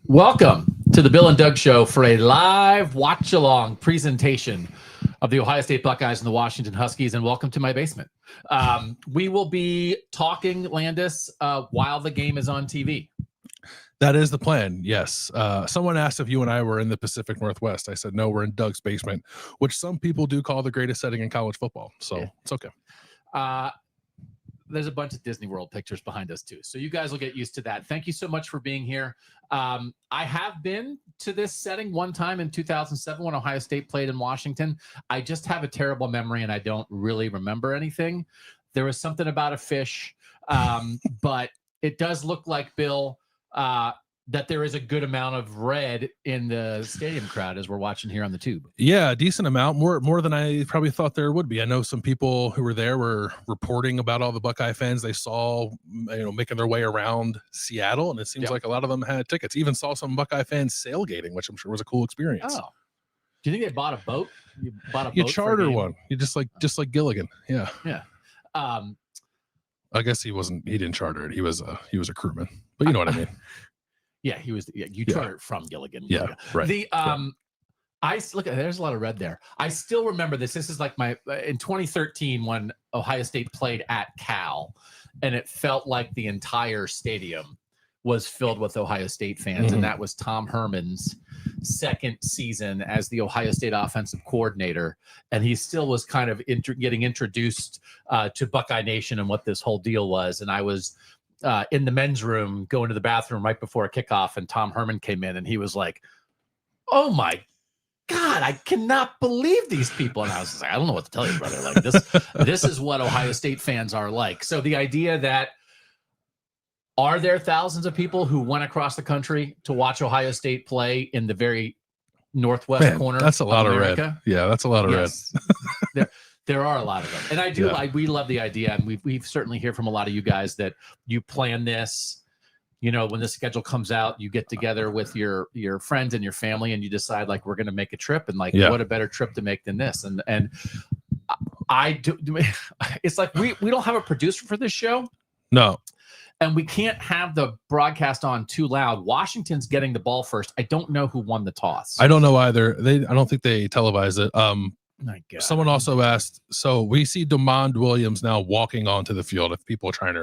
Welcome to the Bill and Doug Show for a live watch-along presentation of the Ohio State Buckeyes and the Washington Huskies, and welcome to my basement. We will be talking, Landis, while the game is on TV. That is the plan, yes. Someone asked if you and I were in the Pacific Northwest. I said, no, we're in Doug's basement, which some people do call the greatest setting in college football, so yeah. It's okay. There's a bunch of Disney World pictures behind us too, so you guys will get used to that. Thank you so much for being here. I have been to this setting one time in 2007 when Ohio State played in Washington. I just have a terrible memory and I don't really remember anything. There was something about a fish, but it does look like, Bill, that there is a good amount of red in the stadium crowd as we're watching here on the tube. Yeah, a decent amount, more than I probably thought there would be. I know some people who were there were reporting about all the Buckeye fans they saw, making their way around Seattle, and it seems like a lot of them had tickets. Even saw some Buckeye fans sailgating, which I'm sure was a cool experience. Oh, do you think they bought a boat? You bought a boat? You charter one. You just like Gilligan. Yeah. Yeah. I guess he didn't charter it. He was a crewman, but you know what I mean. Yeah, he was. Yeah, you chartered from Gilligan. Yeah, right. I look at there's a lot of red there. I still remember this. This is like in 2013 when Ohio State played at Cal, and it felt like the entire stadium was filled with Ohio State fans, and that was Tom Herman's second season as the Ohio State offensive coordinator, and he still was kind of getting introduced to Buckeye Nation and what this whole deal was. And I was in the men's room going to the bathroom right before a kickoff, and Tom Herman came in and he was like, "Oh my God, I cannot believe these people." And I was like, "I don't know what to tell you, brother. Like this is what Ohio State fans are like." So the idea that are there thousands of people who went across the country to watch Ohio State play in the very northwest corner? That's a lot of America? red. Yeah, that's a lot of red. There are a lot of them, and I do. We love the idea, and we've certainly heard from a lot of you guys that you plan this. When the schedule comes out, you get together with your friends and your family, and you decide like we're going to make a trip, and what a better trip to make than this. And I do. It's like we don't have a producer for this show. No. And we can't have the broadcast on too loud. Washington's getting the ball first. I don't know who won the toss. I don't know either. I don't think they televise it. My God. Someone also asked, so we see DeMond Williams now walking onto the field if people are trying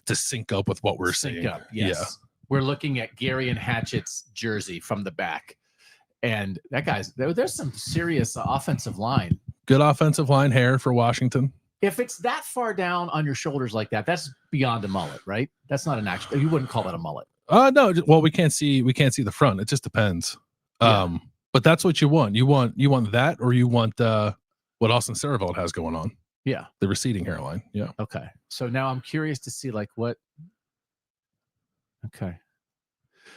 to sync up with what we're seeing. Yes. Yeah. We're looking at Gary and Hatchett's jersey from the back. And that there's some serious offensive line. Good offensive line hair for Washington. If it's that far down on your shoulders like that, that's beyond a mullet, right? That's not an actual, you wouldn't call that a mullet. No. Well, we can't see the front. It just depends. Yeah. But that's what you want. You want that, or you want what Austin Sareveld has going on. Yeah. The receding hairline. Yeah. Okay. So now I'm curious to see what. Okay.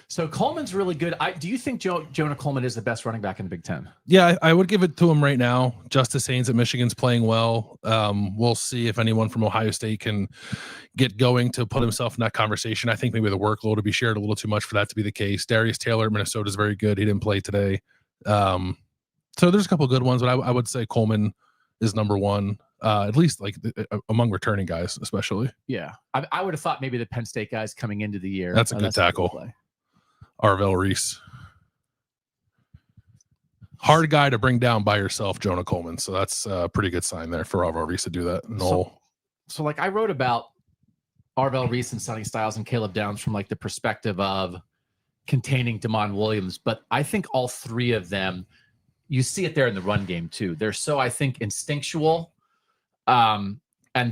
So Coleman's really good. Do you think Jonah Coleman is the best running back in the Big Ten? Yeah, I would give it to him right now. Justice Haynes at Michigan's playing well. We'll see if anyone from Ohio State can get going to put himself in that conversation. I think maybe the workload will be shared a little too much for that to be the case. Darius Taylor at Minnesota is very good. He didn't play today. So there's a couple of good ones, but I would say Coleman is number one, at least among returning guys, especially. Yeah, I would have thought maybe the Penn State guys coming into the year. That's a good tackle. Arvell Reese. Hard guy to bring down by yourself, Jonah Coleman. So that's a pretty good sign there for Arvell Reese to do that. So I wrote about Arvell Reese and Sonny Styles and Caleb Downs from the perspective of containing DeMond Williams, but I think all three of them, you see it there in the run game too. They're so, I think, instinctual, and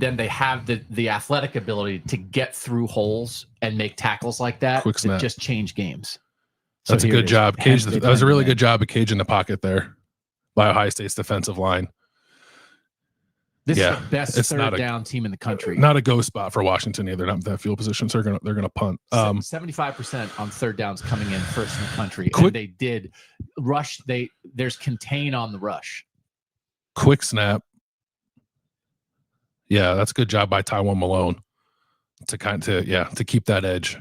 then they have the athletic ability to get through holes and make tackles like that. Quick snap. Just change games. That's a good job. That was a really good job of caging the pocket there by Ohio State's defensive line. This is the best third down team in the country. Not a go spot for Washington either. Not that field position, so they're gonna punt. 75% on third downs coming in first in the country. And they did rush. There's contain on the rush. Quick snap. Yeah, that's a good job by Tywone Malone to keep that edge.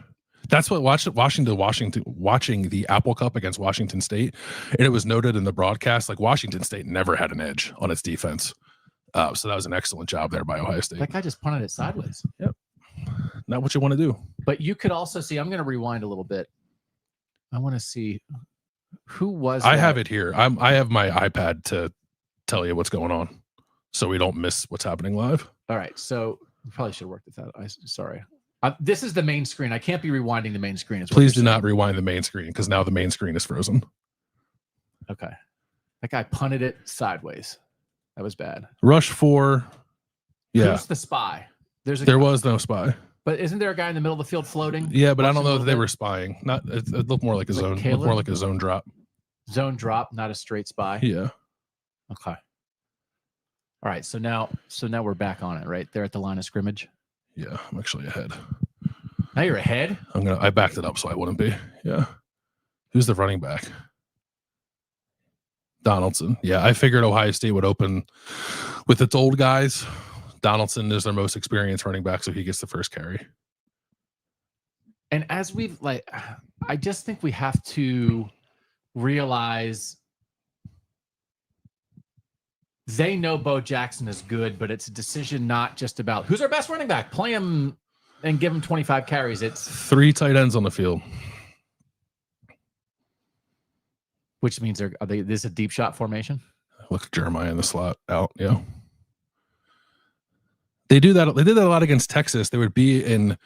That's what watching the Apple Cup against Washington State, and it was noted in the broadcast Washington State never had an edge on its defense. So that was an excellent job there by Ohio State. That guy just punted it sideways. Yep. Not what you want to do. But you could also see, I'm going to rewind a little bit. I want to see who was. I have it here. I have my iPad to tell you what's going on, so we don't miss what's happening live. All right, so we probably should have worked with that. Sorry. This is the main screen. I can't be rewinding the main screen. Please do not rewind the main screen because now the main screen is frozen. Okay. That guy punted it sideways. That was bad. Rush 4. Yeah. Who's the spy? There was no spy. But isn't there a guy in the middle of the field floating? Yeah, but I don't know that they were spying. It looked more like a zone. Looked more like a zone drop. Zone drop, not a straight spy. Yeah. Okay. All right. So now we're back on it, right? They're at the line of scrimmage. Yeah, I'm actually ahead. Now you're ahead? I backed it up so I wouldn't be. Yeah. Who's the running back? Donaldson. Yeah, I figured Ohio State would open with its old guys. Donaldson is their most experienced running back, so he gets the first carry. And as I just think we have to realize they know Bo Jackson is good, but it's a decision not just about who's our best running back. Play him and give him 25 carries. It's 3 tight ends on the field. Which means this is a deep shot formation? Look at Jeremiah in the slot out. Yeah. They do that. They did that a lot against Texas. They would be in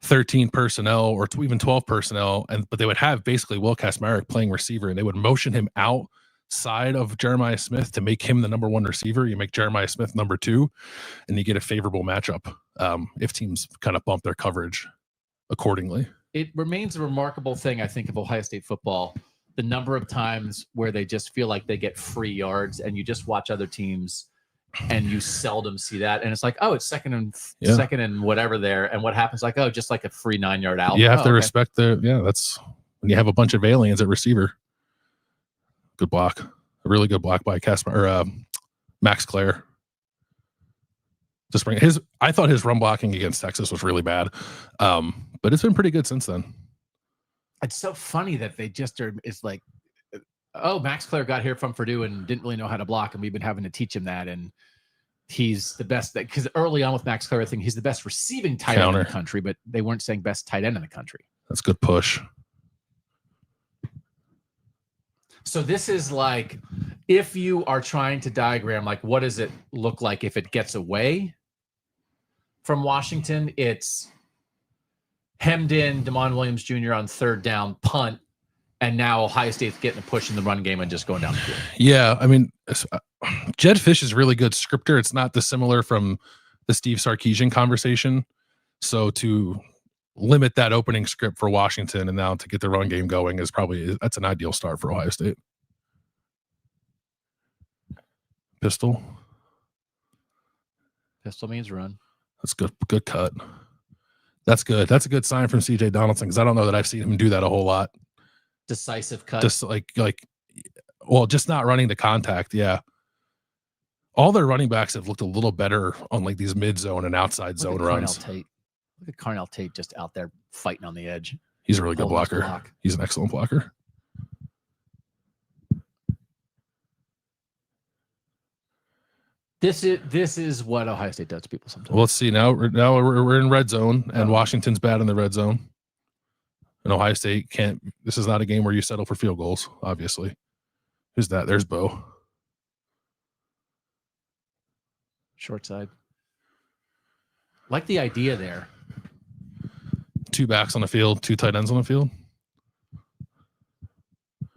13 personnel or even 12 personnel, but they would have basically Will Kasmerick playing receiver, and they would motion him outside of Jeremiah Smith to make him the number 1 receiver. You make Jeremiah Smith number 2, and you get a favorable matchup if teams kind of bump their coverage accordingly. It remains a remarkable thing, I think, of Ohio State football, the number of times where they just feel like they get free yards, and you just watch other teams and you seldom see that. And it's like, oh, it's second and whatever there. And what happens? Like, oh, just like a free 9-yard out. You have to respect that's when you have a bunch of aliens at receiver. Good block. A really good block by Max Clare. I thought his run blocking against Texas was really bad. But it's been pretty good since then. It's so funny that they just are. It's like, oh, Max Clare got here from Purdue and didn't really know how to block, and we've been having to teach him that. And he's the best because early on with Max Clare, I think he's the best receiving tight end in the country, but they weren't saying best tight end in the country. That's good push. So this is like, if you are trying to diagram, like, what does it look like if it gets away from Washington? It's hemmed in Damon Williams Jr. on 3rd down, punt, and now Ohio State's getting a push in the run game and just going down the field. Yeah, I mean, Jed Fish is really good scripter. It's not dissimilar from the Steve Sarkisian conversation. So to limit that opening script for Washington and now to get the run game going that's an ideal start for Ohio State. Pistol means run. That's good. Good cut. That's good. That's a good sign from CJ Donaldson because I don't know that I've seen him do that a whole lot. Decisive cut. Just just not running the contact. Yeah. All their running backs have looked a little better on like these mid zone and outside zone runs. Look at Carnell Tate just out there fighting on the edge. He's a really good blocker. He's an excellent blocker. This is what Ohio State does to people sometimes. Well, let's see. Now we're in red zone, and Washington's bad in the red zone. And Ohio State can't. This is not a game where you settle for field goals, obviously. Who's that? There's Bo. Short side. Like the idea there. 2 backs on the field, 2 tight ends on the field.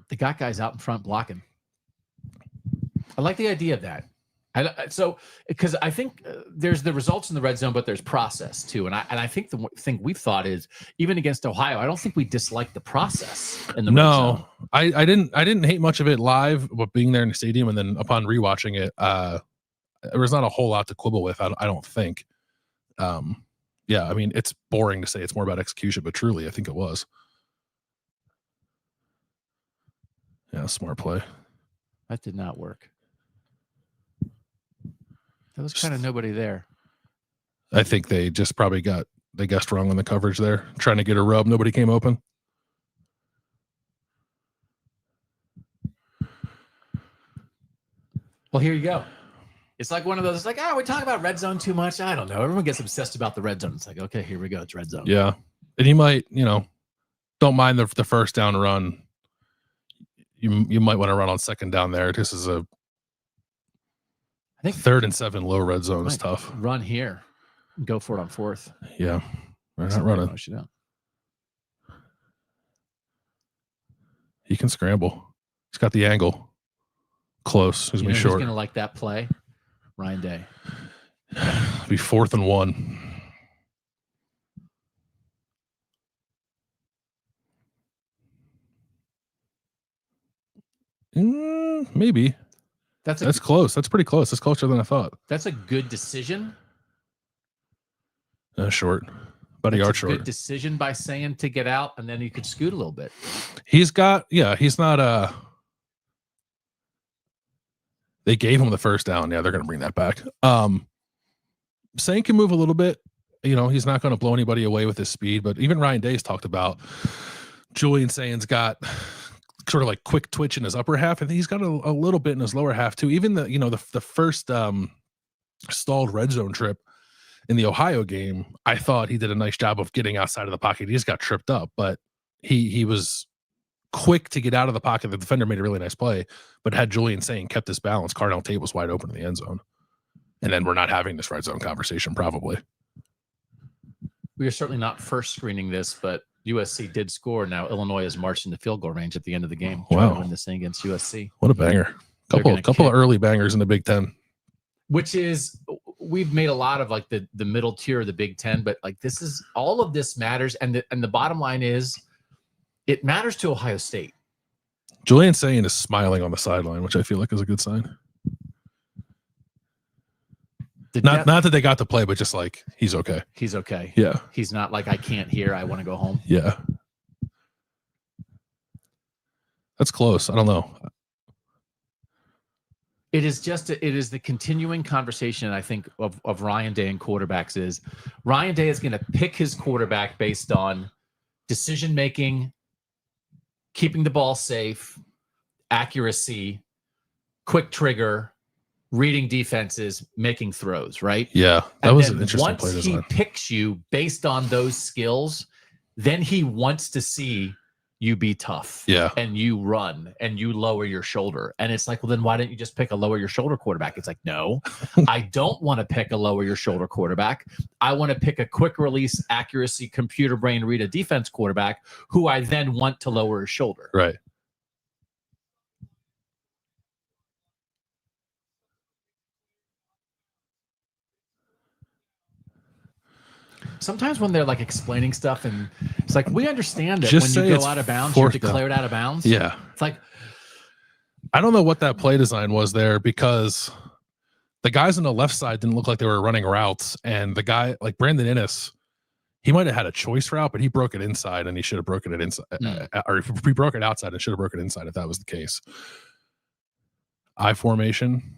They got guys out in front blocking. I like the idea of that. Because I think there's the results in the red zone, but there's process too. And I think the thing we've thought is, even against Ohio, I don't think we dislike the process in the red zone. I didn't hate much of it live, but being there in the stadium and then upon rewatching it, there was not a whole lot to quibble with. I don't think. Yeah, I mean, it's boring to say it's more about execution, but truly, I think it was. Yeah, smart play. That did not work. There was kind of nobody there. I think they just probably they guessed wrong on the coverage there, trying to get a rub. Nobody came open. Well, here you go. It's like one of those, it's like, we talk about red zone too much. I don't know. Everyone gets obsessed about the red zone. It's like, okay, here we go. It's red zone. Yeah. And he might, don't mind the first down run. You might want to run on second down there. This is I think 3rd and 7 low red zone is tough. Run here. Go for it on 4th. Yeah. They're not running. He can scramble. He's got the angle. Close. He's going to be short. Who's going to like that play? Ryan Day. Be 4th and 1. Maybe. That's close. That's pretty close. That's closer than I thought. That's a good decision. Short. About a yard short. Good decision by Sayin to get out, and then you could scoot a little bit. He's not they gave him the first down. Yeah, they're going to bring that back. Sayin can move a little bit. He's not going to blow anybody away with his speed, but even Ryan Day's talked about Julian Sayin's got sort of like quick twitch in his upper half. I think he's got a little bit in his lower half too. Even the first stalled red zone trip in the Ohio game, I thought he did a nice job of getting outside of the pocket. He just got tripped up, but he was quick to get out of the pocket. The defender made a really nice play, but had Julian Sayin kept his balance, Carnell Tate was wide open in the end zone. And then we're not having this red zone conversation probably. We are certainly not first screening this, but USC did score. Now Illinois is marching to field goal range at the end of the game. Wow. To win this thing against USC. What a banger. Couple of early bangers in the Big Ten. Which is, we've made a lot of like the middle tier of the Big Ten, but like all of this matters. And the bottom line is it matters to Ohio State. Julian Sayin is smiling on the sideline, which I feel like is a good sign. Not that they got to play, but just like he's okay. He's okay. Yeah. He's not like, I can't hear, I want to go home. Yeah. That's close. I don't know. It is the continuing conversation, I think, of Ryan Day and quarterbacks is Ryan Day is going to pick his quarterback based on decision making, keeping the ball safe, accuracy, quick trigger, reading defenses, making throws, right? Yeah, that was an interesting play design. Once he picks you based on those skills, then he wants to see you be tough. Yeah. And you run and you lower your shoulder. And it's like, well, then why don't you just pick a lower your shoulder quarterback? It's like, no, I don't want to pick a lower your shoulder quarterback. I want to pick a quick release, accuracy, computer brain read a defense quarterback who I then want to lower his shoulder. Right. Sometimes when they're like explaining stuff and it's like, we understand that when you go out of bounds, you're declared out of bounds. Yeah. It's like, I don't know what that play design was there because the guys on the left side didn't look like they were running routes. And the guy like Brandon Innes, he might have had a choice route, but he broke it inside and he should have broken it inside. Or if he broke it outside and should have broken it inside if that was the case. I formation.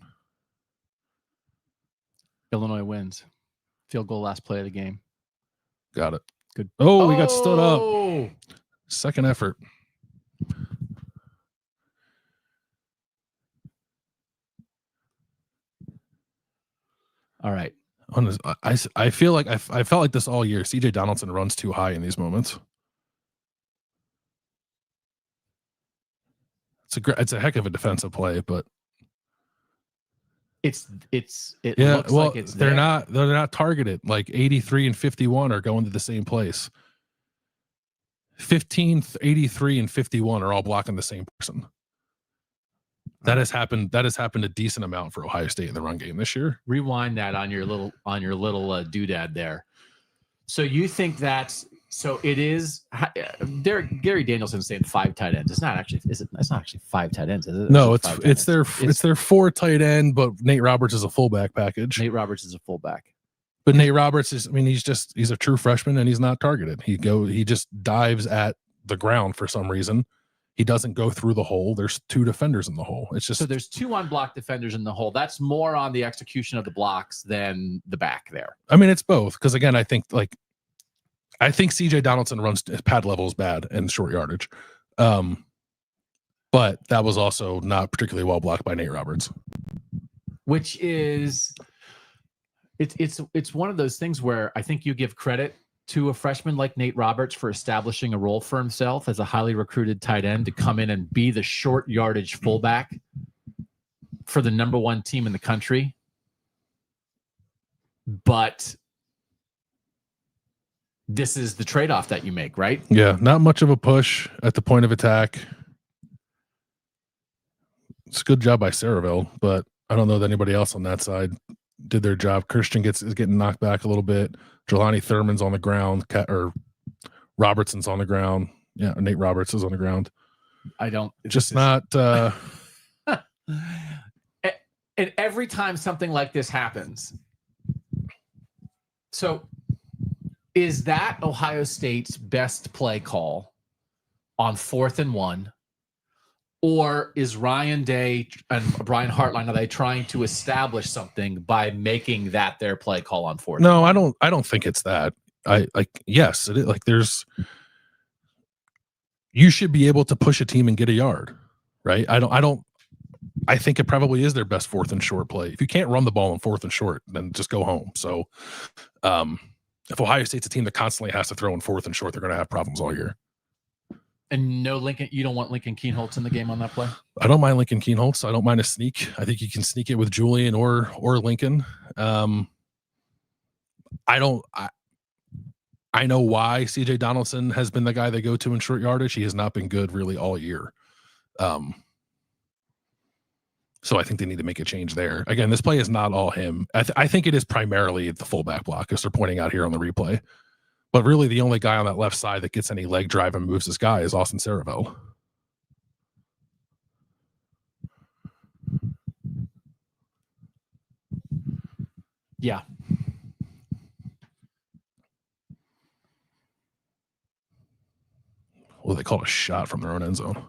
Illinois wins. Field goal, last play of the game. Got it. Good. Oh, we got stood up. Second effort. All right. I feel like I felt like this all year. CJ Donaldson runs too high in these moments. It's a heck of a defensive play, but it looks like it's they're not targeted. Like 83 and 51 are going to the same place. 15, 83 and 51 are all blocking the same person. That has happened a decent amount for Ohio State in the run game this year. Rewind that on your little doodad there. So you think it is Gary Danielson's saying 5 tight ends. It's not actually, that's not actually 5 tight ends, is it? No, it's their 4 tight end, but Nate Roberts is a fullback package. Nate Roberts is a fullback. But Nate Roberts he's a true freshman and he's not targeted. He just dives at the ground for some reason. He doesn't go through the hole. There's 2 defenders in the hole. It's just so there's 2 unblocked defenders in the hole. That's more on the execution of the blocks than the back there. I mean, it's both because again, I think CJ Donaldson runs pad levels bad and short yardage. But that was also not particularly well blocked by Nate Roberts. Which is it's one of those things where I think you give credit to a freshman like Nate Roberts for establishing a role for himself as a highly recruited tight end to come in and be the short yardage fullback for the number one team in the country. But this is the trade-off that you make, right? Yeah, not much of a push at the point of attack. It's a good job by Saraville, but I don't know that anybody else on that side did their job. Christian is getting knocked back a little bit. Jelani Thurman's on the ground, or Robertson's on the ground. Yeah, Nate Roberts is on the ground. And every time something like this happens, so is that Ohio State's best play call on 4th and 1? Or is Ryan Day and Brian Hartline, are they trying to establish something by making that their play call on 4th? No, I don't think it's that. Yes, it is. Like you should be able to push a team and get a yard, right? I think it probably is their best 4th and short play. If you can't run the ball on 4th and short, then just go home. So if Ohio State's a team that constantly has to throw in 4th and short, they're going to have problems all year. And no Lincoln, you don't want Lincoln Kienholz in the game on that play? I don't mind Lincoln Kienholz. I don't mind a sneak. I think you can sneak it with Julian or Lincoln. I know why CJ Donaldson has been the guy they go to in short yardage. He has not been good really all year. So I think they need to make a change there. Again, this play is not all him. I think it is primarily the fullback block, as they're pointing out here on the replay. But really, the only guy on that left side that gets any leg drive and moves his guy is Austin Saraville. Yeah. Well, they called a shot from their own end zone.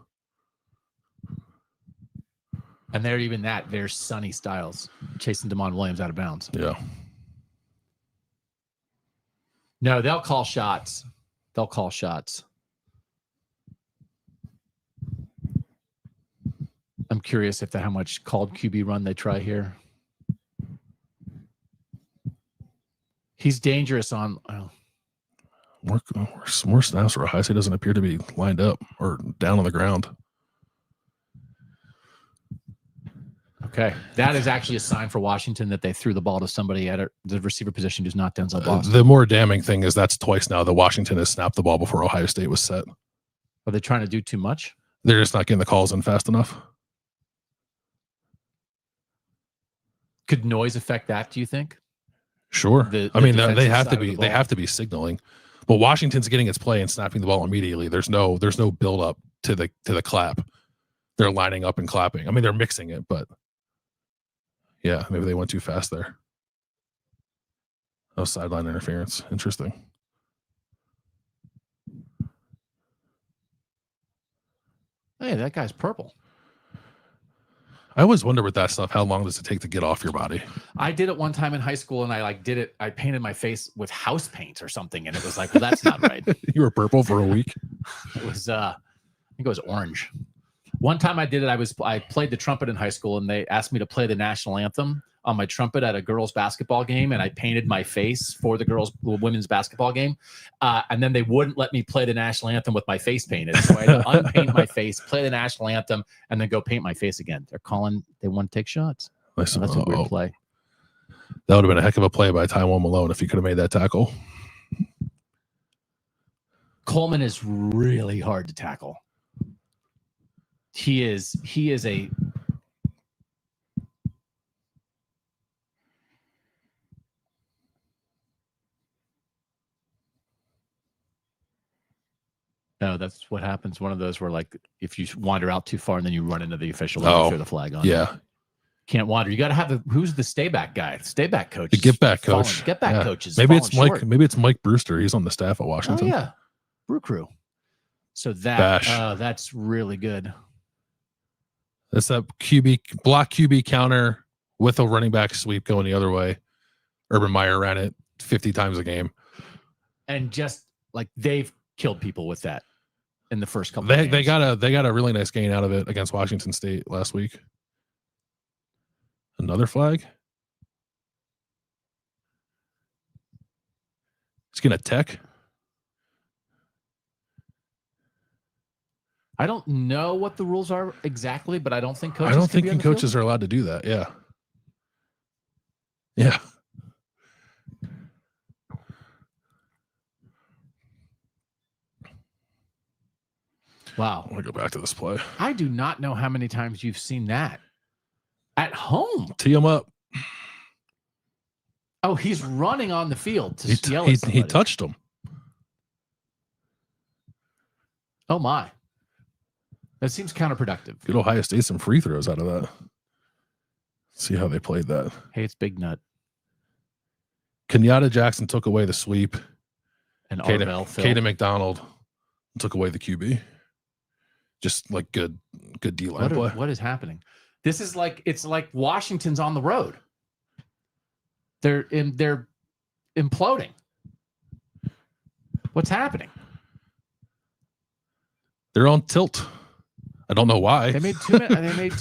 And there's Sonny Styles chasing Damon Williams out of bounds. Yeah. No, they'll call shots. They'll call shots. I'm curious how much called QB run they try here. He's dangerous on. Oh. More snaps for Ohio State doesn't appear to be lined up or down on the ground. Okay, that is actually a sign for Washington that they threw the ball to somebody at the receiver position who's not Denzel Boston. The more damning thing is that's twice now that Washington has snapped the ball before Ohio State was set. Are they trying to do too much? They're just not getting the calls in fast enough. Could noise affect that, do you think? Sure. They have to be signaling. But Washington's getting its play and snapping the ball immediately. There's no build up to the clap. They're lining up and clapping. I mean, they're mixing it, but yeah, maybe they went too fast there. Oh, sideline interference. Interesting. Hey, that guy's purple. I always wonder with that stuff, how long does it take to get off your body? I did it one time in high school, and I painted my face with house paint or something, and it was like, well, that's not right. You were purple for a week? It was, I think it was orange. One time I did it, I played the trumpet in high school, and they asked me to play the national anthem on my trumpet at a girls' basketball game, and I painted my face for the women's basketball game, and then they wouldn't let me play the national anthem with my face painted, so I had to unpaint my face, play the national anthem, and then go paint my face again. They want to take shots. So that's a weird play. That would have been a heck of a play by Tywone Malone if he could have made that tackle. Coleman is really hard to tackle. He is a no, that's what happens. One of those where, like, if you wander out too far and then you run into the official and throw the flag on. Yeah. Can't wander. You got to have who's the stay back guy? Stay back coach. The get back coach. Get back coaches. Maybe it's Mike. Short. Maybe it's Mike Brewster. He's on the staff at Washington. Oh yeah, Brew Crew. So that's really good. That's that block QB counter with a running back sweep going the other way. Urban Meyer ran it 50 times a game, and just like they've killed people with that in the first couple. They got a really nice gain out of it against Washington State last week. Another flag. He's going to Tech. I don't know what the rules are exactly, but I don't think coaches. I don't think coaches field. are allowed to do that. Yeah. Yeah. Wow. I want to go back to this play. I do not know how many times you've seen that at home. Tee him up. Oh, he's running on the field to yell at somebody. He touched him. Oh, my. That seems counterproductive. Good Ohio State, some free throws out of that. See how they played that. Hey, it's Big Nut. Kenyatta Jackson took away the sweep. And Caden McDonald took away the QB. Just like good D-line play. What is happening? This is like, it's like Washington's on the road. They're imploding. What's happening? They're on tilt. I don't know why. They made too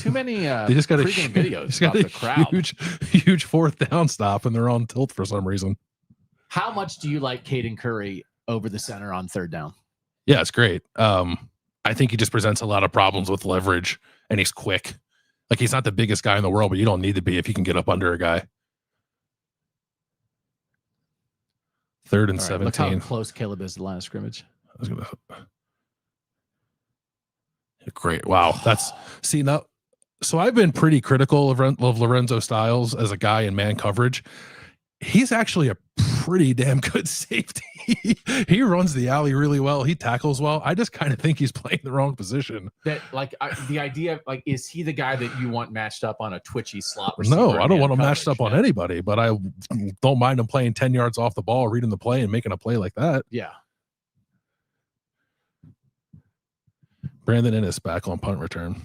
many. They just got a videos about the crowd. Huge fourth down stop, and they're on tilt for some reason. How much do you like Caden Curry over the center on third down? Yeah, it's great. I think he just presents a lot of problems with leverage, and he's quick. Like, he's not the biggest guy in the world, but you don't need to be if you can get up under a guy. 3rd and 17. Look how close Caleb is to the line of scrimmage. Great. Wow. Now. So I've been pretty critical of Lorenzo Styles as a guy in man coverage. He's actually a pretty damn good safety. He runs the alley really well. He tackles well. I just kind of think he's playing the wrong position. That the idea of like, is he the guy that you want matched up on a twitchy slot receiver? No, I don't want him matched up on anybody, but I don't mind him playing 10 yards off the ball, reading the play and making a play like that. Yeah. Brandon Ennis back on punt return.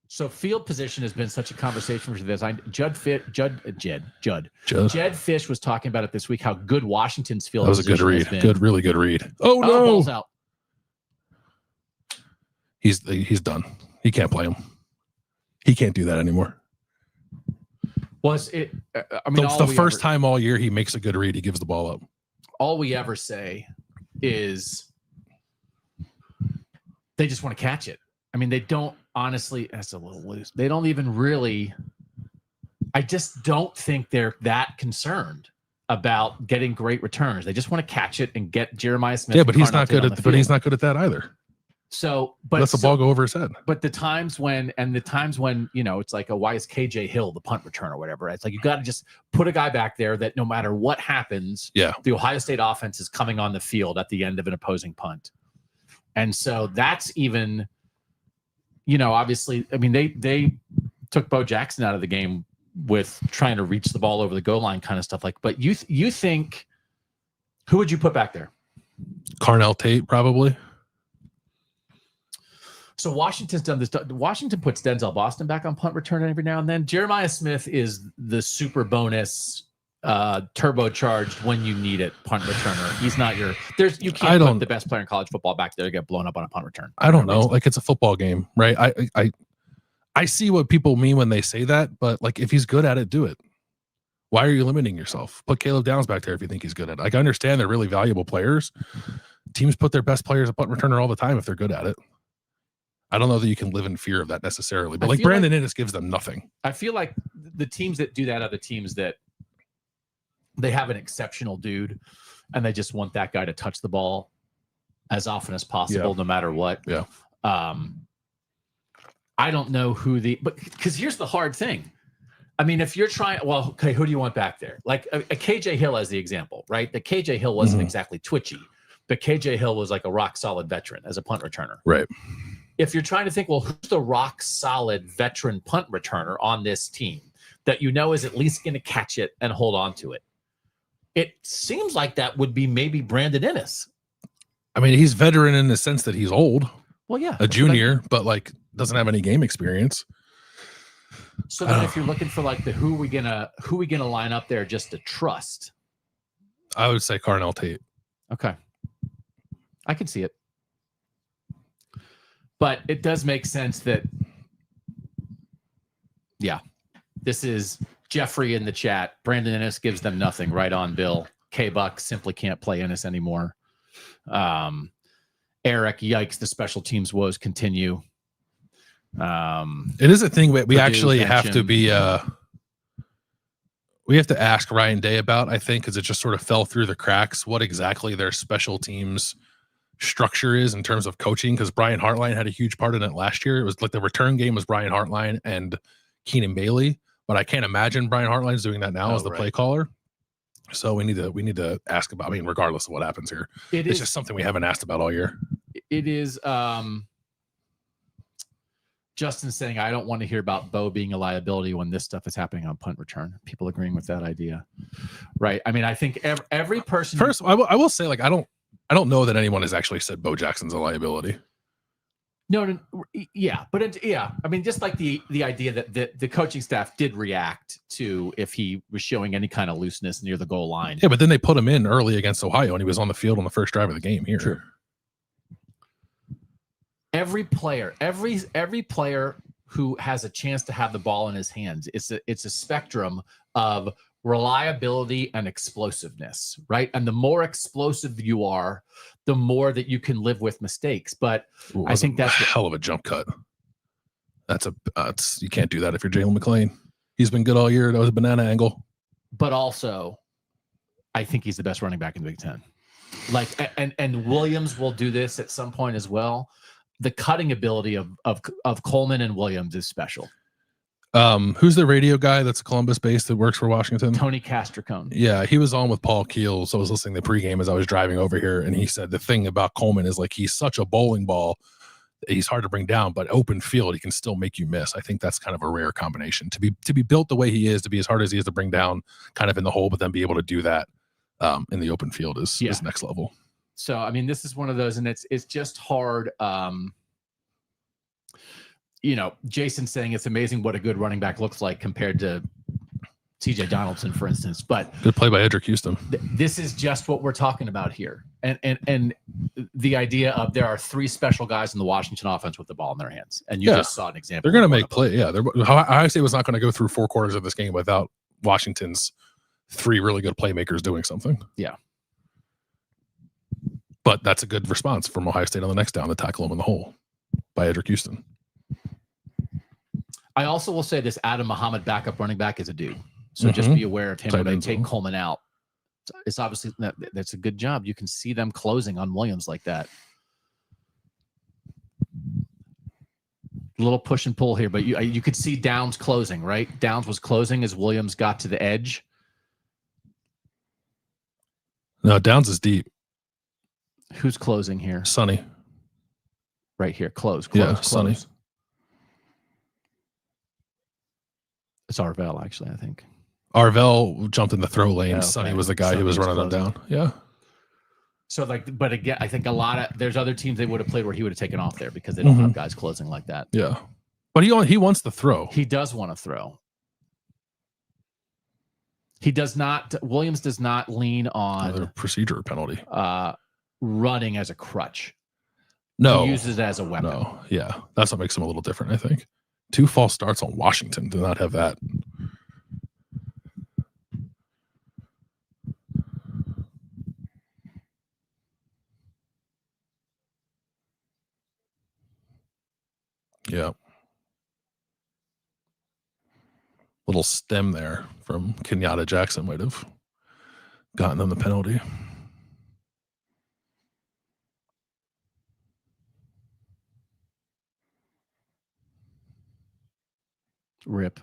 So field position has been such a conversation for this. Jed Fish was talking about it this week, how good Washington's field position was a good read. Really good read. Oh, no. Ball's out. He's done. He can't play him. He can't do that anymore. Was it? I mean, the first time all year he makes a good read, he gives the ball up. All we ever say is they just want to catch it. I mean, they don't honestly, that's a little loose. They don't even really, I just don't think they're that concerned about getting great returns. They just want to catch it and get Jeremiah Smith. Yeah, but he's not good at he's not good at that either. So, but that's the ball go over his head. But the times when, you know, it's like, why is KJ Hill the punt return or whatever? It's like, you got to just put a guy back there that no matter what happens, the Ohio State offense is coming on the field at the end of an opposing punt. And so that's even, you know, obviously, I mean, they took Bo Jackson out of the game with trying to reach the ball over the goal line kind of stuff. Like, but you think, who would you put back there? Carnell Tate, probably. So Washington's done this. Washington puts Denzel Boston back on punt return every now and then. Jeremiah Smith is the super bonus, turbocharged when you need it punt returner. He's not you can't put the best player in college football back there to get blown up on a punt return. I don't know. Like, it's a football game, right? I see what people mean when they say that, but like, if he's good at it, do it. Why are you limiting yourself? Put Caleb Downs back there if you think he's good at it. Like, I understand they're really valuable players. Teams put their best players at punt returner all the time if they're good at it. I don't know that you can live in fear of that necessarily, but like Brandon Ennis gives them nothing. I feel like the teams that do that are the teams that they have an exceptional dude and they just want that guy to touch the ball as often as possible, no matter what. Yeah. I don't know but because here's the hard thing. I mean, if you're trying, well, okay, who do you want back there? Like a KJ Hill as the example, right? The KJ Hill wasn't exactly twitchy, but KJ Hill was like a rock solid veteran as a punt returner. Right. If you're trying to think, well, who's the rock solid veteran punt returner on this team that you know is at least going to catch it and hold on to it? It seems like that would be maybe Brandon Ennis. I mean, he's veteran in the sense that he's old. Well, yeah. A junior, but like doesn't have any game experience. So then if you're looking for like who we gonna line up there just to trust? I would say Carnell Tate. Okay. I can see it. But it does make sense that, this is Jeffrey in the chat. Brandon Ennis gives them nothing. Right on, Bill. K-Buck simply can't play Ennis anymore. Eric, yikes, the special teams woes continue. It is a thing we actually have to be we have to ask Ryan Day about, I think, because it just sort of fell through the cracks what exactly their special teams structure is in terms of coaching, because Brian Hartline had a huge part in it last year. It was like the return game was Brian Hartline and Keenan Bailey, but I can't imagine Brian Hartline's doing that now as the play caller. So we need to ask about, I mean, regardless of what happens here, it's just something we haven't asked about all year. It is Justin saying, I don't want to hear about Bo being a liability when this stuff is happening on punt return. People agreeing with that idea, right? I mean, I think every person. First, I will say, like, I don't know that anyone has actually said Bo Jackson's a liability. No, yeah, but I mean, just like the idea that the coaching staff did react to if he was showing any kind of looseness near the goal line. Yeah, but then they put him in early against Ohio, and he was on the field on the first drive of the game here. True. Every player who has a chance to have the ball in his hands, it's a spectrum of reliability and explosiveness, right? And the more explosive you are, the more that you can live with mistakes. But I think that's a hell of a jump cut. That's you can't do that if you're Jalen McClain. He's been good all year. That was a banana angle. But also, I think he's the best running back in the Big Ten. Like, and Williams will do this at some point as well. The cutting ability of Coleman and Williams is special. Who's the radio guy that's Columbus based that works for Washington? Tony Castricone. Yeah, he was on with Paul Keel. So I was listening to pregame as I was driving over here, and he said the thing about Coleman is like he's such a bowling ball. He's hard to bring down, but open field, he can still make you miss. I think that's kind of a rare combination to be built the way he is, to be as hard as he is to bring down kind of in the hole, but then be able to do that in the open field is next level. So, I mean, this is one of those, and it's just hard. Jason saying it's amazing what a good running back looks like compared to TJ Donaldson, for instance. But good play by Edric Houston. This is just what we're talking about here. And the idea of there are three special guys in the Washington offense with the ball in their hands. And you just saw an example. They're going to make play. Yeah. Ohio State was not going to go through 4 quarters of this game without Washington's 3 really good playmakers doing something. Yeah. But that's a good response from Ohio State on the next down to tackle him in the hole by Edric Houston. I also will say this Adam Muhammad backup running back is a dude. So just be aware of him when they take Coleman out. It's obviously that's a good job. You can see them closing on Williams like that. A little push and pull here, but you could see Downs closing, right? Downs was closing as Williams got to the edge. No, Downs is deep. Who's closing here? Sonny. Right here. Close. Sonny. It's Arvell, actually, I think. Arvell jumped in the throw lane. Okay. Sonny was the guy who was running them down. Yeah. So, but again, I think there's other teams they would have played where he would have taken off there because they don't have guys closing like that. Yeah. But he wants to throw. He does want to throw. He does not. Williams does not lean on another procedure penalty. Running as a crutch. No. He uses it as a weapon. No. Yeah. That's what makes him a little different, I think. 2 false starts on Washington. Do not have that. Yeah. Little stem there from Kenyatta Jackson might have gotten them the penalty. Rip.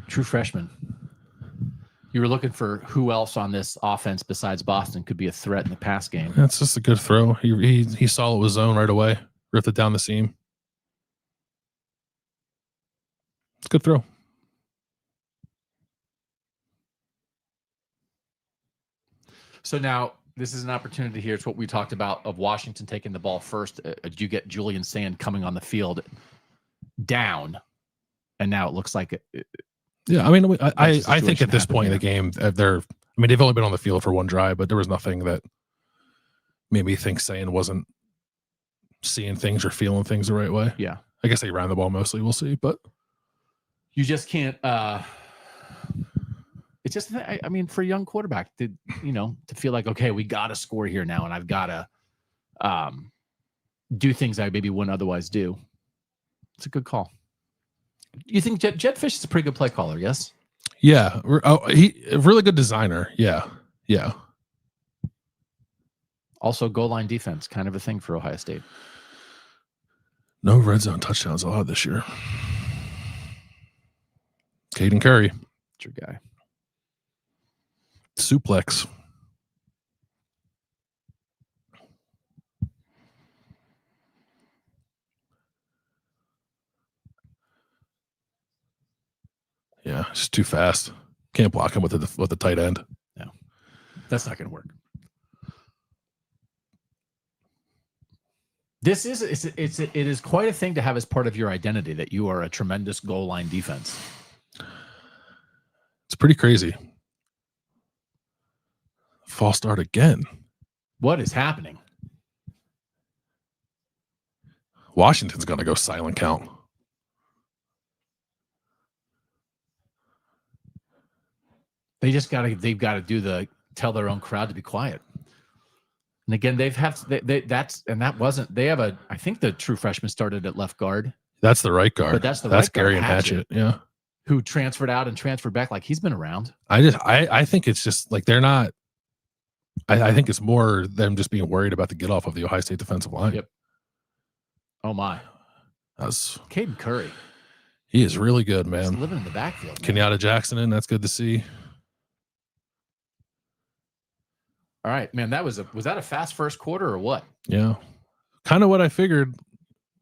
True freshman. You were looking for who else on this offense besides Boston could be a threat in the pass game. That's just a good throw. He saw it was zone right away. Ripped it down the seam. It's a good throw. So now this is an opportunity here. It's what we talked about of Washington taking the ball first. You get Julian Sayin coming on the field down, and now it looks like it. Yeah, I mean, I think at this point in the game, they've only been on the field for 1 drive, but there was nothing that made me think Sayin wasn't seeing things or feeling things the right way. Yeah. I guess they ran the ball mostly. We'll see, but you just can't it's just, I mean, for a young quarterback, to feel like, okay, we got to score here now, and I've got to do things I maybe wouldn't otherwise do. It's a good call. You think Jed Fish is a pretty good play caller? Yes. Yeah. He a really good designer. Yeah. Yeah. Also, goal line defense, kind of a thing for Ohio State. No red zone touchdowns allowed this year. Caden Curry. That's your guy. Suplex. Yeah, it's too fast. Can't block him with the tight end. No, that's not going to work. It is quite a thing to have as part of your identity that you are a tremendous goal line defense. It's pretty crazy. False start again. What is happening? Washington's going to go silent count. They've got to tell their own crowd to be quiet. And again, they have I think the true freshman started at left guard. That's the right guard. But that's Gary and Hatchett. Yeah. Who transferred out and transferred back. Like, he's been around. I think it's just like, they're not, I think it's more them just being worried about the get off of the Ohio State defensive line. Yep. Oh my. That's Caden Curry. He is really good, man. He's living in the backfield. Kenyatta Jackson, that's good to see. All right, man. Was that a fast first quarter or what? Yeah, kind of what I figured.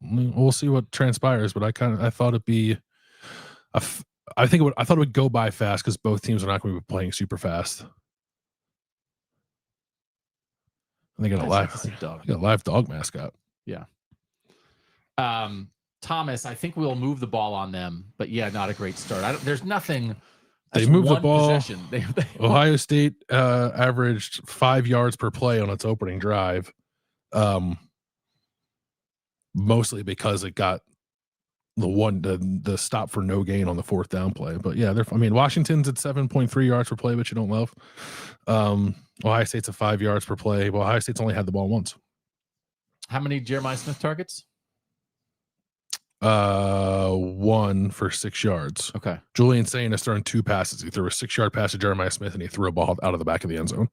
We'll see what transpires, but I thought it'd be I thought it would go by fast because both teams are not going to be playing super fast. And they got a live dog mascot. Yeah. Thomas, I think we'll move the ball on them, but yeah, not a great start. There's nothing. They moved the ball. Ohio State averaged 5 yards per play on its opening drive, mostly because it got the stop for no gain on the fourth down play. But yeah, Washington's at 7.3 yards per play, which you don't love. Ohio State's at 5 yards per play. Well, Ohio State's only had the ball once. How many Jeremiah Smith targets? 1 for 6 yards. Okay. Julian Sayin has thrown 2 passes. He threw a 6-yard pass to Jeremiah Smith, and he threw a ball out of the back of the end zone.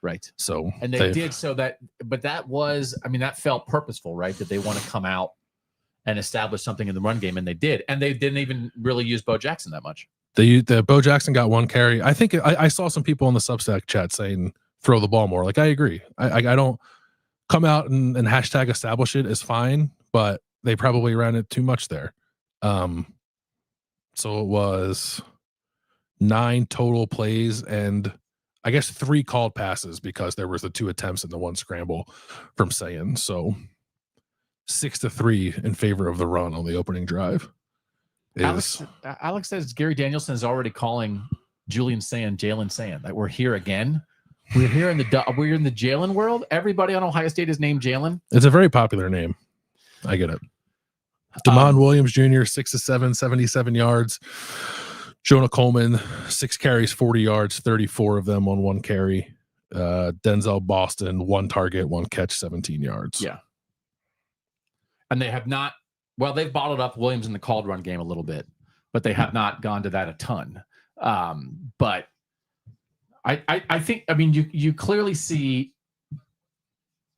Right. So and they did so that, but that was, that felt purposeful, right? That they want to come out and establish something in the run game, and they did. And they didn't even really use Bo Jackson that much. The Bo Jackson got 1 carry. I think I saw some people in the Substack chat saying throw the ball more. Like, I agree. I don't come out and hashtag establish it is fine, but they probably ran it too much there. So it was 9 total plays and I guess 3 called passes because there was the 2 attempts and the 1 scramble from Sayin. So 6-3 in favor of the run on the opening drive. Alex says Gary Danielson is already calling Julian Sayin Jalen Sayin. That we're here again. We're in the Jalen world. Everybody on Ohio State is named Jalen. It's a very popular name. I get it. Damon Williams Jr., 6-7, 77 yards. Jonah Coleman, 6 carries, 40 yards, 34 of them on 1 carry. Denzel Boston, 1 target, 1 catch, 17 yards. Yeah. And they have not, they've bottled up Williams in the called run game a little bit, but they have not gone to that a ton. But I think, you clearly see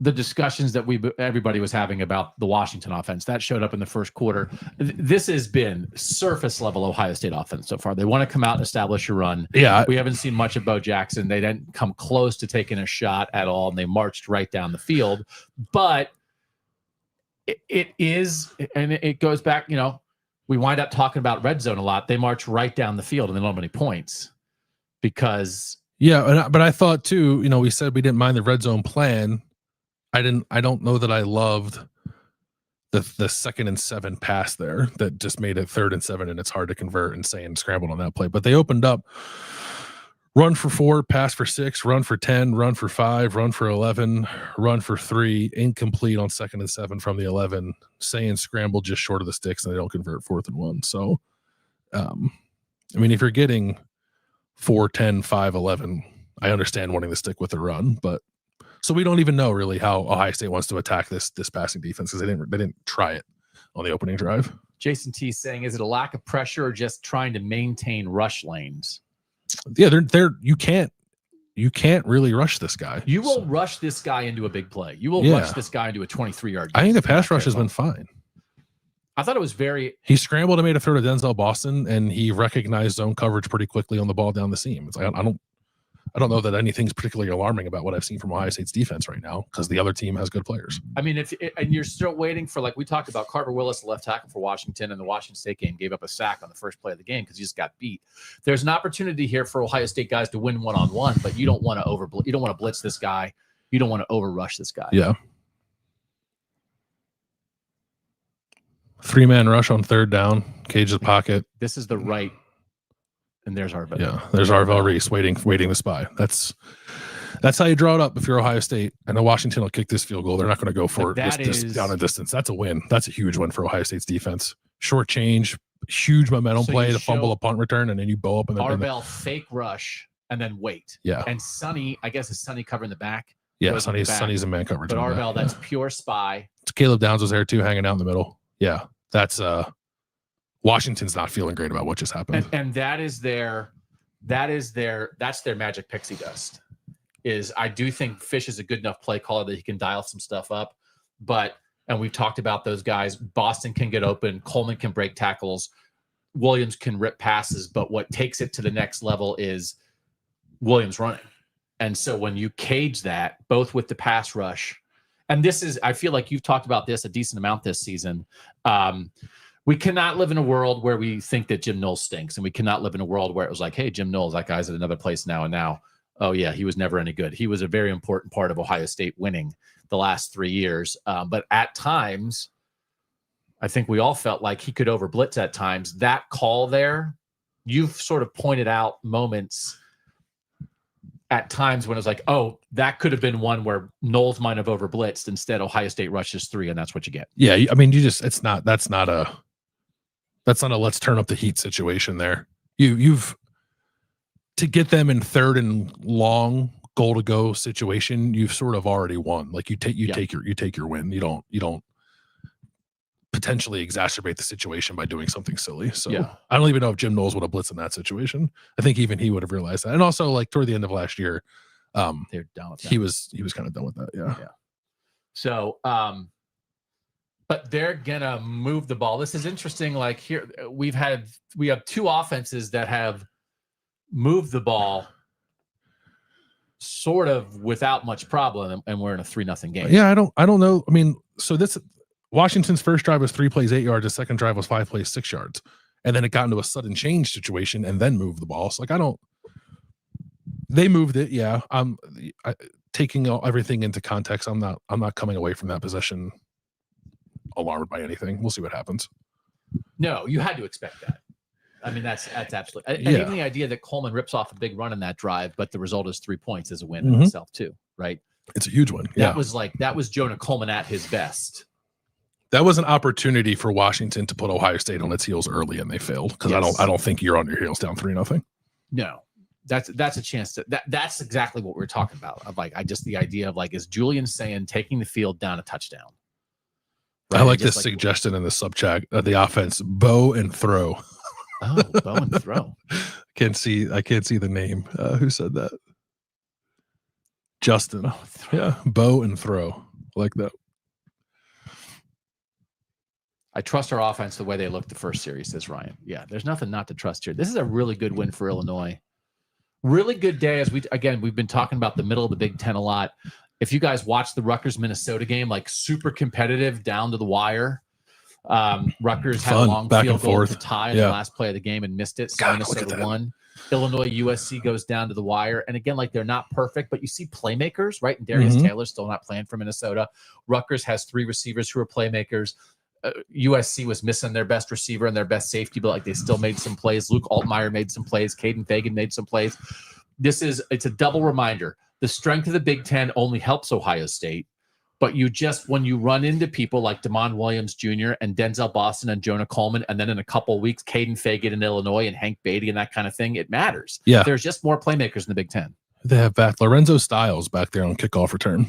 the discussions that everybody was having about the Washington offense that showed up in the first quarter. This has been surface level Ohio State offense so far. They want to come out and establish a run. Yeah. We haven't seen much of Bo Jackson. They didn't come close to taking a shot at all, and they marched right down the field. But it is, and it goes back, we wind up talking about red zone a lot. They march right down the field and they don't have any points because. Yeah. But I thought too, we said we didn't mind the red zone plan. I don't know that I loved the 2nd and 7 pass there that just made it 3rd and 7 and it's hard to convert and Sayin scrambled on that play. But they opened up run for 4, pass for 6, run for 10, run for 5, run for 11, run for 3, incomplete on 2nd and 7 from the 11. Sayin scrambled just short of the sticks and they don't convert 4th and 1. So, if you're getting 4-10, 5-11. I understand wanting to stick with the run, but so we don't even know really how Ohio State wants to attack this passing defense because they didn't try it on the opening drive. Jason T saying, is it a lack of pressure or just trying to maintain rush lanes? Yeah, you can't really rush this guy. You will rush this guy into a big play. You will rush this guy into a 23-yard. I think the pass rush has been fine. I thought it was He scrambled and made a throw to Denzel Boston, and he recognized zone coverage pretty quickly on the ball down the seam. It's like I don't know that anything's particularly alarming about what I've seen from Ohio State's defense right now because the other team has good players. I mean, and you're still waiting for, like we talked about, Carver Willis, the left tackle for Washington, and the Washington State game gave up a sack on the first play of the game because he just got beat. There's an opportunity here for Ohio State guys to win one-on-one, but you don't want to blitz this guy. You don't want to overrush this guy. Yeah. 3-man rush on third down, cage the pocket. This is the right. And there's Arvell. Yeah, there's Arvell Reese waiting to spy. That's how you draw it up if you're Ohio State. And the Washington will kick this field goal. They're not going to go for it down a distance. That's a win. That's a huge win for Ohio State's defense. Short change, huge momentum play to fumble a punt return, and then you bow up. And Arvell fake rush and then wait. Yeah. And Sonny, I guess, is Sonny covering the back? Yeah, Sonny's in man coverage. But Arvell, that's pure spy. Caleb Downs was there too, hanging out in the middle. Yeah, that's Washington's not feeling great about what just happened. And that's their magic pixie dust. I do think Fish is a good enough play caller that he can dial some stuff up. And we've talked about those guys. Boston can get open. Coleman can break tackles. Williams can rip passes. But what takes it to the next level is Williams running. And so when you cage that, both with the pass rush, and I feel like you've talked about this a decent amount this season. We cannot live in a world where we think that Jim Knowles stinks, and we cannot live in a world where it was like, hey, Jim Knowles, that guy's at another place now, and now, oh, yeah, he was never any good. He was a very important part of Ohio State winning the last 3 years. But at times, I think we all felt like he could over-blitz at times. That call there, you've sort of pointed out moments at times when it was like, oh, that could have been one where Knowles might have over-blitzed. Instead, Ohio State rushes 3, and that's what you get. Yeah, I mean, that's not a let's turn up the heat situation there. You've to get them in third and long goal to go situation, you've sort of already won. Like you take your win. You don't potentially exacerbate the situation by doing something silly. So I don't even know if Jim Knowles would have blitzed in that situation. I think even he would have realized that. And also, like toward the end of last year, they're done with that. He was kind of done with that. Yeah. So but they're gonna move the ball. This is interesting. Like here, we have two offenses that have moved the ball sort of without much problem, and we're in a 3-0 game. Yeah, I don't know. I mean, so this Washington's first drive was 3 plays, 8 yards. The second drive was 5 plays, 6 yards, and then it got into a sudden change situation, and then moved the ball. So like they moved it. Yeah, taking everything into context. I'm not coming away from that possession alarmed by anything. We'll see what happens. No, you had to expect that. I mean, that's absolutely. And even the idea that Coleman rips off a big run in that drive, but the result is 3 points is a win in itself too, right? It's a huge one. Yeah. That was Jonah Coleman at his best. That was an opportunity for Washington to put Ohio State on its heels early, and they failed because I don't think you're on your heels down 3-0. No, that's a chance to that's exactly what we're talking about. Of like, the idea of like, is Julian Sayin taking the field down a touchdown? Right? I like this suggestion in the sub chat. The offense, bow and throw. Oh, bow and throw. I can't see the name. Who said that? Justin. Yeah, bow and throw. I like that. I trust our offense the way they looked the first series, says Ryan. Yeah, there's nothing not to trust here. This is a really good win for Illinois. Really good day. As we've been talking about the middle of the Big Ten a lot. If you guys watch the Rutgers-Minnesota game, like super competitive down to the wire. Rutgers had a long field goal to tie in the last play of the game and missed it. So Minnesota won. Illinois, USC goes down to the wire. And again, like they're not perfect, but you see playmakers, right? And Darius Taylor's still not playing for Minnesota. Rutgers has 3 receivers who are playmakers. USC was missing their best receiver and their best safety, but like they still made some plays. Luke Altmaier made some plays. Caden Fagan made some plays. It's a double reminder. The strength of the Big Ten only helps Ohio State. But when you run into people like Damon Williams Jr. and Denzel Boston and Jonah Coleman, and then in a couple of weeks, Caden Fagan in Illinois and Hank Beatty and that kind of thing, it matters. Yeah. There's just more playmakers in the Big Ten. They have back Lorenzo Styles back there on kickoff return.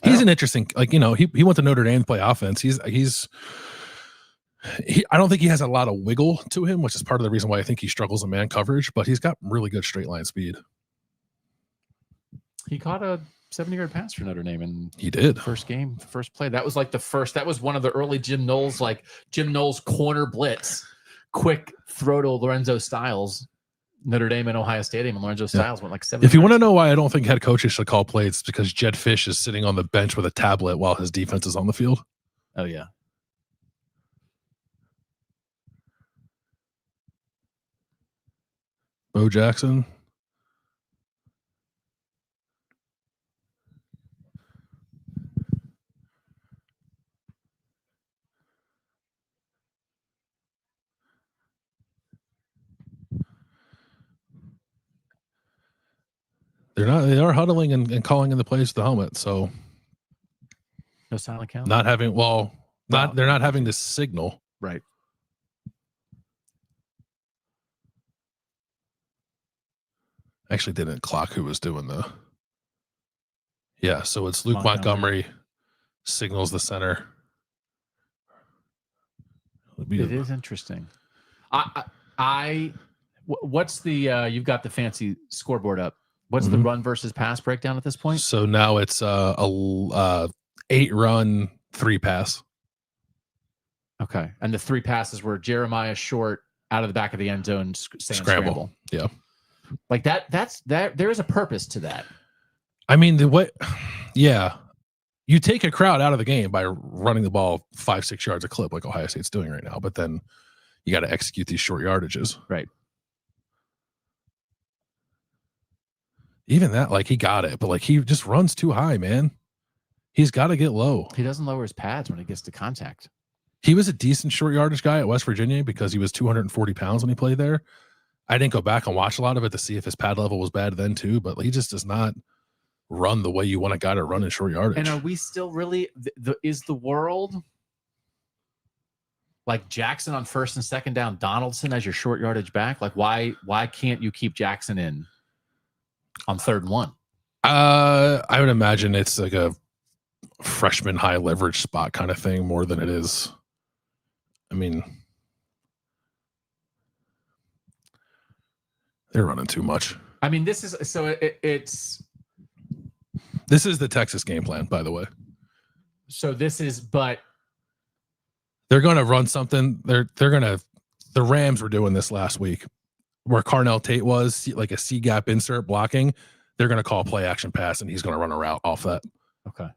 He's an interesting, he went to Notre Dame to play offense. I don't think he has a lot of wiggle to him, which is part of the reason why I think he struggles in man coverage, but he's got really good straight line speed. He caught a 70-yard pass for Notre Dame in he did first play. That was that was one of the early Jim Knowles corner blitz, quick throw to Lorenzo Styles. Notre Dame and Ohio Stadium, and Lorenzo Styles went 7 If you want to know why I don't think head coaches should call plays, it's because Jed Fish is sitting on the bench with a tablet while his defense is on the field. Oh yeah. Bo Jackson. They are huddling and calling in the plays with the helmet. So no silent count. They're not having this signal. Right. Actually didn't clock who was doing so it's Luke Montgomery signals the center. It is interesting. What's the you've got the fancy scoreboard up. What's the run versus pass breakdown at this point? So now it's a 8 run, 3 pass. Okay. And the 3 passes were Jeremiah short out of the back of the end zone scramble. Yeah. Like that's there is a purpose to that. I mean, you take a crowd out of the game by running the ball 5-6 yards a clip like Ohio State's doing right now, but then you got to execute these short yardages. Right. Even that, he got it, but he just runs too high, man. He's got to get low. He doesn't lower his pads when he gets to contact. He was a decent short yardage guy at West Virginia because he was 240 pounds when he played there. I didn't go back and watch a lot of it to see if his pad level was bad then too, but he just does not run the way you want a guy to run in short yardage. And are we still really is the world like Jackson on first and second down, Donaldson as your short yardage back? Like why can't you keep Jackson in on 3rd and 1? I would imagine it's like a freshman high leverage spot kind of thing more than it is. I mean, they're running too much. I mean, this is so it's. This is the Texas game plan, by the way. So this is, but they're going to run something. The Rams were doing this last week where Carnell Tate was like a C gap insert blocking. They're going to call play action pass and he's going to run a route off that. Okay.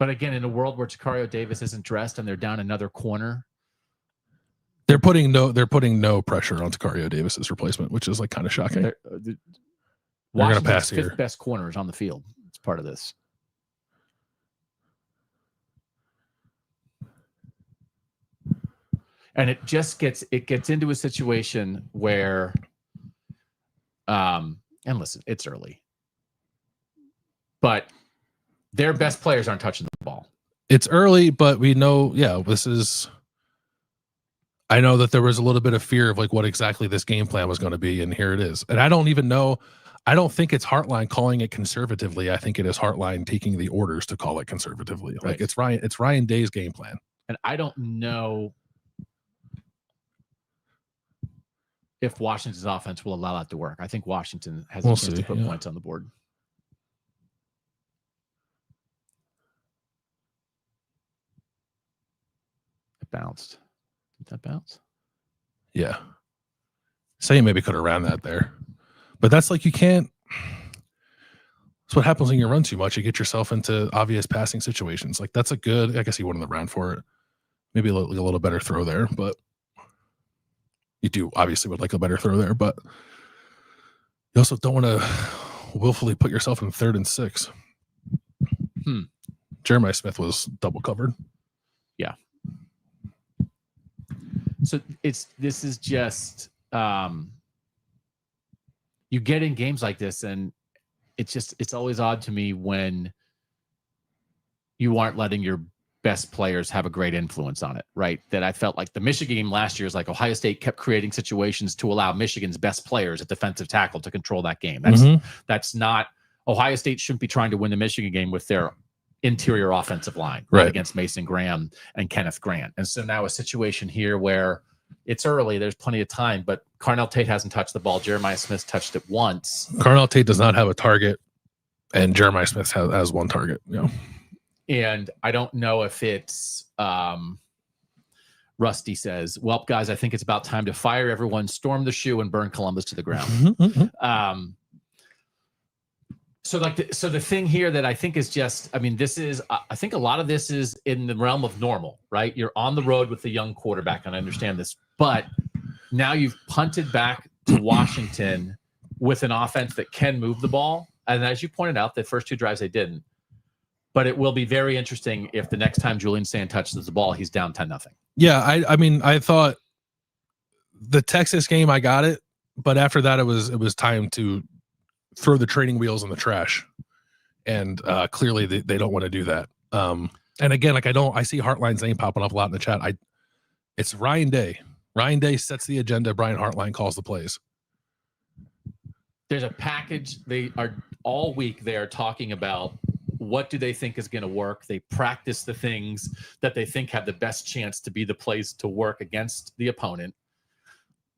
But again, in a world where Tacario Davis isn't dressed and they're down another corner. They're putting no pressure on Tacario Davis's replacement, which is kind of shocking. They're going to pass here. 5th best corner is on the field. It's part of this. And it just gets into a situation where, and listen, it's early, but their best players aren't touching the ball. It's early, but we know, this is. I know that there was a little bit of fear of what exactly this game plan was going to be, and here it is. And I don't even know. I don't think it's Hartline calling it conservatively. I think it is Hartline taking the orders to call it conservatively. Right. It's Ryan Day's game plan. And I don't know if Washington's offense will allow that to work. I think Washington has a chance to put points on the board. It bounced. Did that bounce? Yeah. Sayin maybe could have ran that there. But that's you can't. That's what happens when you run too much. You get yourself into obvious passing situations. That's a good, I guess he won the round for it. Maybe a little better throw there, but you do obviously would like a better throw there, but you also don't want to willfully put yourself in 3rd and 6. Jeremiah Smith was double covered. Yeah. So this is just you get in games like this, and it's always odd to me when you aren't letting your best players have a great influence on it, right? That I felt like the Michigan game last year is like Ohio State kept creating situations to allow Michigan's best players at defensive tackle to control that game. That's not, Ohio State shouldn't be trying to win the Michigan game with their interior offensive line, right, against Mason Graham and Kenneth Grant. And so now a situation here where it's early, there's plenty of time, but Carnell Tate hasn't touched the ball. Jeremiah Smith touched it once. Carnell Tate does not have a target, and Jeremiah Smith has one target. Yeah. And I don't know if it's Rusty says, well, guys, I think it's about time to fire everyone, storm the shoe, and burn Columbus to the ground. So the thing here that I think is just, I mean, this is, I think a lot of this is in the realm of normal, right? You're on the road with the young quarterback, and I understand this, but now you've punted back to Washington with an offense that can move the ball. And as you pointed out, the first 2 drives they didn't. But it will be very interesting if the next time Julian Sayin touches the ball, he's down 10-0. Yeah, I mean, I thought the Texas game, I got it, but after that, it was time to throw the training wheels in the trash, and clearly they don't want to do that. And again, like I see Hartline's name popping up a lot in the chat. It's Ryan Day. Ryan Day sets the agenda. Brian Hartline calls the plays. There's a package. They are all week. They are talking about what do they think is going to work. They practice the things that they think have the best chance to be the plays to work against the opponent.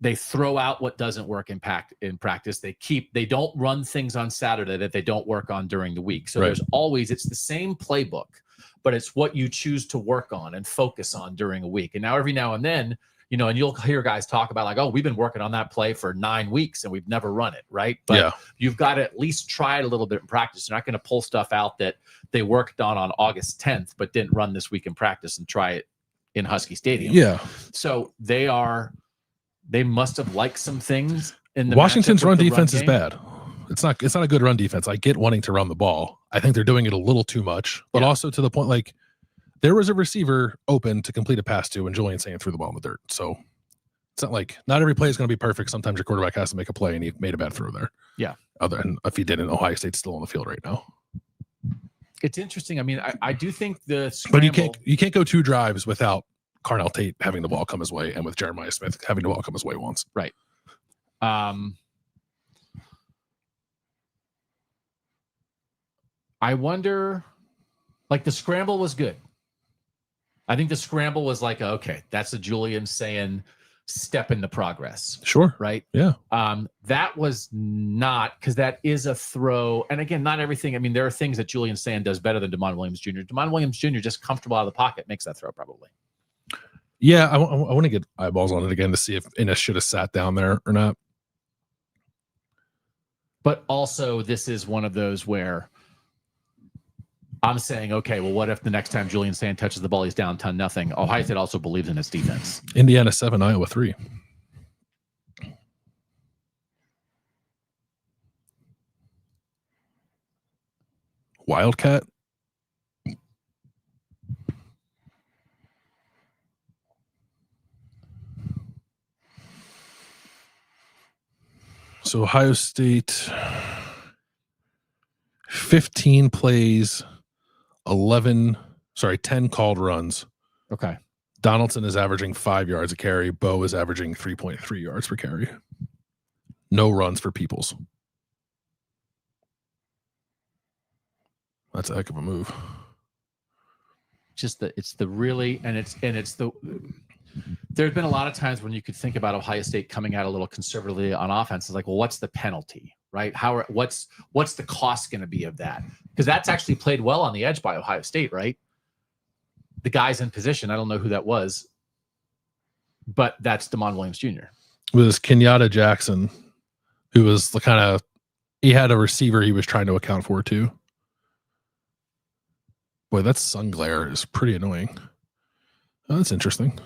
They throw out what doesn't work in practice. They don't run things on Saturday that they don't work on during the week. So there's always, it's the same playbook, but it's what you choose to work on and focus on during a week. And now every now and then, you know, and you'll hear guys talk about like, oh, we've been working on that play for 9 weeks and we've never run it, right? But you've got to at least try it a little bit in practice. You're not going to pull stuff out that they worked on August 10th, but didn't run this week in practice and try it in Husky Stadium. Yeah. So they must have liked some things in the Washington's run defense is bad. It's not a good run defense. I get wanting to run the ball. I think they're doing it a little too much, but also to the point, like, there was a receiver open to complete a pass to, and Julian Sayin threw the ball in the dirt. So it's not like not every play is going to be perfect. Sometimes your quarterback has to make a play, and he made a bad throw there. Yeah. Other than if he didn't, Ohio State's still on the field right now. It's interesting. I mean, I do think the scramble, but you can't go 2 drives without Carnell Tate having the ball come his way, and with Jeremiah Smith having the ball come his way once. Right. I wonder, like, the scramble was good. I think the scramble was like, okay, that's a Julian Sayin step in the progress. Sure. Right. Yeah. That was not, because that is a throw. And again, not everything. I mean, there are things that Julian Sayin does better than Demond Williams Jr. Demond Williams Jr. just comfortable out of the pocket makes that throw probably. Yeah, I want to get eyeballs on it again to see if Innes should have sat down there or not. But also, this is one of those where I'm saying, okay, well, what if the next time Julian Sayin touches the ball, he's down 10-0? Ohio State also believes in its defense. Indiana 7, Iowa 3. Wildcat. So Ohio State, 15 plays, 10 called runs. Okay. Donaldson is averaging 5 yards a carry. Bo is averaging 3.3 yards per carry. No runs for Peoples. That's a heck of a move. Just there's been a lot of times when you could think about Ohio State coming out a little conservatively on offense. It's like, well, what's the penalty, right? What's the cost going to be of that? Because that's actually played well on the edge by Ohio State, right? The guy's in position. I don't know who that was, but that's Demond Williams Jr. It was Kenyatta Jackson, who was the kind of, he had a receiver he was trying to account for too. Boy, that sun glare is pretty annoying. Oh, that's interesting.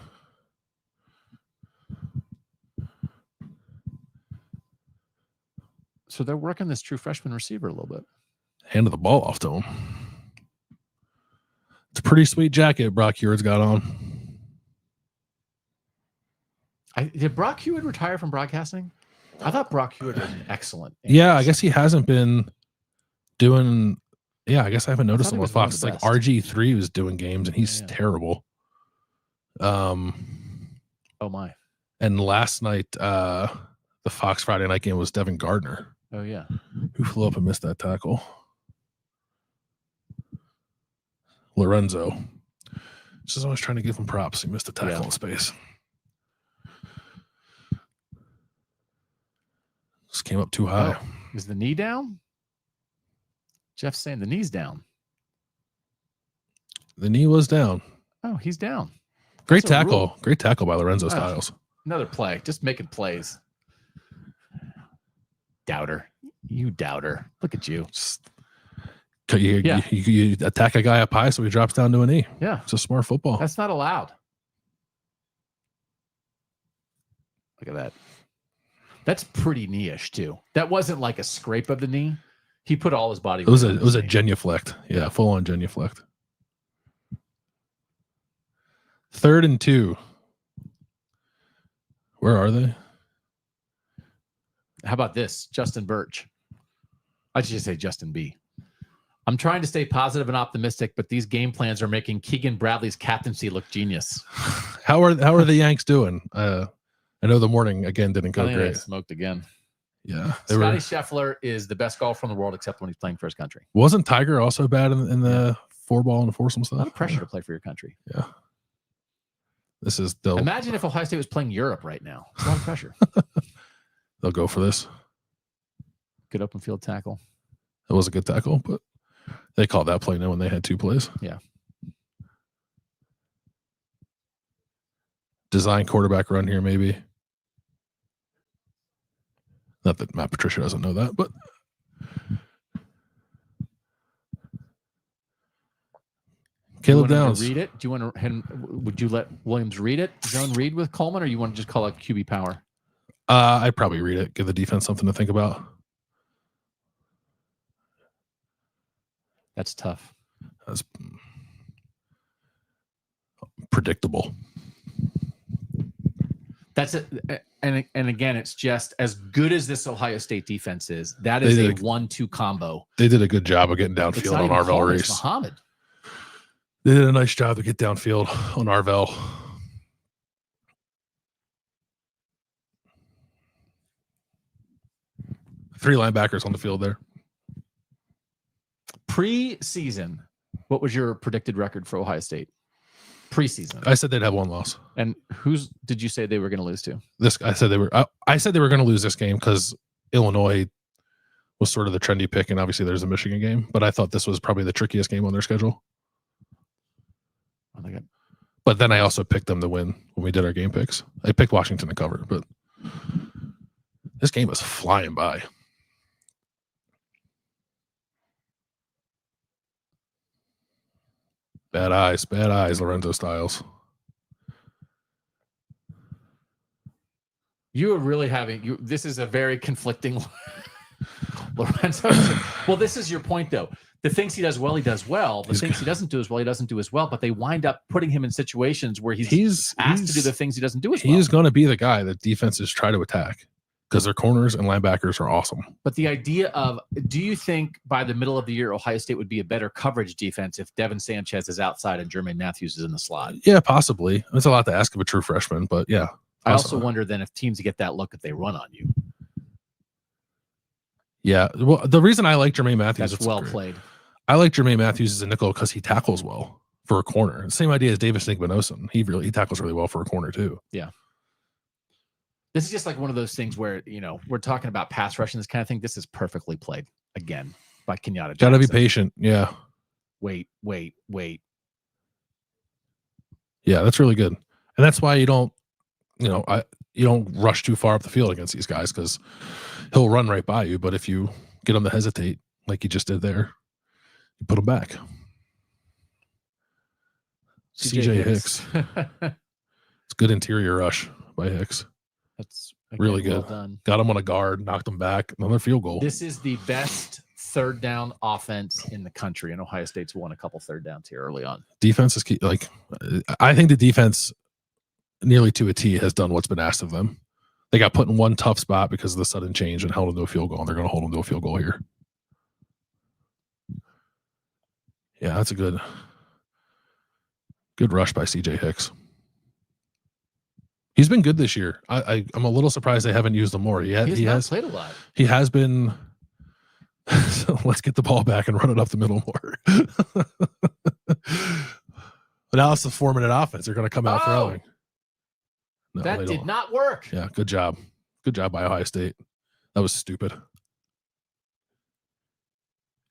So they're working this true freshman receiver a little bit. Handed the ball off to him. It's a pretty sweet jacket Brock Heward's got on. Did Brock Hewitt retire from broadcasting? I thought Brock Hewitt was excellent. Yeah, I guess he hasn't been doing Yeah, I guess I haven't noticed thought him he on was one of Fox. the Like best. RG3 was doing games, and he's Yeah. terrible. Oh my. And last night, the Fox Friday night game was Devin Gardner, Oh yeah. who flew up and missed that tackle. Lorenzo. Just always trying to give him props. He missed a tackle in space. Just came up too high. Oh, is the knee down? Jeff's saying the knee's down. The knee was down. Oh, he's down. Great That's a tackle. rule. Great tackle by Lorenzo Styles. Another play. Just making plays. Doubter. You doubter. Look at you. You attack a guy up high so he drops down to a knee. Yeah. It's a smart football. That's not allowed. Look at that. That's pretty knee-ish too. That wasn't like a scrape of the knee. He put all his body. It was a genuflect. Yeah, full on genuflect. 3rd and 2. Where are they? How about this? Justin Birch. I should just say Justin B. I'm trying to stay positive and optimistic, but these game plans are making Keegan Bradley's captaincy look genius. How are the Yanks doing? I know the morning again didn't go great. Smoked again. Yeah, Scotty Scheffler is the best golfer in the world, except when he's playing for his country. Wasn't Tiger also bad in the 4-ball and the foursome stuff? A lot of pressure to play for your country. Yeah. This is Imagine if Ohio State was playing Europe right now. It's a lot of pressure. They'll go for this. Good open field tackle. It was a good tackle, but they called that play now when they had 2 plays. Yeah. Design quarterback run here, maybe. Not that Matt Patricia doesn't know that, but Caleb Downs. Read it. Do you want to? Would you let Williams read it? Zone read with Coleman, or you want to just call it QB power? I'd probably read it. Give the defense something to think about. That's tough. That's predictable. That's it. And again, it's just as good as this Ohio State defense is. That is a 1-2 combo. They did a good job of getting downfield on Arvell Reese. Muhammad. They did a nice job to get downfield on Arvell. Three linebackers on the field there. Preseason, what was your predicted record for Ohio State? Preseason. I said they'd have 1 loss. And whose did you say they were going to lose to? I said they were going to lose this game because Illinois was sort of the trendy pick, and obviously there's a Michigan game. But I thought this was probably the trickiest game on their schedule. But then I also picked them to win when we did our game picks. I picked Washington to cover, but this game was flying by. Bad eyes, Lorenzo Styles. You are really having this is a very conflicting Lorenzo. Well, this is your point though. The things he does well, he does well. The things he doesn't do as well, he doesn't do as well. But they wind up putting him in situations where he's asked to do the things he doesn't do as well. He's going to be the guy that defenses try to attack because their corners and linebackers are awesome. But the idea of, do you think by the middle of the year, Ohio State would be a better coverage defense if Devin Sanchez is outside and Jermaine Matthews is in the slot? Yeah, possibly. It's a lot to ask of a true freshman, but yeah. I also wonder then if teams get that look if they run on you. Yeah. Well, the reason I like Jermaine Matthews. That's well played. I like Jermaine Matthews as a nickel because he tackles well for a corner. Same idea as Davis Nigbenosin. He tackles really well for a corner too. Yeah. This is just like one of those things where, we're talking about pass rushing, this kind of thing. This is perfectly played again by Kenyatta Jackson. Got to be patient. Yeah. Wait. Yeah, that's really good. And that's why you don't rush too far up the field against these guys because he'll run right by you. But if you get him to hesitate like you just did there, you put him back. CJ Hicks. It's good interior rush by Hicks. That's really good. Well done. Got him on a guard, knocked him back. Another field goal. This is the best third down offense in the country, and Ohio State's won a couple third downs here early on. Defense is key. I think the defense nearly to a T has done what's been asked of them. They got put in one tough spot because of the sudden change and held them to a field goal, and they're going to hold them to a field goal here. Yeah, that's a good rush by CJ Hicks. He's been good this year. I'm a little surprised they haven't used him more. He has played a lot. He has been. So let's get the ball back and run it up the middle more. But now it's the 4-minute offense. They're going to come out throwing. No, that did not work. Yeah, good job. Good job by Ohio State. That was stupid.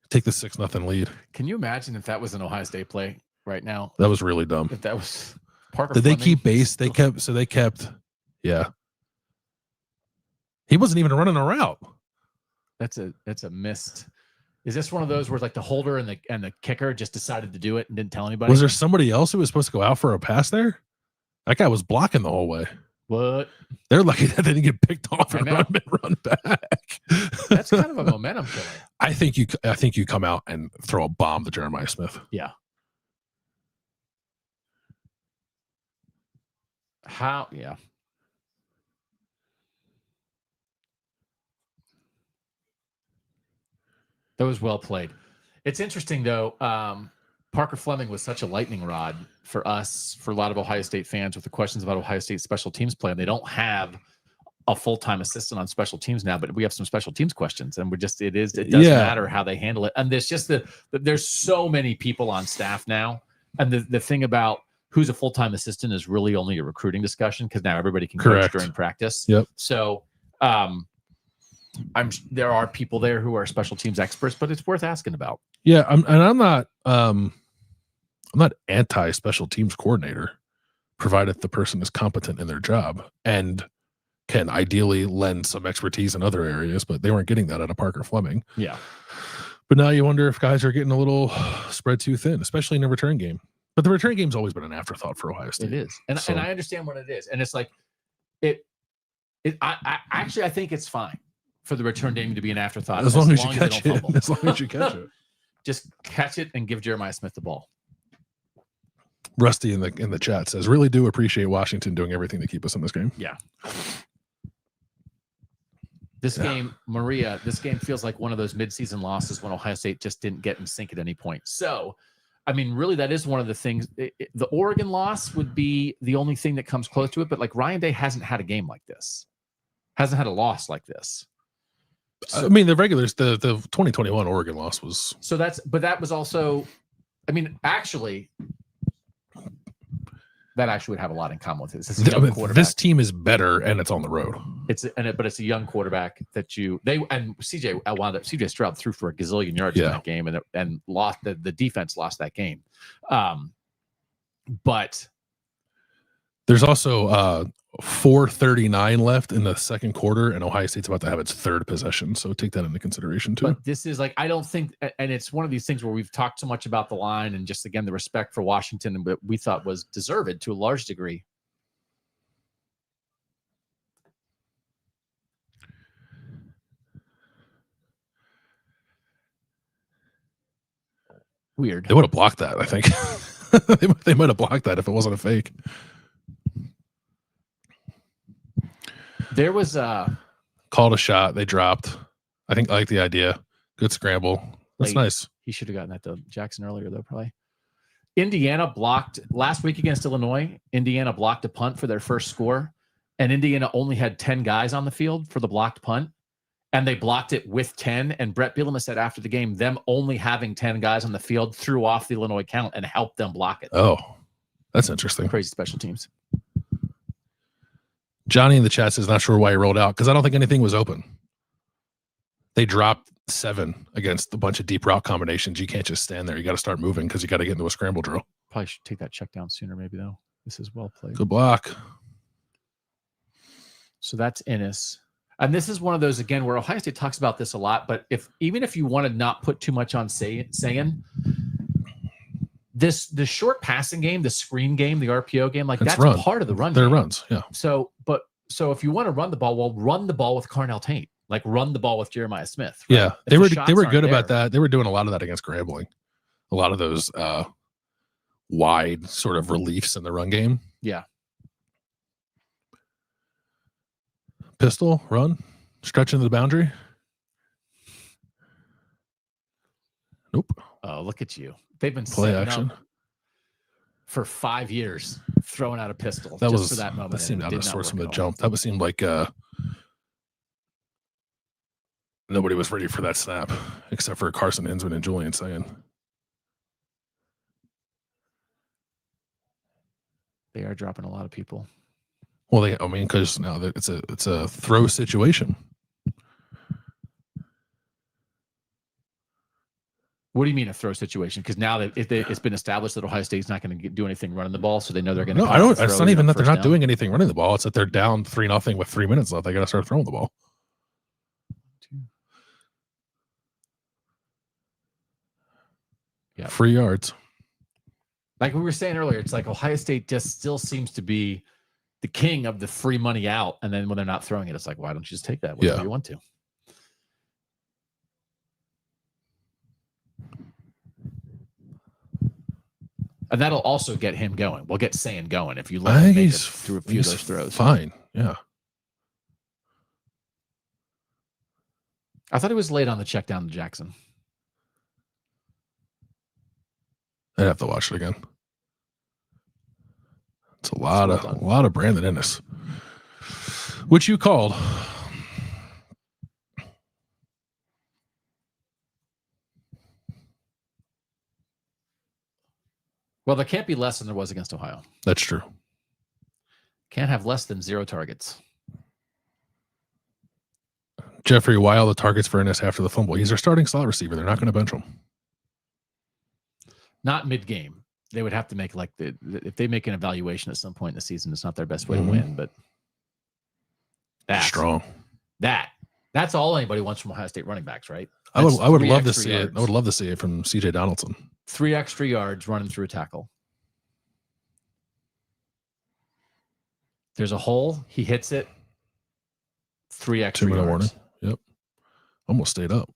Take the 6-0 lead. Can you imagine if that was an Ohio State play right now? That was really dumb. If that was Parker Did Fleming? they keep base? They kept. Yeah. He wasn't even running a route. That's a missed. Is this one of those where like the holder and the kicker just decided to do it and didn't tell anybody? Was there somebody else who was supposed to go out for a pass there? That guy was blocking the whole way. What? They're lucky that they didn't get picked off and run back. That's kind of a momentum killer. I think you come out and throw a bomb to Jeremiah Smith. Yeah. How? Yeah. That was well played. It's interesting though. Parker Fleming was such a lightning rod for us, for a lot of Ohio State fans with the questions about Ohio State special teams play. And they don't have a full-time assistant on special teams now, but we have some special teams questions, and it doesn't matter how they handle it. And there's just there's so many people on staff now. And the thing about who's a full-time assistant is really only a recruiting discussion, because now everybody can coach during practice. Yep. So there are people there who are special teams experts, but it's worth asking about. Yeah, I'm not anti special teams coordinator, provided the person is competent in their job and can ideally lend some expertise in other areas, but they weren't getting that out of Parker Fleming. Yeah. But now you wonder if guys are getting a little spread too thin, especially in the return game. But the return game's always been an afterthought for Ohio State. It is. And I understand what it is. And it's like I think it's fine for the return game to be an afterthought. As long as you catch it. As long as you catch it. Just catch it and give Jeremiah Smith the ball. Rusty in the chat says, really do appreciate Washington doing everything to keep us in this game. Yeah. This game feels like one of those midseason losses when Ohio State just didn't get in sync at any point. So, I mean, really, that is one of the things. The Oregon loss would be the only thing that comes close to it. But like Ryan Day hasn't had a game like this, hasn't had a loss like this. So, I mean, the 2021 Oregon loss was. So that was also, I mean, actually, that actually would have a lot in common with it. This team is better, and it's on the road. But it's a young quarterback that CJ Stroud threw for a gazillion yards in that game, and lost the defense lost that game. But there's also 4:39 left in the second quarter, and Ohio State's about to have its third possession. So take that into consideration too. But this is like, I don't think, and it's one of these things where we've talked so much about the line and just, again, the respect for Washington, and what we thought was deserved to a large degree. Weird. They would have blocked that, I think. they might have blocked that if it wasn't a fake. There was called a shot. They dropped. I like the idea. Good scramble. That's nice. He should have gotten that to Jackson earlier, though, probably. Indiana blocked last week against Illinois. Indiana blocked a punt for their first score, and Indiana only had 10 guys on the field for the blocked punt, and they blocked it with 10. And Brett Bielema said after the game, them only having 10 guys on the field threw off the Illinois count and helped them block it. Oh, that's interesting. Crazy special teams. Johnny in the chat says not sure why he rolled out, because I don't think anything was open. They dropped 7 against a bunch of deep route combinations. You can't just stand there. You got to start moving because you got to get into a scramble drill. Probably should take that check down sooner, maybe, though. This is well played. Good block. So that's Ennis. And this is one of those, again, where Ohio State talks about this a lot, but even if you want to not put too much on Sayin, the short passing game, the screen game, the RPO game, like that's part of the run. Their runs, yeah. So if you want to run the ball, well, run the ball with Carnell Tate, like run the ball with Jeremiah Smith. Right? Yeah, they were good about that. They were doing a lot of that against Grambling. A lot of those wide sort of reliefs in the run game. Yeah. Pistol, run, stretching the boundary. Nope. Oh, look at you. They've been Play setting action up for 5 years, throwing out a pistol that just was for that moment. that seemed out of sorts from the out. jump. That seemed like nobody was ready for that snap except for Carson Hinsman and Julian Sayin. They are dropping a lot of people. Well, because now it's a throw situation. What do you mean a throw situation? Because now that it's been established that Ohio State's not going to do anything running the ball, so they know they're going to. No, I don't. It's not even that they're not doing anything running the ball. It's that they're down 3-0 with 3 minutes left. They got to start throwing the ball. Yeah, 3 yards. Like we were saying earlier, it's like Ohio State just still seems to be the king of the free money out, and then when they're not throwing it, it's like, why don't you just take that whenever you want to? And that'll also get him going. We'll get Sayin going if you let him make it through a few of those throws. Fine, yeah. I thought he was late on the check down to Jackson. I'd have to watch it again. It's a lot of Brandon Ennis, which you called. Well, there can't be less than there was against Ohio. That's true. Can't have less than 0 targets. Jeffrey, why all the targets for Ennis after the fumble? He's their starting slot receiver. They're not going to bench him. Not mid-game. They would have to make if they make an evaluation at some point in the season, it's not their best way to win, but that's strong. That's all anybody wants from Ohio State running backs, right? I would love to see it. I would love to see it from CJ Donaldson. 3 extra yards running through a tackle. There's a hole. He hits it. 3 extra 2-minute yards. Warning. Yep. Almost stayed up.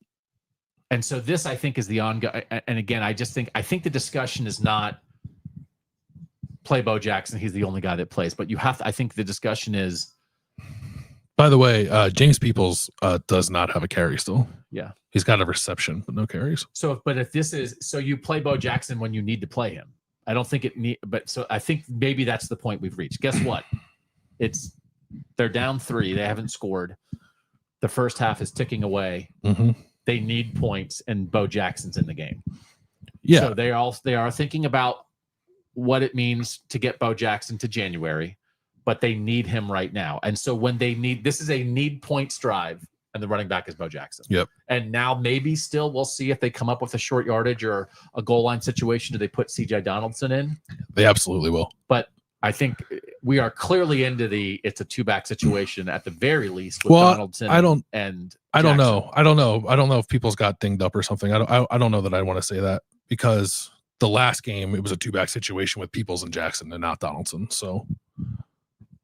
And so this, I think, is the ongoing. And again, I think the discussion is not play Bo Jackson. He's the only guy that plays. But I think the discussion is. By the way, James Peoples does not have a carry still. Yeah. He's got a reception, but no carries. So you play Bo Jackson when you need to play him. I don't think I think maybe that's the point we've reached. Guess what? They're down 3. They haven't scored. The first half is ticking away. Mm-hmm. They need points, and Bo Jackson's in the game. Yeah. So they are thinking about what it means to get Bo Jackson to January, but they need him right now. And so when this is a need points drive, and the running back is Bo Jackson. Yep. And now maybe still we'll see if they come up with a short yardage or a goal line situation. Do they put CJ Donaldson in? They absolutely will. But I think we are clearly into it's a 2-back situation at the very least with Donaldson. I don't Jackson. know. I don't know if Peoples got dinged up or something. I don't know that I want to say that, because the last game it was a 2-back situation with Peoples and Jackson and not Donaldson. So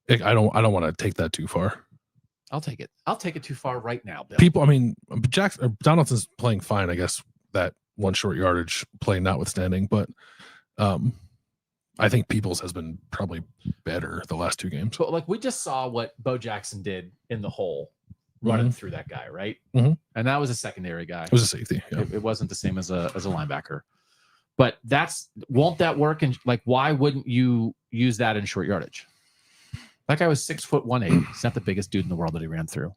I don't want to take that too far. I'll take it too far right now, Bill. Donaldson's playing fine, I guess, that 1 short yardage play notwithstanding, but I think Peoples has been probably better the last 2 games. But like we just saw what Bo Jackson did in the hole running through that guy, right? Mm-hmm. And that was a secondary guy. It was a safety. Yeah. It wasn't the same as a linebacker. But won't that work? And like, why wouldn't you use that in short yardage? That guy was 6'180". He's not the biggest dude in the world that he ran through.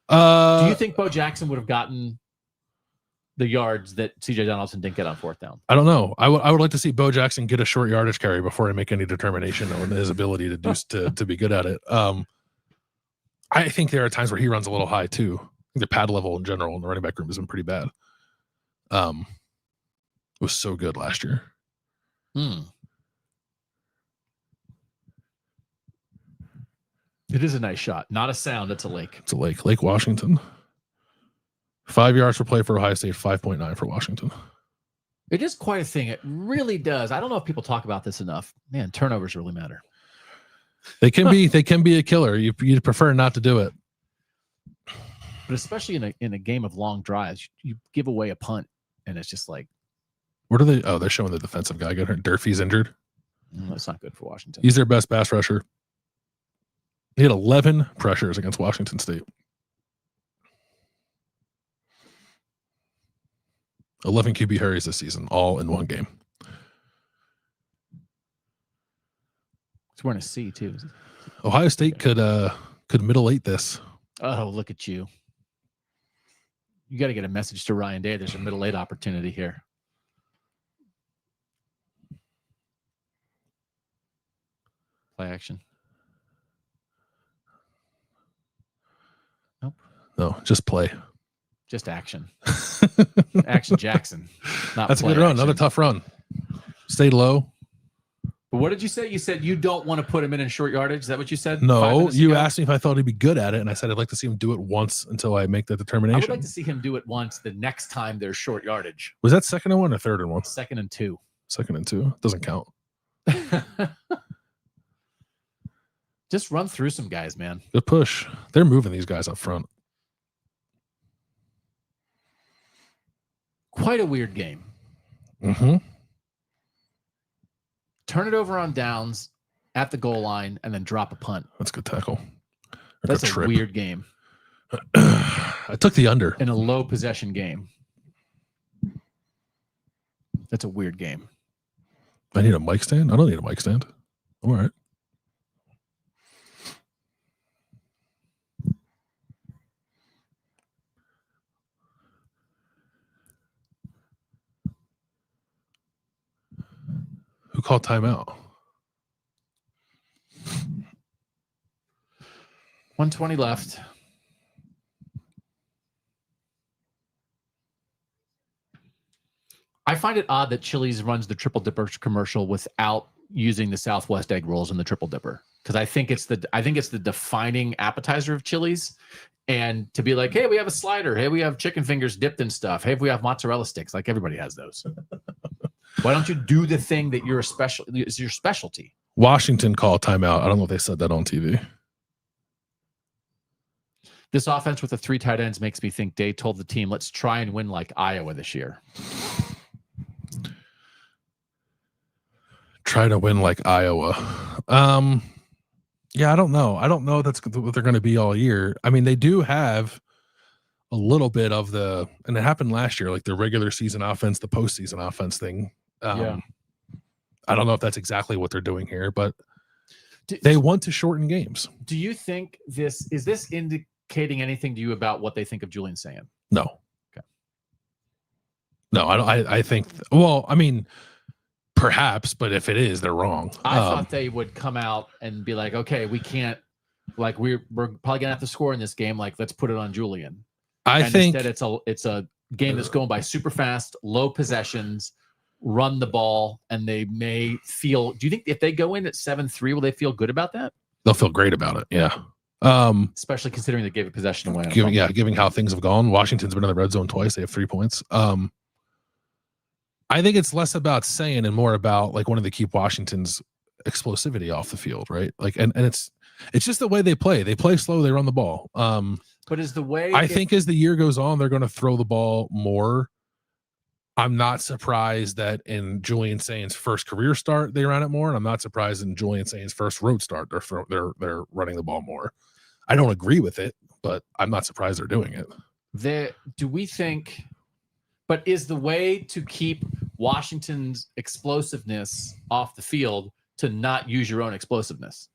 Do you think Bo Jackson would have gotten the yards that CJ Donaldson didn't get on 4th down? I don't know. I would like to see Bo Jackson get a short yardage carry before I make any determination on his ability to do to be good at it. I think there are times where he runs a little high too. I think the pad level in general in the running back room has been pretty bad. It was so good last year. It is a nice shot. Not a sound. It's a lake. It's a lake. Lake Washington. 5 yards per play for Ohio State, 5.9 for Washington. It is quite a thing. It really does. I don't know if people talk about this enough. Man, turnovers really matter. They can be a killer. You'd prefer not to do it. But especially in a game of long drives, you give away a punt, and it's just like. What are they? Oh, they're showing the defensive guy got hurt. Durfee's injured. That's not good for Washington. He's their best pass rusher. He had 11 pressures against Washington State. 11 QB hurries this season, all in one game. It's wearing a C too. Ohio State could middle eight this. Oh, look at you. You got to get a message to Ryan Day. There's a middle eight opportunity here. Play action. Nope. No, just play. Just action. Action Jackson. Not That's a good run. action. Another tough run. Stay low. But what did you say? You said you don't want to put him in short yardage. Is that what you said? No, you asked me if I thought he'd be good at it, and I said I'd like to see him do it once until I make that determination. I would like to see him do it once the next time there's short yardage. Was that 2nd and 1 or 3rd and 1? 2nd and 2. 2nd and 2. Doesn't count. Just run through some guys, man. Good push. They're moving these guys up front. Quite a weird game. Mm-hmm. Turn it over on downs at the goal line and then drop a punt. That's a good tackle. That's a weird game. I took the under. In a low possession game. That's a weird game. I need a mic stand? I don't need a mic stand. All right. Who called timeout? 1:20 left. I find it odd that Chili's runs the Triple Dipper commercial without using the Southwest egg rolls in the Triple Dipper, because I think it's the defining appetizer of Chili's. And to be like, hey, we have a slider. Hey, we have chicken fingers dipped in stuff. Hey, we have mozzarella sticks. Like everybody has those. Why don't you do the thing that is your specialty? Washington called timeout. I don't know if they said that on TV. This offense with the 3 tight ends makes me think Day told the team, let's try and win like Iowa this year. Try to win like Iowa. Yeah, I don't know. I don't know that's what they're going to be all year. I mean, they do have a little bit of and it happened last year, like the regular season offense, the postseason offense thing. Yeah. I don't know if that's exactly what they're doing here, but they want to shorten games. Do you think is this indicating anything to you about what they think of Julian Sayin? No. Okay. No, I don't. I think. Well, I mean, perhaps, but if it is, they're wrong. I thought they would come out and be like, okay, we can't. Like we're probably gonna have to score in this game. Like let's put it on Julian. I think instead it's a game that's going by super fast, low possessions, run the ball, and they may feel. Do you think if they go in at 7-3, will they feel good about that? They'll feel great about it. Yeah. Especially considering they gave a possession away. Giving how things have gone. Washington's been in the red zone twice. They have 3 points. I think it's less about saying and more about like wanting to keep Washington's explosivity off the field, right? Like, and it's just the way they play. They play slow. They run the ball. But is the way I think as the year goes on, they're going to throw the ball more. I'm not surprised that in Julian Sayin's first career start they ran it more, and I'm not surprised in Julian Sayin's first road start they're running the ball more. I don't agree with it, but I'm not surprised they're doing it. Do we think? But is the way to keep Washington's explosiveness off the field to not use your own explosiveness?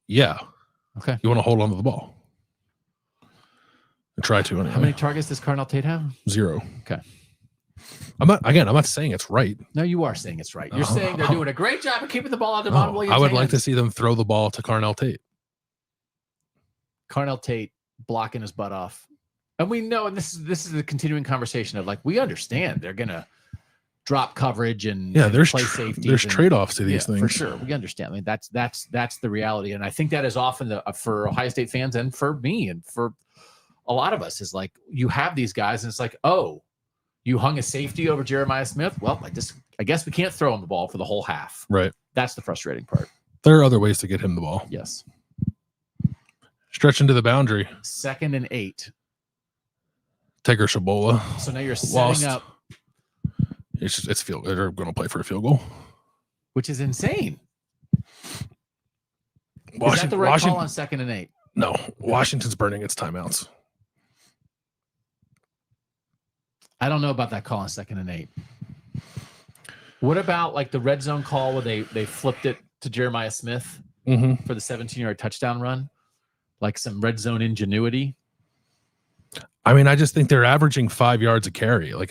Yeah. Okay. You want to hold on to the ball. Try to anyway. How many targets does Carnell Tate have? 0. Okay. I'm not saying it's right. No, you are saying it's right. You're saying they're doing a great job of keeping the ball out of Devon Williams' I would hands. like to see them throw the ball to Carnell Tate. Carnell Tate blocking his butt off. And we know, and this is the continuing conversation of like, we understand they're going to drop coverage and play safety. There's trade-offs to these things. For sure. We understand. I mean, that's the reality. And I think that is often for Ohio State fans and for me and for a lot of us is like, you have these guys and it's like, oh, you hung a safety over Jeremiah Smith. Well, I guess we can't throw him the ball for the whole half. Right. That's the frustrating part. There are other ways to get him the ball. Yes. Stretch into the boundary. 2nd and 8. Tigger Shabola. So now you're setting up. It's field. They're going to play for a field goal, which is insane. Is that the right call on 2nd and 8? No, Washington's burning its timeouts. I don't know about that call on 2nd and 8. What about like the red zone call where they flipped it to Jeremiah Smith for the 17-yard touchdown run? Like some red zone ingenuity. I mean, I just think they're averaging 5 yards a carry. Like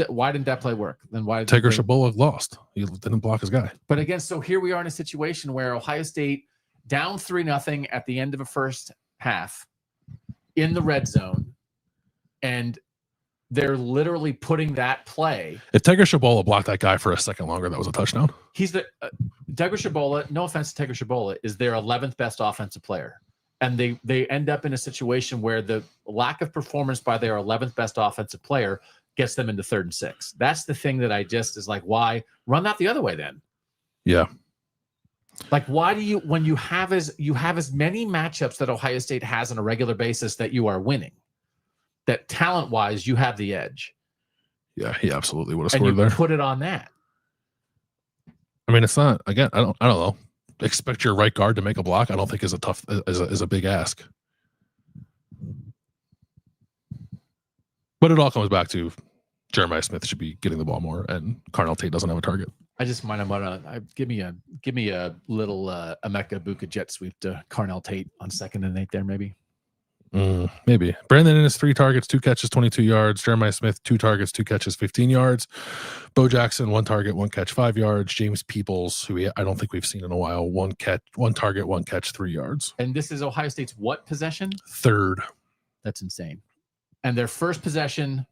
why didn't that play work? Then why did Tigger Shabola lost? He didn't block his guy. But again, so here we are in a situation where Ohio State down 3-0 at the end of a first half in the red zone, and they're literally putting that play. If Tigger Shabola blocked that guy for a second longer, that was a touchdown. He's the Tigger Shabola. No offense to Tigger Shabola, is their 11th best offensive player, and they end up in a situation where the lack of performance by their 11th best offensive player gets them into 3rd and 6. That's the thing that I just is like, why run that the other way then? Yeah. Like, why do you, when you have as many matchups that Ohio State has on a regular basis that you are winning, that talent-wise you have the edge. Yeah, he absolutely would have and scored you there. Put it on that. I mean, it's not, again, I don't know. Expect your right guard to make a block, I don't think is a big ask. But it all comes back to Jeremiah Smith should be getting the ball more, and Carnell Tate doesn't have a target. I just might want to give me a little Emeka Buka jet sweep to Carnell Tate on 2nd and 8 there, maybe. Maybe. Brandon Ennis 3 targets, 2 catches, 22 yards. Jeremiah Smith 2 targets, 2 catches, 15 yards. Bo Jackson 1 target, 1 catch, 5 yards. James Peoples, who I don't think we've seen in a while, 1 target, 1 catch, 3 yards. And this is Ohio State's what possession? 3rd. That's insane. And their first possession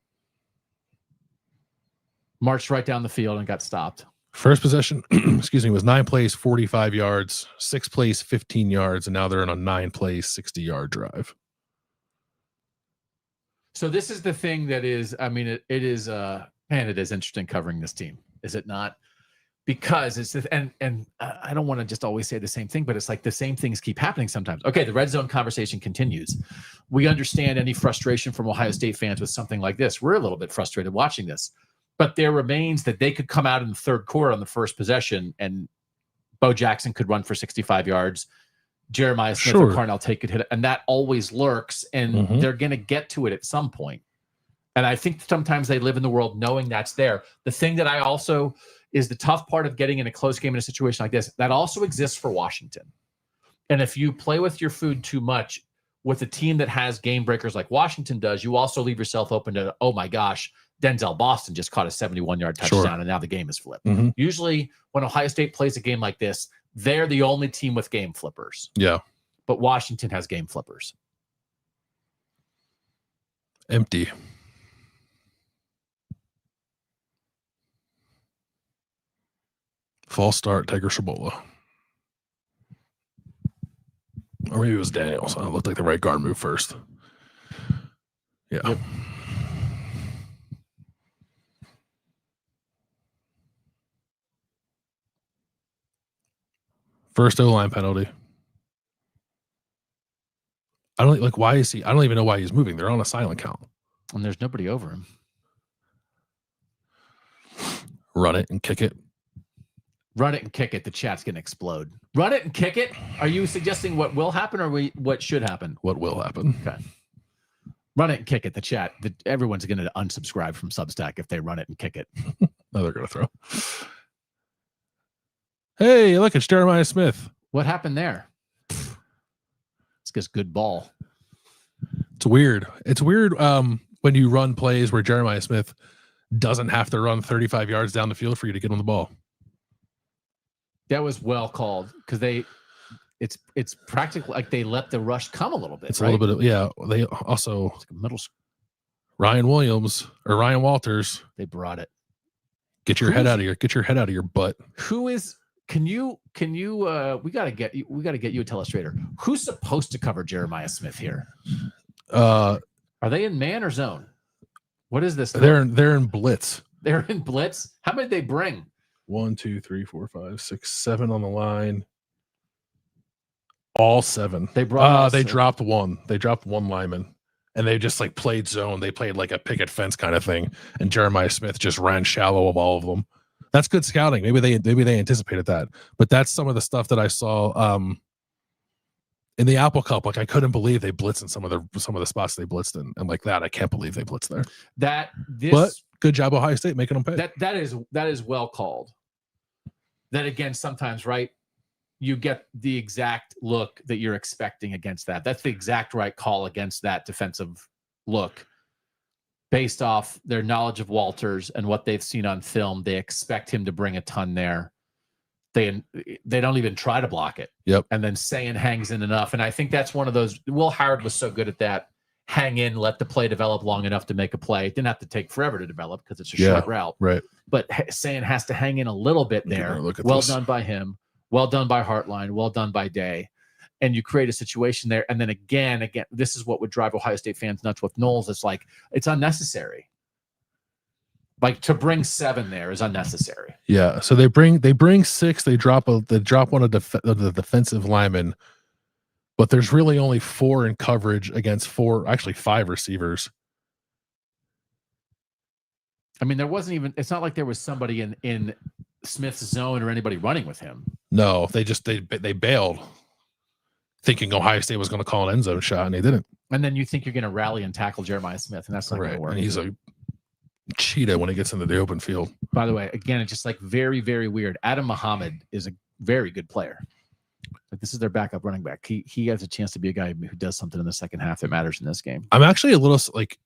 marched right down the field and got stopped. First possession, excuse me, was 9 plays, 45 yards, 6 plays, 15 yards, and now they're in a 9 plays, 60-yard drive. So this is the thing that is, I mean, it is, man, it is interesting covering this team, is it not? Because it's, and I don't want to just always say the same thing, but it's like the same things keep happening sometimes. Okay, the red zone conversation continues. We understand any frustration from Ohio State fans with something like this. We're a little bit frustrated watching this. But there remains that they could come out in the 3rd quarter on the first possession, and Bo Jackson could run for 65 yards. Jeremiah Smith or Carnell Tate could hit it, and that always lurks, and they're going to get to it at some point. And I think sometimes they live in the world knowing that's there. The thing that I also is the tough part of getting in a close game in a situation like this, that also exists for Washington. And if you play with your food too much with a team that has game breakers like Washington does, you also leave yourself open to, oh my gosh, Denzel Boston just caught a 71-yard touchdown, and now the game is flipped. Usually when Ohio State plays a game like this, they're the only team with game flippers. Yeah. But Washington has game flippers. Empty. False start, Tigger Shabola. Or maybe it was Daniels. It looked like the right guard moved first. Yeah. Yep. First O-line penalty. I don't like, why is he? I don't even know why he's moving. They're on a silent count. And there's nobody over him. Run it and kick it. Run it and kick it. The chat's going to explode. Run it and kick it. Are you suggesting what will happen or what should happen? What will happen? Okay. Run it and kick it. The chat. Everyone's going to unsubscribe from Substack if they run it and kick it. No, they're going to throw. Hey, look, it's Jeremiah Smith. What happened there? It's just good ball. It's weird. It's weird when you run plays where Jeremiah Smith doesn't have to run 35 yards down the field for you to get on the ball. That was well called because it's practically like they let the rush come a little bit. It's right? a little bit of, yeah. They also like middle. Ryan Walters. They brought it. Get your head out of your butt. Who is? Can you? We gotta get you a telestrator. Who's supposed to cover Jeremiah Smith here? Are they in man or zone? What is this? They're in blitz. They're in blitz. How many did they bring? 1, 2, 3, 4, 5, 6, 7 on the line. All 7. They brought. They dropped one. They dropped one lineman, and they just like played zone. They played like a picket fence kind of thing, and Jeremiah Smith just ran shallow of all of them. That's good scouting. Maybe they anticipated that, but that's some of the stuff that I saw in the Apple Cup, like I couldn't believe they blitzed in some of the spots they blitzed in, and like that, I can't believe they blitzed there. But good job, Ohio State, making them pay. That is well called. That again, sometimes, right? You get the exact look that you're expecting against that. That's the exact right call against that defensive look. Based off their knowledge of Walters and what they've seen on film, they expect him to bring a ton there. They don't even try to block it. Yep. And then Sayin hangs in enough. And I think that's one of those. Will Howard was so good at that. Hang in, let the play develop long enough to make a play. It didn't have to take forever to develop because it's a short route. Right. But Sayin has to hang in a little bit there. Well done by him. Well done by Hartline. Well done by Day. And you create a situation there. And then again, this is what would drive Ohio State fans nuts with Knowles. It's like, it's unnecessary. Like to bring 7 there is unnecessary. Yeah. So they bring 6. They drop one of the defensive linemen, but there's really only 4 in coverage against 5 receivers. I mean, there wasn't even. It's not like there was somebody in Smith's zone or anybody running with him. No, they bailed, thinking Ohio State was going to call an end zone shot, and they didn't. And then you think you're going to rally and tackle Jeremiah Smith, and that's not going to work. And he's a cheetah when he gets into the open field. By the way, again, it's just like very, very weird. Adam Muhammad is a very good player. Like this is their backup running back. He has a chance to be a guy who does something in the second half that matters in this game. I'm actually a little like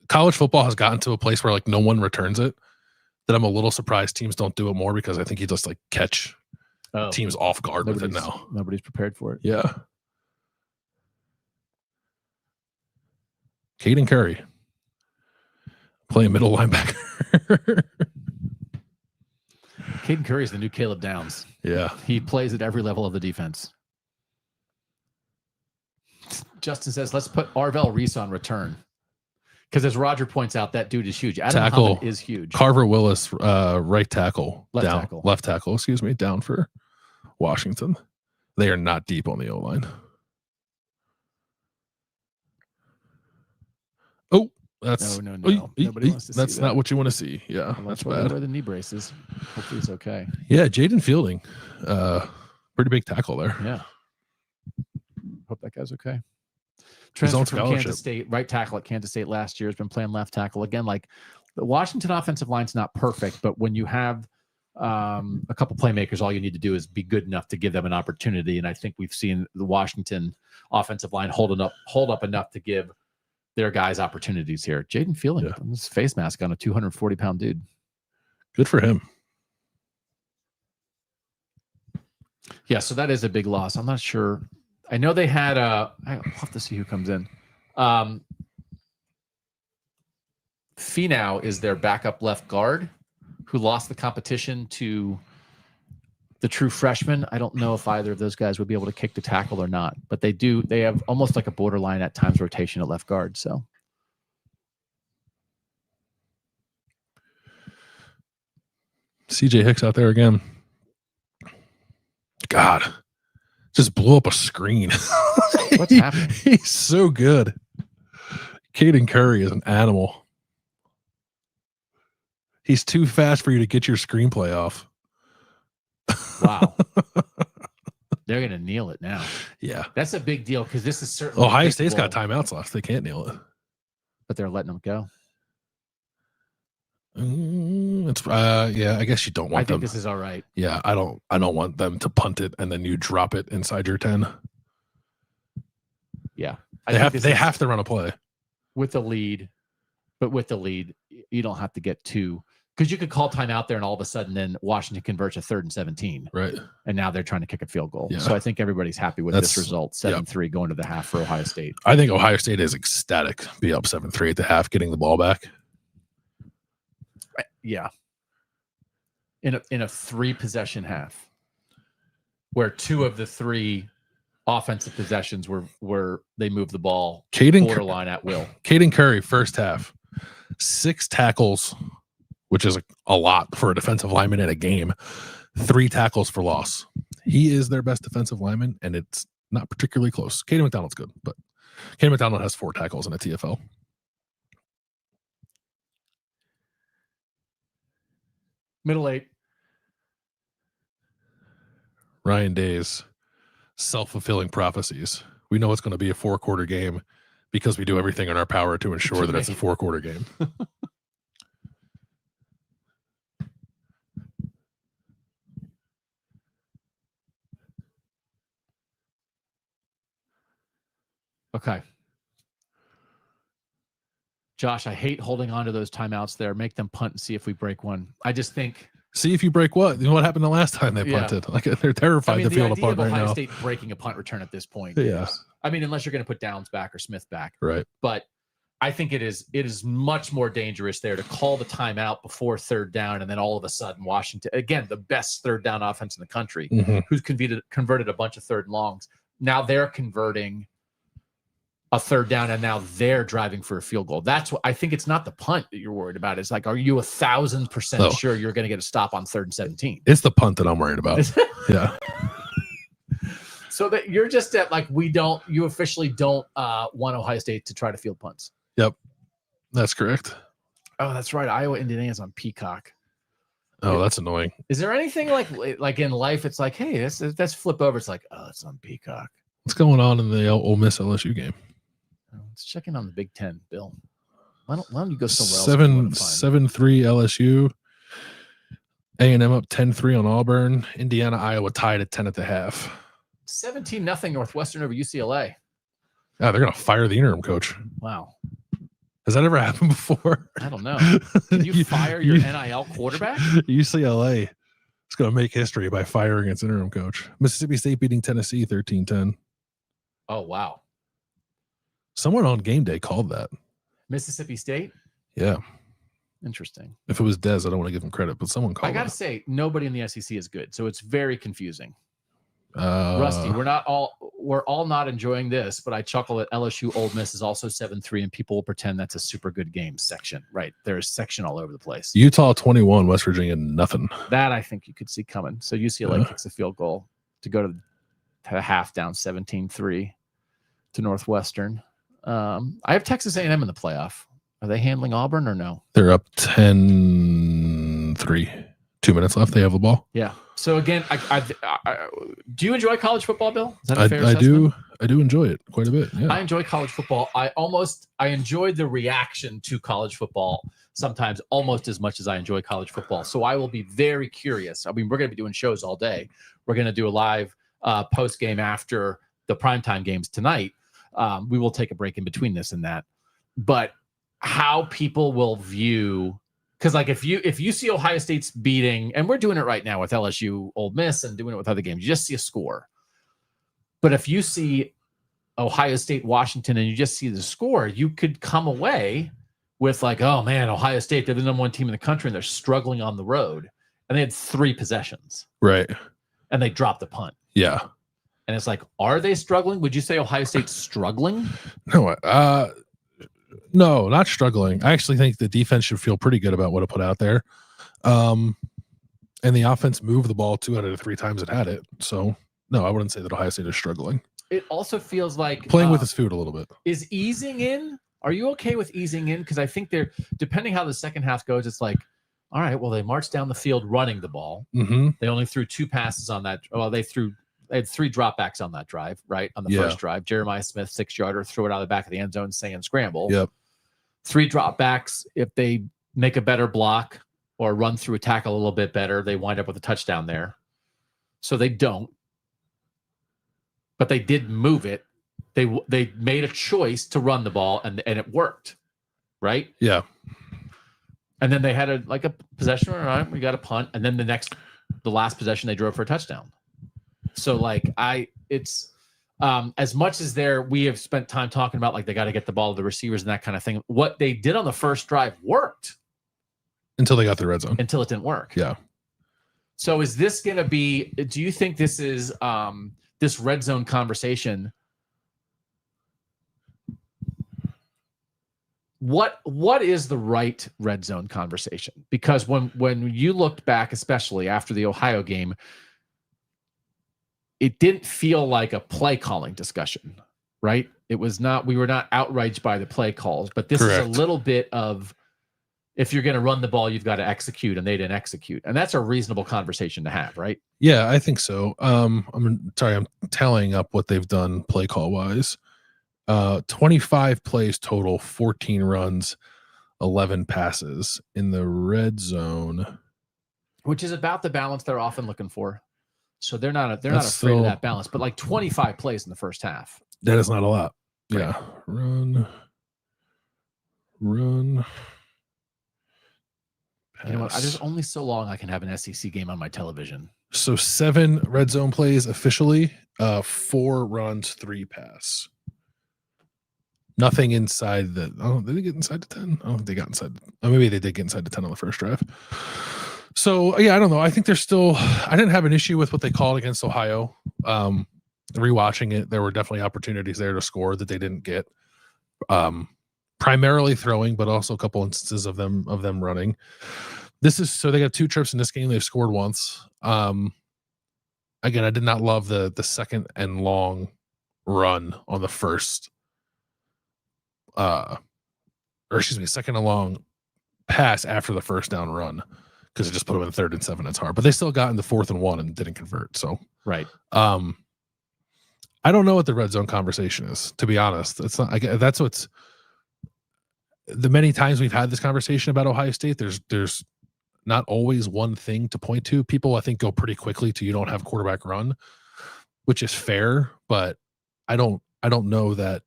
college football has gotten to a place where like no one returns it. That I'm a little surprised teams don't do it more because I think you just like catch teams off guard with it now. Nobody's prepared for it. Yeah. Caden Curry playing middle linebacker. Caden Curry is the new Caleb Downs. Yeah. He plays at every level of the defense. Justin says, let's put Arvell Reese on return. Because as Roger points out, that dude is huge. Adam Muhammad is huge. Carver Willis, left tackle, down for Washington. They are not deep on the O-line. Oh, that's no. Nobody wants to see that's that. not what you want to see. Yeah, well, that's why bad. they wear the knee braces. Hopefully it's okay. Yeah, Jaden Fielding, pretty big tackle there. Yeah. Hope that guy's okay. Transfer from Kansas State, right tackle at Kansas State last year, has been playing left tackle again. Like the Washington offensive line's not perfect, but when you have a couple playmakers, all you need to do is be good enough to give them an opportunity. And I think we've seen the Washington offensive line hold up enough to give their guys opportunities here. Jaden Fielding, this face mask on a 240-pound dude. Good for him. Yeah, so that is a big loss. I'm not sure. I know they had I'll have to see who comes in. Finau is their backup left guard who lost the competition to the true freshman. I don't know if either of those guys would be able to kick the tackle or not, but they do. They have almost like a borderline at times rotation at left guard. So CJ Hicks out there again. God. Just blew up a screen. What's happening? He's so good. Caden Curry is an animal. He's too fast for you to get your screenplay off. Wow. They're going to kneel it now. Yeah. That's a big deal because this is certainly Ohio State's got timeouts left. They can't kneel it. But they're letting them go. I guess you don't want them. I think this is all right. Yeah, I don't want them to punt it and then you drop it inside your 10. Yeah. They have to run a play. With the lead, but with the lead, you don't have to get too, because you could call timeout there and all of a sudden then Washington converts a 3rd and 17. Right. And now they're trying to kick a field goal. Yeah. So I think everybody's happy with this result, 7-3 going to the half for Ohio State. I think Ohio State is ecstatic to be up 7-3 at the half, getting the ball back. Yeah. In a 3-possession half where 2 of the 3 offensive possessions were they moved the ball borderline at will. Caden Curry, first half, 6 tackles, which is a lot for a defensive lineman in a game, 3 tackles for loss. He is their best defensive lineman, and it's not particularly close. Caden McDonald's good, but Caden McDonald has 4 tackles in a TFL. Middle 8. Ryan Day's self-fulfilling prophecies. We know it's going to be a 4-quarter game because we do everything in our power to ensure that it's a 4-quarter game. Okay. Josh, I hate holding on to those timeouts there. Make them punt and see if we break one. I just think. See if you break what? You know what happened the last time they punted? Like they're terrified to field a punt right now. Ohio State breaking a punt return at this point. I mean, unless you're going to put Downs back or Smith back. Right. But I think it is much more dangerous there to call the timeout before third down, and then all of a sudden Washington, again, the best third down offense in the country, who's converted a bunch of third and longs. Now they're converting a third down, and now they're driving for a field goal. That's what I think. It's not the punt that you're worried about. It's like, are you 1,000% sure you're going to get a stop on 3rd and 17? It's the punt that I'm worried about. Yeah. So that you're just at like, you officially don't want Ohio State to try to field punts. Yep. That's correct. Oh, that's right. Iowa, Indiana is on Peacock. Oh, that's annoying. Is there anything like in life? It's like, hey, that's flip over. It's like, oh, it's on Peacock. What's going on in the Ole Miss LSU game? Let's check in on the Big Ten, Bill. Why don't you go somewhere else? 7-3 LSU. A&M up 10-3 on Auburn. Indiana, Iowa tied at 10 at the half. 17-0 Northwestern over UCLA. Yeah, they're going to fire the interim coach. Wow. Has that ever happened before? I don't know. Can you fire your NIL quarterback? UCLA is going to make history by firing its interim coach. Mississippi State beating Tennessee 13-10. Oh, wow. Someone on game day called that. Mississippi State? Yeah. Interesting. If it was Dez, I don't want to give him credit, but someone called it. I got to say, nobody in the SEC is good, so it's very confusing. Rusty, we're all not enjoying this, but I chuckle at LSU Ole Miss is also 7-3, and people will pretend that's a super good game section. Right. There's section all over the place. Utah 21, West Virginia nothing. That I think you could see coming. So UCLA kicks a field goal to go to the half down 17-3 to Northwestern. I have Texas A&M in the playoff. Are they handling Auburn or no? They're up 10-3. 2 minutes left. They have the ball. Yeah. So again, I do you enjoy college football, Bill? Is that a fair assessment? I do enjoy it quite a bit. Yeah. I enjoy college football. I enjoy the reaction to college football sometimes almost as much as I enjoy college football. So I will be very curious. I mean, we're going to be doing shows all day. We're going to do a live post game after the primetime games tonight. We will take a break in between this and that. But how people will view, because like if you see Ohio State's beating, and we're doing it right now with LSU, Ole Miss, and doing it with other games, you just see a score. But if you see Ohio State, Washington, and you just see the score, you could come away with like, oh man, Ohio State, they're the number one team in the country, and they're struggling on the road. And they had 3 possessions. Right. And they dropped the punt. Yeah. And it's like, are they struggling? Would you say Ohio State's struggling? No, not struggling. I actually think the defense should feel pretty good about what it put out there. And the offense moved the ball 2 out of the 3 times it had it. So, no, I wouldn't say that Ohio State is struggling. It also feels like playing with his food a little bit. Is easing in? Are you okay with easing in? Because I think they're, depending how the second half goes, it's like, all right, well, they marched down the field running the ball. Mm-hmm. They only threw 2 passes on that. Well, they had 3 dropbacks on that drive, right? On the first drive. Jeremiah Smith, 6-yarder, threw it out of the back of the end zone, saying scramble. Yep. 3 dropbacks. If they make a better block or run through a tackle a little bit better, they wind up with a touchdown there. So they don't. But they did move it. They made a choice to run the ball, and it worked, right? Yeah. And then they had a possession. All right, we got a punt, and then the last possession they drove for a touchdown. So like it's as much as we have spent time talking about like they got to get the ball to the receivers and that kind of thing. What they did on the first drive worked until they got the red zone. Until it didn't work. Yeah. So is this going to be? Do you think this is this red zone conversation? What is the right red zone conversation? Because when you looked back, especially after the Ohio game, it didn't feel like a play calling discussion, right? It was not. We were not outraged by the play calls, but this Correct. is a little bit of. if you're going to run the ball, you've got to execute, and they didn't execute. And that's a reasonable conversation to have, right? Yeah, I think so. I'm tallying up what they've done play call wise. 25 plays total, 14 runs, 11 passes in the red zone, which is about the balance they're often looking for. So they're not afraid of that balance, but like 25 plays in the first half. That is not a lot. Right. Yeah. Run. You know what? There's only so long I can have an SEC game on my television. So 7 red zone plays officially, 4 runs, 3 pass. Nothing inside the. Oh, did they get inside the 10? Oh, they got inside. Maybe they did get inside the 10 on the first drive. So yeah, I don't know. I think there's still. I didn't have an issue with what they called against Ohio. Rewatching it, there were definitely opportunities there to score that they didn't get. Primarily throwing, but also a couple instances of them running. This is so they got 2 trips in this game. They've scored once. Again, I did not love the second and long run on the first. Second and long pass after the first down run, because it just put them in 3rd and 7. It's hard, but they still got into 4th and 1 and didn't convert. So right. I don't know what the red zone conversation is, to be honest. It's not. That's what's the many times we've had this conversation about Ohio State. There's not always one thing to point to. People, I think, go pretty quickly to you don't have quarterback run, which is fair, but I don't know that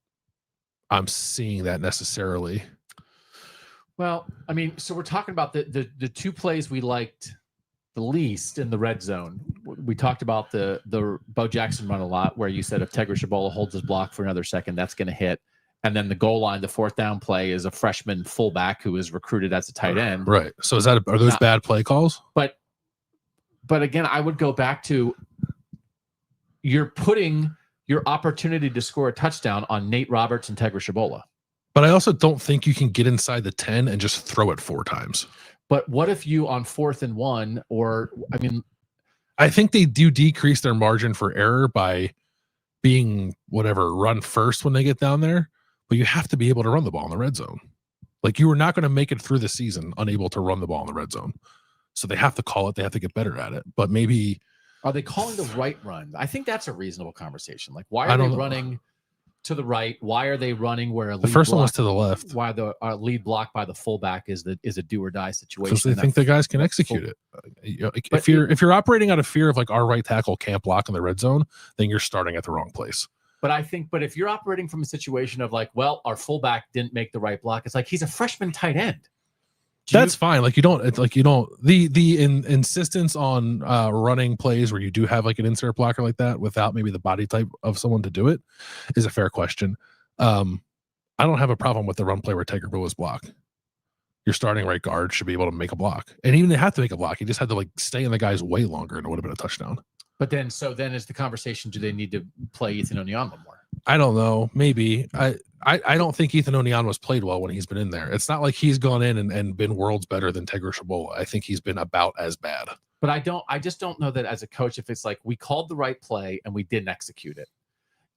I'm seeing that necessarily. Well, I mean, so we're talking about the 2 plays we liked the least in the red zone. We talked about the Bo Jackson run a lot, where you said if Tegrishabola holds his block for another second, that's going to hit. And then the goal line, the 4th down play, is a freshman fullback who is recruited as a tight end. Right. So are those bad play calls? But again, I would go back to, you're putting your opportunity to score a touchdown on Nate Roberts and Tegrishabola. But I also don't think you can get inside the 10 and just throw it 4 times. But what if you on 4th and 1, I think they do decrease their margin for error by being run first when they get down there. But you have to be able to run the ball in the red zone. Like, you are not going to make it through the season unable to run the ball in the red zone. So they have to call it. They have to get better at it. But maybe. Are they calling the right run? I think that's a reasonable conversation. Like, why are they running to the right? Why are they running where the first one was to the left? Why the lead block by the fullback is a do or die situation? Because they think the guys can execute it. If you're operating out of fear of like our right tackle can't block in the red zone, then you're starting at the wrong place. But if you're operating from a situation of like, well, our fullback didn't make the right block, it's like he's a freshman tight end. That's fine. Like, the insistence on running plays where you do have like an insert blocker like that without maybe the body type of someone to do it is a fair question. I don't have a problem with the run play where Tegrishabola's block. Your starting right guard should be able to make a block, and even they have to make a block. He just had to like stay in the guy's way longer, and it would have been a touchdown. But then is the conversation: do they need to play Ethan Onyonwa more? I don't know. Maybe. I don't think Ethan Onyonwa's played well when he's been in there. It's not like he's gone in and been worlds better than Tegrishabola. I think he's been about as bad. But I just don't know that as a coach, if it's like we called the right play and we didn't execute it,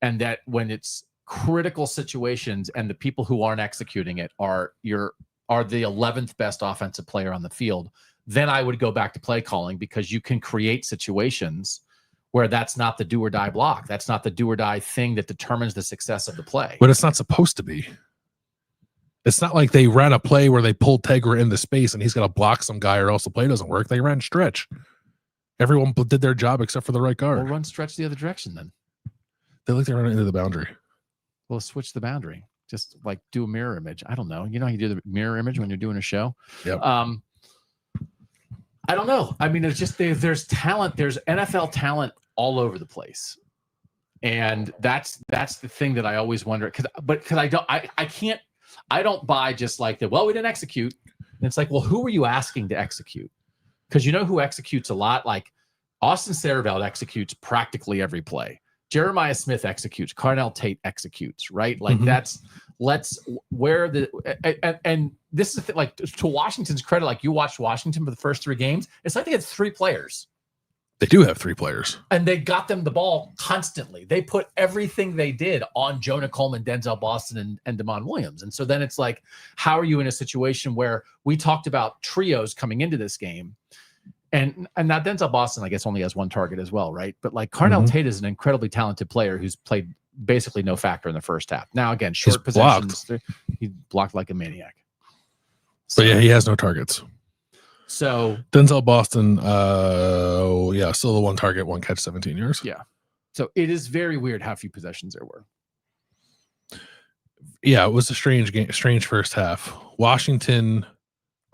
and that when it's critical situations and the people who aren't executing it are the 11th best offensive player on the field, then I would go back to play calling, because you can create situations where that's not the do or die block. That's not the do or die thing that determines the success of the play. But it's not supposed to be. It's not like they ran a play where they pulled Tegra into space and he's going to block some guy or else the play doesn't work. They ran stretch. Everyone did their job except for the right guard. Well, run stretch the other direction then. They like to run it into the boundary. Well, switch the boundary. Just like do a mirror image. I don't know. You know how you do the mirror image when you're doing a show? Yep. I don't know. I mean, it's just there's talent. There's NFL talent all over the place, and that's the thing that I always wonder. Because I don't buy just like that. Well, we didn't execute. And it's like, well, who were you asking to execute? Because you know who executes a lot. Like Austin Sareveld executes practically every play. Jeremiah Smith executes. Carnell Tate executes. Right? Like and this is the thing, like, to Washington's credit, like you watched Washington for the first 3 games. It's like they had 3 players. They do have 3 players. And they got them the ball constantly. They put everything they did on Jonah, Coleman, Denzel, Boston, and Damon Williams. And so then it's like, how are you in a situation where we talked about trios coming into this game? And now Denzel Boston, I guess, only has 1 target as well, right? But like Carnell Tate is an incredibly talented player who's played basically no factor in the first half. Now, again, short possessions. He blocked like a maniac. So, but yeah, he has no targets. So Denzel Boston, still the 1 target, 1 catch, 17 yards. Yeah. So it is very weird how few possessions there were. Yeah, it was a strange game, strange first half. Washington,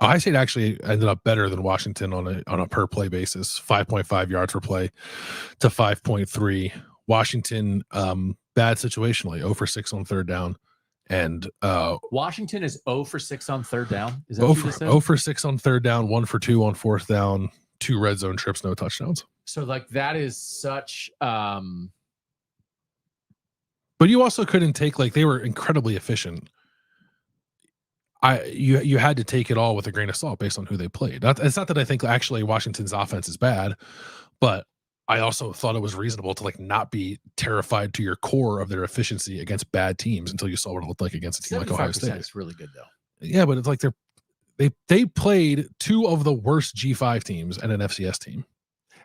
Ohio State actually ended up better than Washington on a per play basis, 5.5 yards per play to 5.3. Washington, bad situationally, 0 for 6 on third down. And Washington is 0 for 6 on third down. Is that 0 for 6 on third down, 1 for 2 on fourth down, 2 red zone trips, no touchdowns. So like that is such but you also couldn't take, like, they were incredibly efficient. You had to take it all with a grain of salt based on who they played. It's not that I think actually Washington's offense is bad, but I also thought it was reasonable to like not be terrified to your core of their efficiency against bad teams until you saw what it looked like against a team like Ohio State. It's really good though. Yeah, but it's like they played 2 of the worst G5 teams and an FCS team.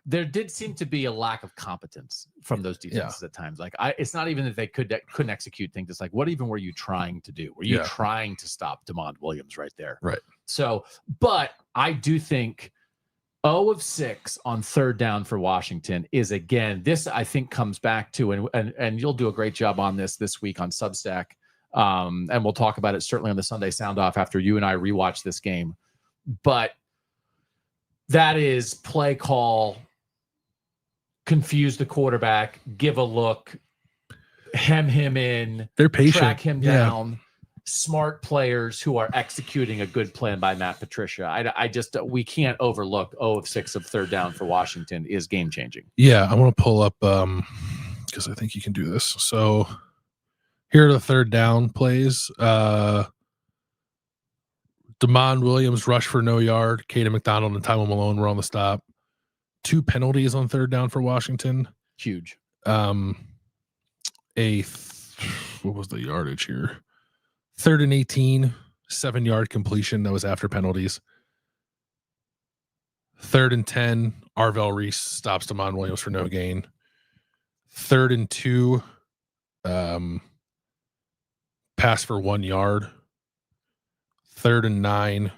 There did seem to be a lack of competence from those defenses at times. Like it's not even that they couldn't execute things. It's like, what even were you trying to do? Were you trying to stop Damon Williams right there? Right. So, but I do think 0 of 6 on third down for Washington is, again, this I think comes back to, and you'll do a great job on this week on Substack. And we'll talk about it certainly on the Sunday Sound Off after you and I rewatch this game. But that is play call, confuse the quarterback, give a look, hem him in, they're patient, track him down. Smart players who are executing a good plan by Matt Patricia. We can't overlook 0 of 6 of third down for Washington is game changing. Yeah, I want to pull up because I think you can do this. So here are the third down plays. Damon Williams rush for no yard. Caden McDonald and Tywone Malone were on the stop. 2 penalties on third down for Washington. Huge. What was the yardage here? 3rd and 18, 7-yard completion. That was after penalties. 3rd and 10, Arvell Reese stops Damon Williams for no gain. 3rd and 2, pass for 1 yard. 3rd and 9,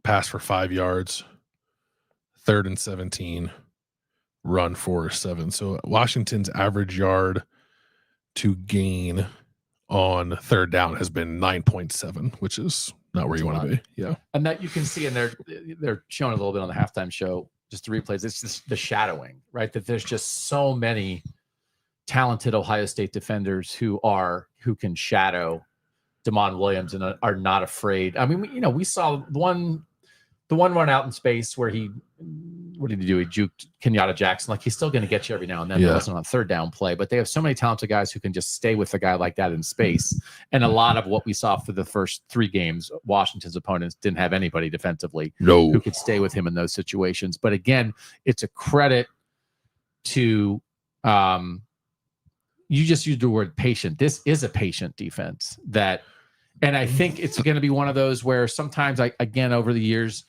pass for 5 yards. 3rd and 17, run for 7. So Washington's average yard to gain on third down has been 9.7, which is not where you want to be. Yeah. And that you can see, and they're showing a little bit on the halftime show, just the replays. It's just the shadowing, right? That there's just so many talented Ohio State defenders who can shadow Damon Williams and are not afraid. I mean, we saw the one run out in space where what did he do? He juked Kenyatta Jackson. Like, he's still going to get you every now and then. It wasn't on third down play, but they have so many talented guys who can just stay with a guy like that in space. And a lot of what we saw for the first 3 games, Washington's opponents didn't have anybody defensively who could stay with him in those situations. But again, it's a credit to you just used the word patient. This is a patient defense and I think it's going to be one of those where sometimes again, over the years,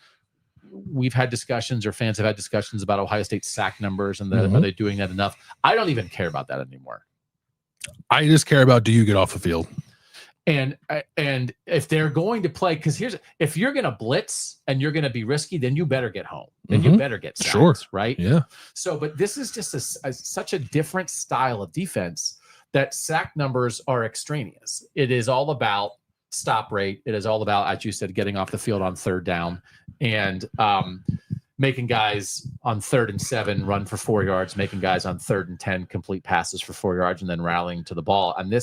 we've had discussions or fans have had discussions about Ohio State sack numbers and are they doing that enough? I don't even care about that anymore. I just care about, do you get off the field? And if they're going to play, because if you're going to blitz and you're going to be risky, then you better get home. Then you better get sacks, right? Yeah. So, but this is just such a different style of defense that sack numbers are extraneous. It is all about stop rate. It is all about, as you said, getting off the field on third down and making guys on 3rd and 7 run for 4 yards, making guys on 3rd and 10 complete passes for 4 yards, and then rallying to the ball. And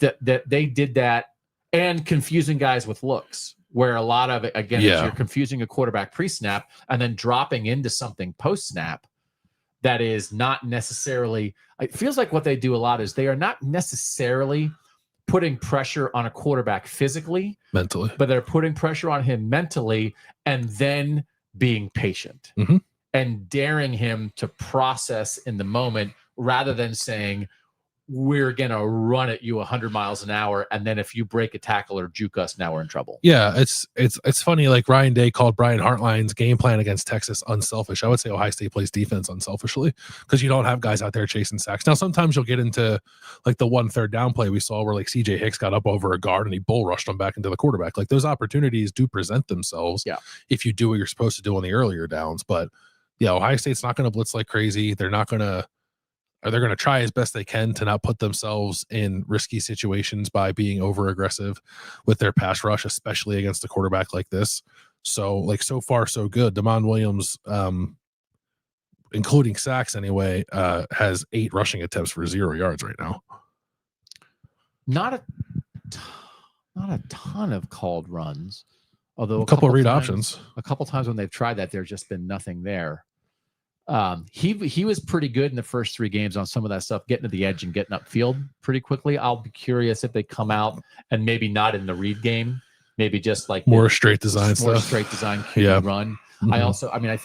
that they did that, and confusing guys with looks, where a lot of it, again, is you're confusing a quarterback pre-snap and then dropping into something post-snap that is not necessarily, it feels like what they do a lot is they are not necessarily putting pressure on a quarterback physically, mentally, but they're putting pressure on him mentally and then being patient. and daring him to process in the moment rather than saying, we're going to run at you 100 miles an hour. And then if you break a tackle or juke us, now we're in trouble. Yeah, it's funny. Like Ryan Day called Brian Hartline's game plan against Texas unselfish. I would say Ohio State plays defense unselfishly because you don't have guys out there chasing sacks. Now, sometimes you'll get into like the 1 3rd down play we saw where like CJ Hicks got up over a guard and he bull rushed him back into the quarterback. Like those opportunities do present themselves if you do what you're supposed to do on the earlier downs. But yeah, Ohio State's not going to blitz like crazy. They're going to try as best they can to not put themselves in risky situations by being over aggressive with their pass rush, especially against a quarterback like this. So like, so far so good. Damon Williams, including sacks anyway, has 8 rushing attempts for 0 yards right now. Not a ton of called runs, although a couple of read options. A couple times when they've tried that, there's just been nothing there. He was pretty good in the first 3 games on some of that stuff, getting to the edge and getting upfield pretty quickly. I'll be curious if they come out and maybe not in the read game, maybe just like more straight design stuff, straight design QB run. Mm-hmm. I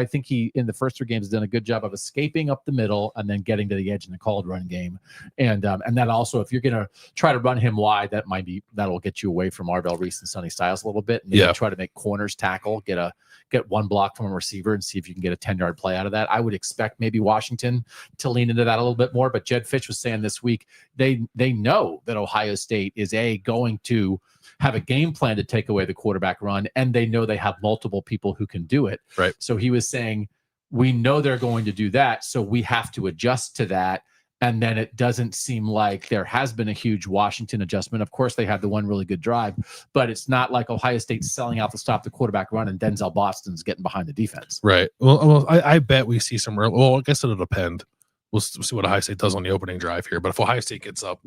think he in the first 3 games has done a good job of escaping up the middle and then getting to the edge in the called run game. And that also, if you're going to try to run him wide, that'll get you away from Arvell Reese and Sonny Styles a little bit. And maybe try to make corners tackle, get 1 block from a receiver and see if you can get a 10-yard play out of that. I would expect maybe Washington to lean into that a little bit more. But Jed Fitch was saying this week, they know that Ohio State is going to have a game plan to take away the quarterback run, and they know they have multiple people who can do it. Right. So he was saying, we know they're going to do that, so we have to adjust to that. And then it doesn't seem like there has been a huge Washington adjustment. Of course, they had the one really good drive, but it's not like Ohio State's selling out to stop the quarterback run and Denzel Boston's getting behind the defense. Right. Well, I bet we see some early. Well, I guess it'll depend. We'll see what Ohio State does on the opening drive here. But if Ohio State gets up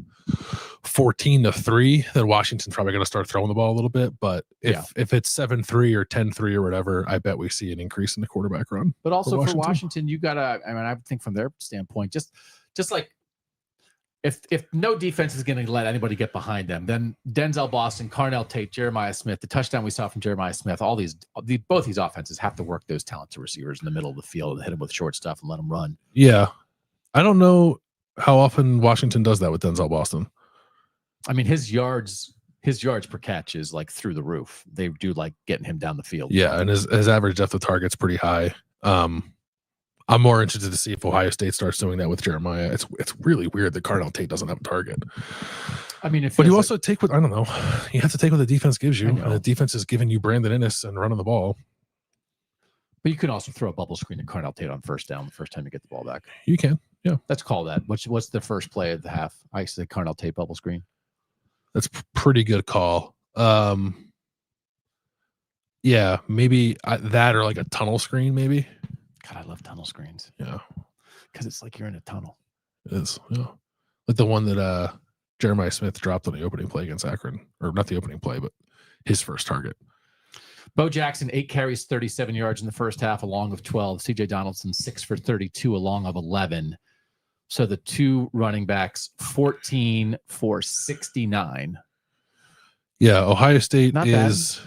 14-3, then Washington's probably going to start throwing the ball a little bit. But if it's 7-3 or 10-3 or whatever, I bet we see an increase in the quarterback run. But also for Washington, you got to, I think from their standpoint, just like if no defense is going to let anybody get behind them, then Denzel Boston, Carnell Tate, Jeremiah Smith, the touchdown we saw from Jeremiah Smith, both these offenses have to work those talented receivers in the middle of the field and hit them with short stuff and let them run. Yeah. I don't know how often Washington does that with Denzel Boston. I mean, his yards per catch is like through the roof. They do like getting him down the field. Yeah, and his average depth of target's pretty high. I'm more interested to see if Ohio State starts doing that with Jeremiah. It's really weird that Carnell Tate doesn't have a target. I mean, but you also take what, I don't know. You have to take what the defense gives you. And the defense is giving you Brandon Inniss and running the ball. But you can also throw a bubble screen to Carnell Tate on first down the first time you get the ball back. You can, yeah. Let's call that. What's the first play of the half? I say Carnell Tate bubble screen. That's pretty good call. Yeah, maybe that or like a tunnel screen, maybe. God, I love tunnel screens. Yeah, because it's like you're in a tunnel. It is, yeah. Like the one that Jeremiah Smith dropped on the opening play against Akron, or not the opening play, but his first target. Bo Jackson, 8 carries, 37 yards in the first half, along of 12. CJ Donaldson, 6 for 32, along of 11. So the 2 running backs, 14 for 69. Yeah, Ohio State is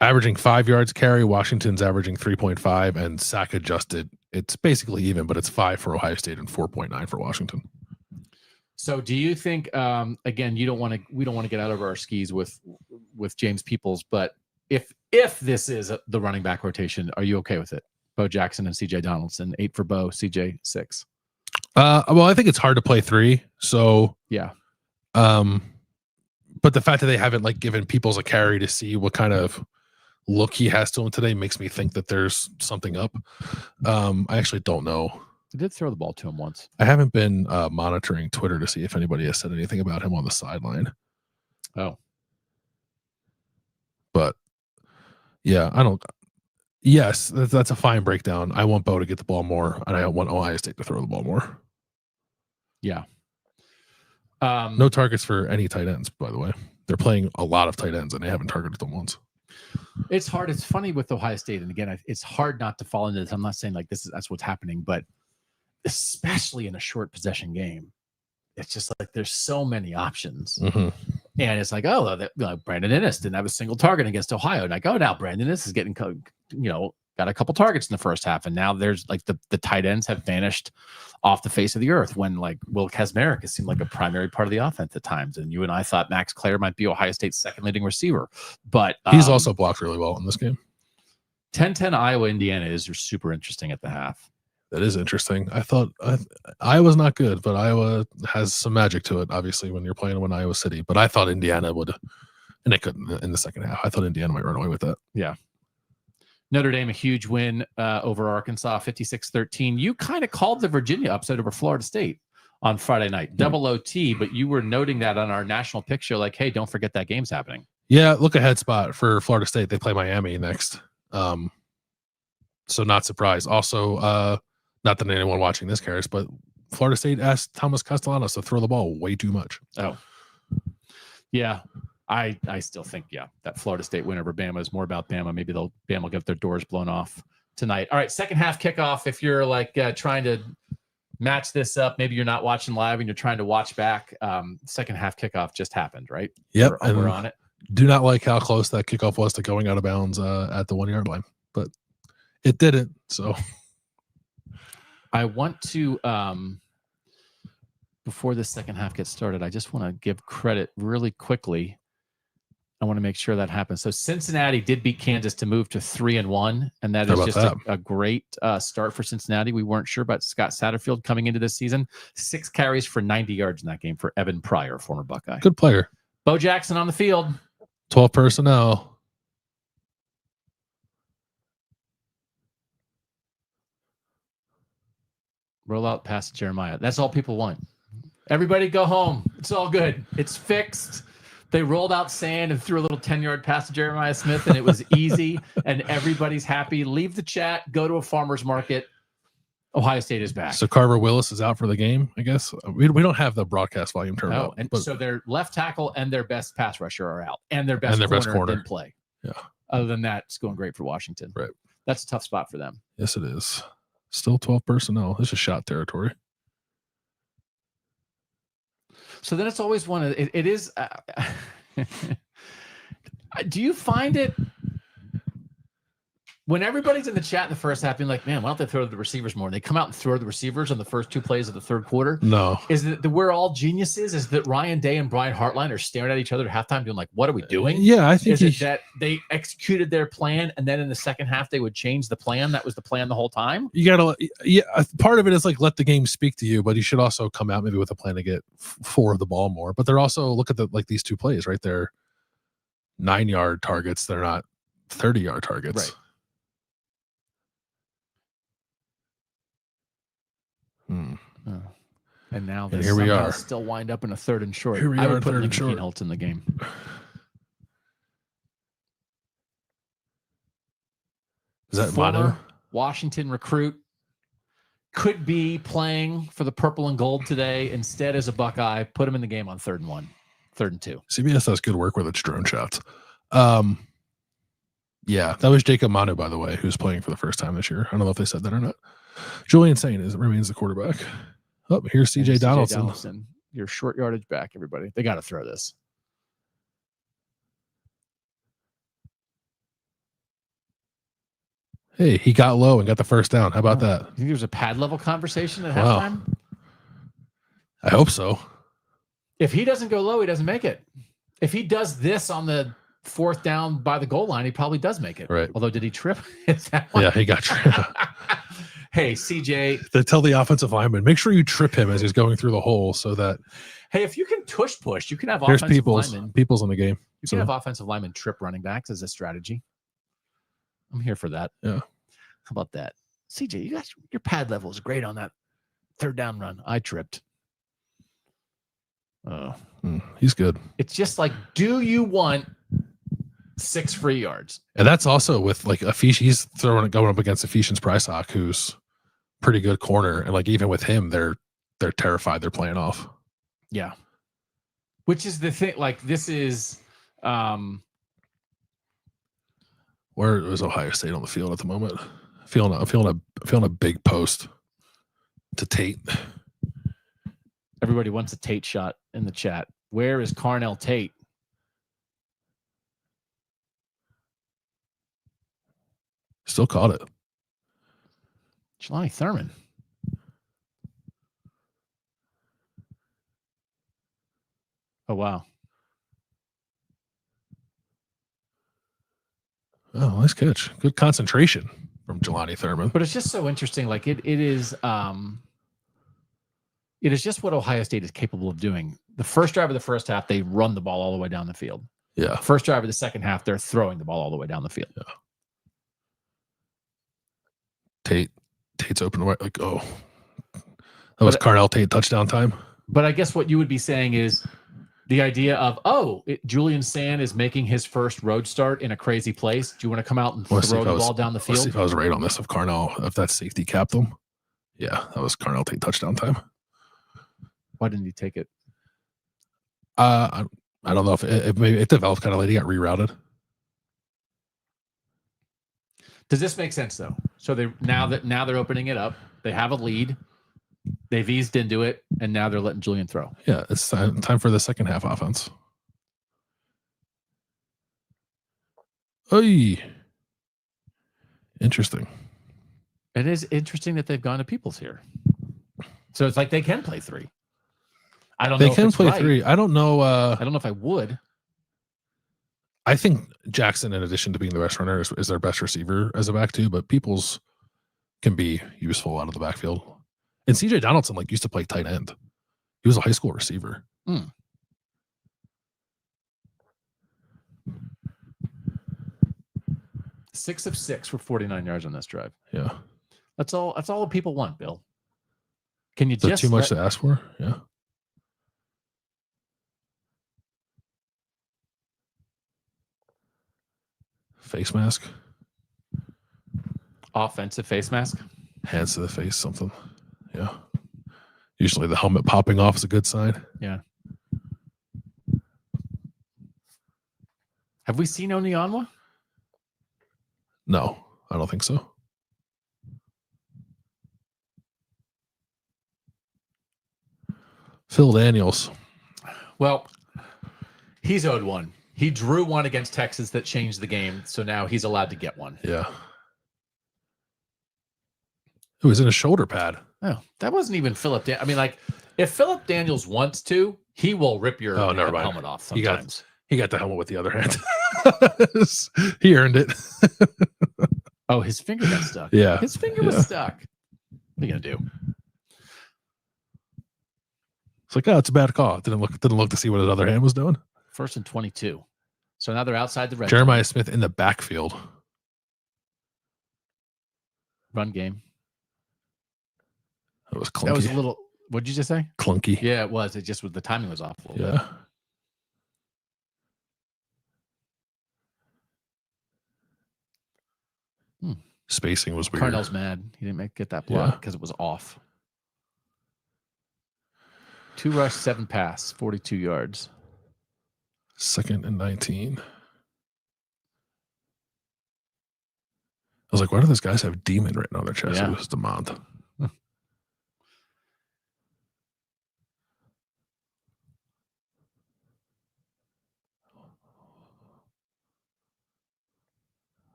averaging 5 yards carry. Washington's averaging 3.5, and sack adjusted, it's basically even, but it's 5 for Ohio State and 4.9 for Washington. So do you think, again, we don't want to get out of our skis with James Peoples, but if this is the running back rotation, are you okay with it? Bo Jackson and CJ Donaldson, 8 for Bo, CJ 6. Well, I think it's hard to play 3. So yeah. But the fact that they haven't like given Peoples a carry to see what kind of look he has to him today makes me think that there's something up. I actually don't know. They did throw the ball to him once. I haven't been monitoring Twitter to see if anybody has said anything about him on the sideline. Oh. But yeah, yes, that's a fine breakdown. I want Bo to get the ball more, and I want Ohio State to throw the ball more. Yeah. No targets for any tight ends, by the way. They're playing a lot of tight ends, and they haven't targeted them once. It's hard. It's funny with Ohio State, and again, it's hard not to fall into this. I'm not saying like that's what's happening, but especially in a short possession game, it's just like there's so many options. Mm-hmm. And it's like, Brandon Inniss didn't have a single target against Ohio. And like, now Brandon Inniss is getting got a couple targets in the first half, and now there's like the tight ends have vanished off the face of the earth when like Will Kazmarek has seemed like a primary part of the offense at times. And you and I thought Max Clare might be Ohio State's second leading receiver, but he's also blocked really well in this game. 10-10 Iowa, Indiana is super interesting at the half. That is interesting. I thought Iowa's not good, but Iowa has some magic to it, obviously, when you're playing in Iowa City. But I thought Indiana would, and they couldn't in the second half. I thought Indiana might run away with that. Yeah. Notre Dame, a huge win over Arkansas, 56-13. You kind of called the Virginia upset over Florida State on Friday night, double OT, but you were noting that on our national pick show, like, hey, don't forget that game's happening. Yeah, look ahead spot for Florida State. They play Miami next. So not surprised. Also, not that anyone watching this cares, but Florida State asked Thomas Castellanos to throw the ball way too much. Oh, yeah. I still think, that Florida State win over Bama is more about Bama. Maybe Bama will get their doors blown off tonight. All right, second half kickoff. If you're like trying to match this up, maybe you're not watching live and you're trying to watch back. Second half kickoff just happened, right? Yep, we're on it. Do not like how close that kickoff was to going out of bounds at the 1 yard line, but it didn't. So I want to, before the second half gets started, I just want to give credit really quickly. I want to make sure that happens. So Cincinnati did beat Kansas to move to 3-1, and that is just a great start for Cincinnati. We weren't sure about Scott Satterfield coming into this season. 6 carries for 90 yards in that game for Evan Pryor, former Buckeye. Good player. Bo Jackson on the field. 12 personnel. Roll out past Jeremiah. That's all people want. Everybody go home. It's all good. It's fixed. They rolled out sand and threw a little 10-yard pass to Jeremiah Smith, and it was easy, and everybody's happy. Leave the chat. Go to a farmer's market. Ohio State is back. So Carver Willis is out for the game, I guess. We don't have the broadcast volume turned up. And so their left tackle and their best pass rusher are out, and their best corner didn't play. Yeah. Other than that, it's going great for Washington. Right. That's a tough spot for them. Yes, it is. Still 12 personnel. This is shot territory. So then it's always one of it is. Do you find it when everybody's in the chat in the first half being like, man, why don't they throw to the receivers more? And they come out and throw to the receivers on the first 2 plays of the third quarter. No. Is it that we're all geniuses? Is that Ryan Day and Brian Hartline are staring at each other at halftime doing like, what are we doing? Yeah, I think is it that they executed their plan and then in the second half they would change the plan? That was the plan the whole time? You gotta, part of it is like let the game speak to you, but you should also come out maybe with a plan to get 4 of the ball more. But they're also, look at these 2 plays right there. 9-yard targets. They're not 30-yard targets. Right. And now here we are. Still wind up in a 3rd and short. Here we I are would put Lincoln Keenholz in the game. Is that Former Washington recruit could be playing for the purple and gold today. Instead, as a Buckeye, put him in the game on 3rd and 1, 3rd and 2. CBS does good work with its drone shots. Yeah, that was Jacob Manu, by the way, who's playing for the first time this year. I don't know if they said that or not. Julian Sayin remains the quarterback. Oh, here's CJ Donaldson. Your short yardage back, everybody. They got to throw this. Hey, he got low and got the first down. How about that? You think there's a pad level conversation at halftime? I hope so. If he doesn't go low, he doesn't make it. If he does this on the 4th down by the goal line, he probably does make it. Right. Although, did he trip? Yeah, he got tripped. Hey, CJ. They tell the offensive lineman, make sure you trip him as he's going through the hole so that. Hey, if you can push, you can have offensive linemen. People's in the game. You can have offensive linemen trip running backs as a strategy. I'm here for that. Yeah. How about that? CJ, your pad level is great on that 3rd down run. I tripped. Oh, he's good. It's just like, do you want 6 free yards? And that's also with like he's going up against Ephesians Prysock, who's pretty good corner, and like even with him, they're terrified. They're playing off. Yeah, which is the thing. Like this is where is Ohio State on the field at the moment? Feeling a big post to Tate. Everybody wants a Tate shot in the chat. Where is Carnell Tate? Still caught it. Jelani Thurman. Oh, wow. Oh, nice catch. Good concentration from Jelani Thurman. But it's just so interesting. Like it is just what Ohio State is capable of doing. The first drive of the first half, they run the ball all the way down the field. Yeah. First drive of the second half, they're throwing the ball all the way down the field. Yeah. Tate's open right. Like, oh, that was Carnell Tate touchdown time. But I guess what you would be saying is the idea of, Julian Sayin is making his first road start in a crazy place. Do you want to come out and throw the ball down the field? Let's see if I was right on this. If that safety capped them. Yeah, that was Carnell Tate touchdown time. Why didn't he take it? I don't know if it developed kind of late. He got rerouted. Does this make sense though? So now they're opening it up. They have a lead. They've eased into it, and now they're letting Julian throw. Yeah, it's time for the second half offense. Oy. Interesting. It is interesting that they've gone to Peoples here. So it's like they can play 3. I don't know. They can play right. 3. I don't know. I don't know if I would. I think Jackson, in addition to being the best runner, is their best receiver as a back too. But Peoples can be useful out of the backfield. And CJ Donaldson used to play tight end. He was a high school receiver. 6 of 6 for 49 yards on this drive. Yeah, that's all people want, Bill. Can you just too much to ask for? Yeah. Face mask. Offensive face mask. Hands to the face, something. Yeah. Usually the helmet popping off is a good sign. Yeah. Have we seen Onyeonwa? No, I don't think so. Phil Daniels. Well, he's owed one. He drew one against Texas that changed the game, so now he's allowed to get one. Yeah. It was in a shoulder pad. Oh, that wasn't even Philip. I mean, if Philip Daniels wants to, he will rip your helmet off sometimes. He got the helmet with the other hand. He earned it. Oh, his finger got stuck. Yeah. His finger was stuck. What are you going to do? It's like, it's a bad call. Didn't look to see what his other hand was doing. 1st and 22. So now they're outside the red. Jeremiah Smith in the backfield. Run game. That was clunky. That was a little. What did you just say? Clunky. Yeah, it was. It just was. The timing was off a little bit. Spacing was weird. Carnell's mad. He didn't get that block because it was off. 2 rush, 7 pass, 42 yards. 2nd and 19. I was like, why do those guys have demon written on their chest? Yeah. It was Demond.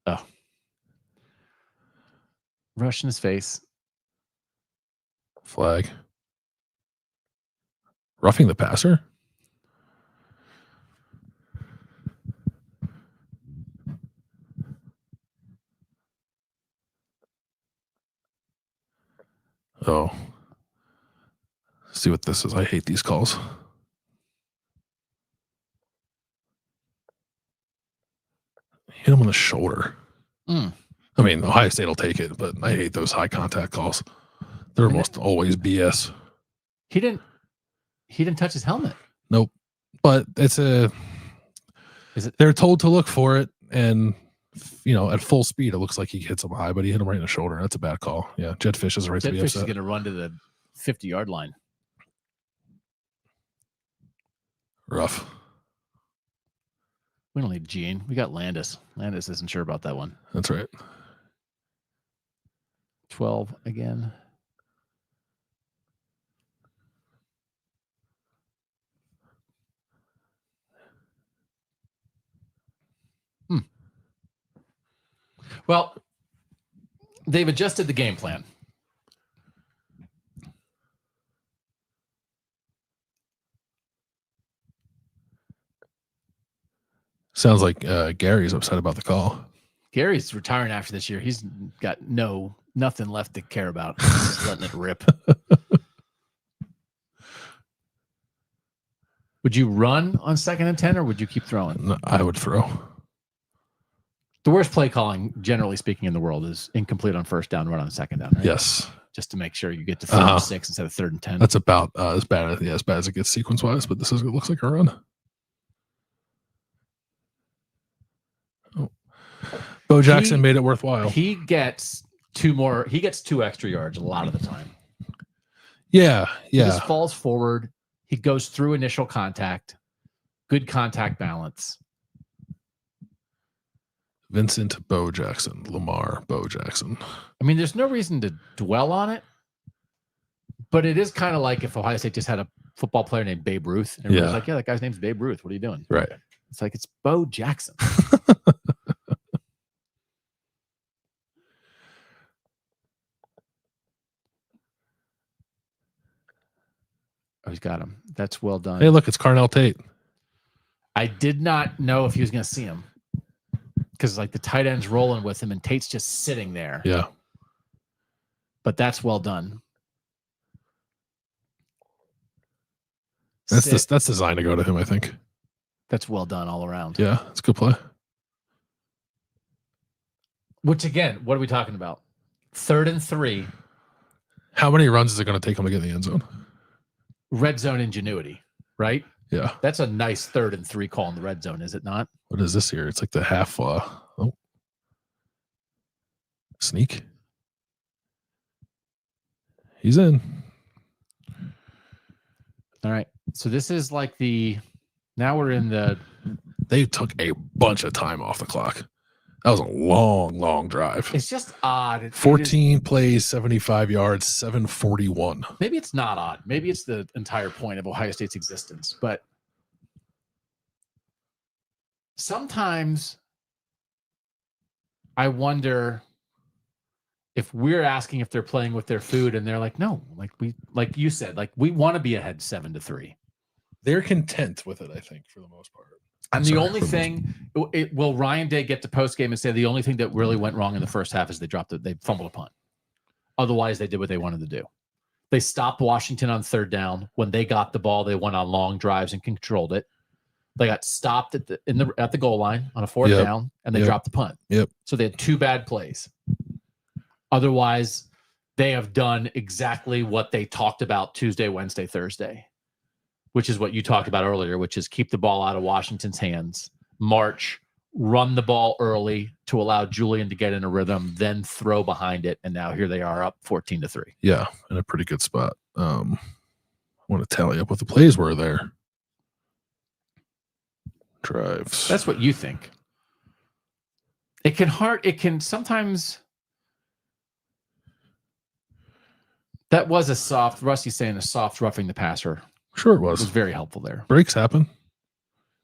Oh. Rush in his face. Flag. Roughing the passer? Oh. See what this is. I hate these calls. Hit him on the shoulder. I mean, Ohio State will take it, but I hate those high contact calls. They're almost always BS. He didn't touch his helmet. Nope. But they're told to look for it, and at full speed, it looks like he hits him high, but he hit him right in the shoulder. That's a bad call. Yeah, Jed Fish is right to be upset. Fish is going to run to the 50-yard line. Rough. We don't need Gene. We got Landis. Landis isn't sure about that one. That's right. 12 again. Well, they've adjusted the game plan. Sounds like Gary's upset about the call. Gary's retiring after this year. He's got nothing left to care about. He's just letting it rip. Would you run on 2nd and 10, or would you keep throwing? No, I would throw. The worst play calling, generally speaking, in the world is incomplete on 1st down, run on 2nd down, right? Yes. Just to make sure you get to 3rd and 6 instead of 3rd and 10. That's about as bad as it gets sequence-wise, but this looks like a run. Oh. Bo Jackson made it worthwhile. He gets 2 extra yards a lot of the time. Yeah. He just falls forward. He goes through initial contact. Good contact balance. Vincent Bo Jackson. Lamar Bo Jackson. I mean, there's no reason to dwell on it, but it is kind of like if Ohio State just had a football player named Babe Ruth. And everyone's like, yeah, that guy's name's Babe Ruth. What are you doing? Right. It's like, it's Bo Jackson. Oh, he's got him. That's well done. Hey, look, it's Carnell Tate. I did not know if he was going to see him because like the tight end's rolling with him and Tate's just sitting there. Yeah. But that's well done. That's designed to go to him, I think. That's well done all around. Yeah, it's a good play. Which again, what are we talking about? 3rd and 3. How many runs is it going to take him to get in the end zone? Red zone ingenuity, right? Yeah. That's a nice 3rd and 3 call in the red zone, is it not? What is this here? It's like the half. Sneak. He's in. All right. So this is like now we're in the. They took a bunch of time off the clock. That was a long drive. It's just odd. 14 plays, 75 yards, 741. Maybe it's not odd. Maybe it's the entire point of Ohio State's existence. But sometimes I wonder if we're asking if they're playing with their food and they're like, no, like you said, like we want to be ahead 7-3. They're content with it, I think, for the most part. And the only thing, will Ryan Day get to post game and say the only thing that really went wrong in the first half is they fumbled a punt. Otherwise, they did what they wanted to do. They stopped Washington on 3rd down. When they got the ball, they went on long drives and controlled it. They got stopped at the goal line on a 4th down, and they dropped the punt. Yep. So they had 2 bad plays. Otherwise, they have done exactly what they talked about Tuesday, Wednesday, Thursday, which is what you talked about earlier, which is keep the ball out of Washington's hands, march, run the ball early to allow Julian to get in a rhythm, then throw behind it. And now here they are up 14-3. Yeah, in a pretty good spot. I want to tally up what the plays were there. Drives. That's what you think. It can sometimes. That was Rusty's saying a soft roughing the passer. Sure it was. It was very helpful there. Breaks happen.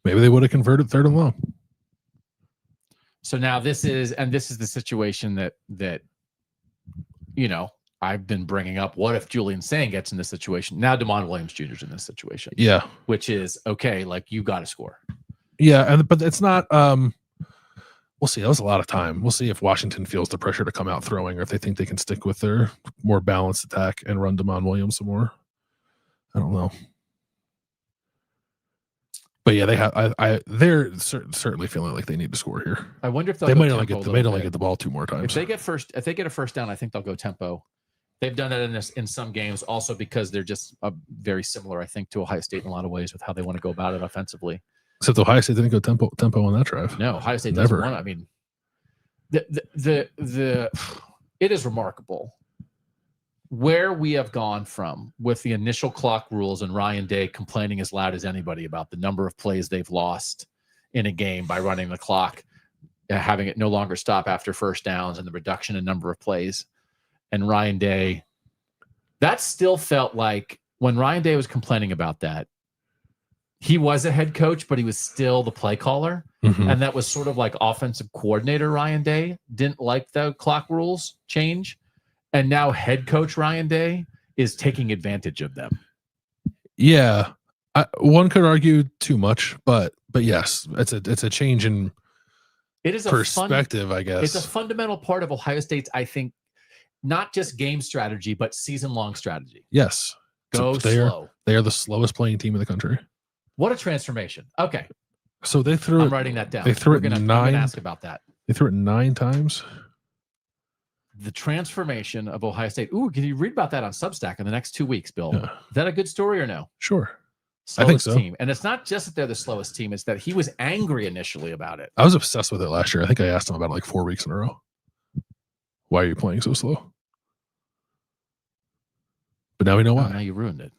Maybe they would have converted 3rd and long. So now this is the situation that I've been bringing up. What if Julian Sayin gets in this situation? Now DeMond Williams Jr. is in this situation. Yeah. Which is okay, like you got to score. Yeah, but it's not we'll see. That was a lot of time. We'll see if Washington feels the pressure to come out throwing or if they think they can stick with their more balanced attack and run DeMond Williams some more. I don't know. But yeah, they're certainly feeling like they need to score here. I wonder if they might only get the ball 2 more times. If they get a 1st down, I think they'll go tempo. They've done that in some games also because they're just very similar, I think, to Ohio State in a lot of ways with how they want to go about it offensively. Except Ohio State didn't go tempo on that drive. No, Ohio State doesn't want. I mean, it is remarkable where we have gone from with the initial clock rules and Ryan Day complaining as loud as anybody about the number of plays they've lost in a game by running the clock, having it no longer stop after 1st downs and the reduction in number of plays. And Ryan Day, that still felt like when Ryan Day was complaining about that, he was a head coach, but he was still the play caller. Mhm. And that was sort of like offensive coordinator Ryan Day didn't like the clock rules change. And now head coach Ryan Day is taking advantage of them. Yeah. One could argue too much, but yes, it's a change in it is perspective, I guess. It's a fundamental part of Ohio State's, I think, not just game strategy, but season-long strategy. Yes. Go slow. They are the slowest playing team in the country. What a transformation. Okay. So they threw I'm writing that down. They threw it I'm nine. gonna ask about that. They threw it 9 times. The transformation of Ohio State. Ooh, can you read about that on Substack in the next 2 weeks, Bill? Yeah. Is that a good story or no? Sure. Slowest I think so. Team. And it's not just that they're the slowest team, it's that he was angry initially about it. I was obsessed with it last year. I think I asked him about it like 4 weeks in a row. Why are you playing so slow? But now we know why. Now you ruined it.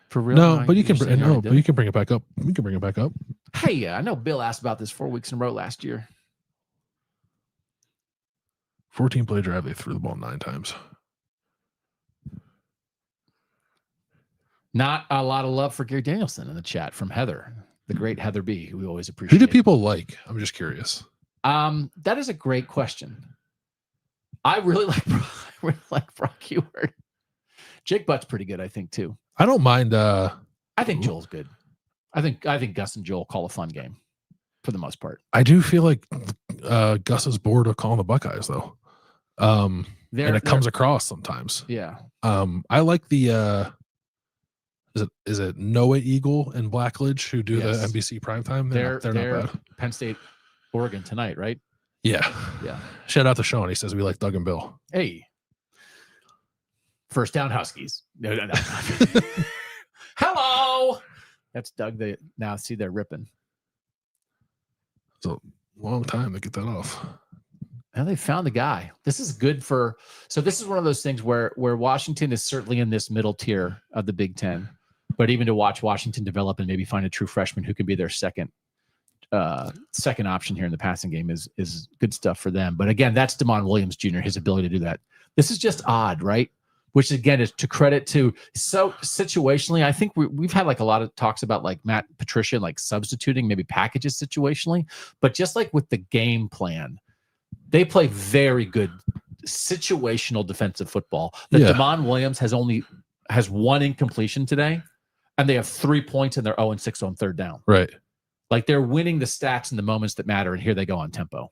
For real? No, but you can bring it back up. You can bring it back up. Hey, I know Bill asked about this 4 weeks in a row last year. 14 play drive, they threw the ball 9 times. Not a lot of love for Gary Danielson in the chat from Heather, the great Heather B, who we always appreciate. Who do people like? I'm just curious. That is a great question. I really like Brock Heward. Jake Butt's pretty good, I think, too. I don't mind. I think Joel's good. I think Gus and Joel call a fun game for the most part. I do feel like Gus is bored of calling the Buckeyes, though. And it comes across sometimes. Yeah. I like the is it Noah Eagle and Blackledge who do the NBC primetime? They're not bad. Penn State, Oregon tonight, right? Yeah. Yeah. Shout out to Sean. He says we like Doug and Bill. Hey. First down Huskies. No. Hello. That's Doug. Now see they're ripping. It's a long time to get that off. And they found the guy. This is good for. So this is one of those things where Washington is certainly in this middle tier of the Big Ten, but even to watch Washington develop and maybe find a true freshman who could be their second option here in the passing game is good stuff for them. But again, that's Damon Williams Jr. His ability to do that. This is just odd, right? Which again is to credit to. So situationally, I think we've had like a lot of talks about like Matt Patricia like substituting maybe packages situationally, but just like with the game plan. They play very good situational defensive football. Damon Williams has one incompletion today, and they have 3 points and they're 0-6 on third down. Right. Like they're winning the stats in the moments that matter, and here they go on tempo.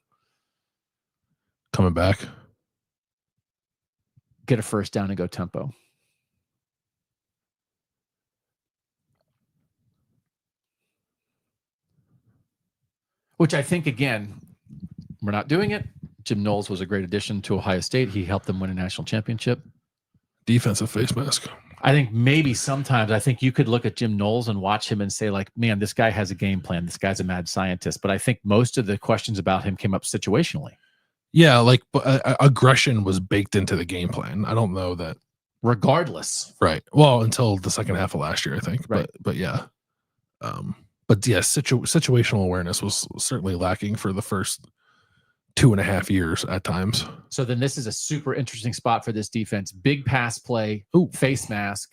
Coming back. Get a first down and go tempo. Which I think, again, we're not doing it. Jim Knowles was a great addition to Ohio State. He helped them win a national championship. Defensive face mask. I think maybe sometimes you could look at Jim Knowles and watch him and say like, man, this guy has a game plan. This guy's a mad scientist. But I think most of the questions about him came up situationally. Yeah, like aggression was baked into the game plan. I don't know that. Regardless. Right. Well, until the second half of last year, I think. Right. But yeah. But yeah, situational awareness was certainly lacking for the first 2.5 years at times. So then this is a super interesting spot for this defense. Big pass play, face mask.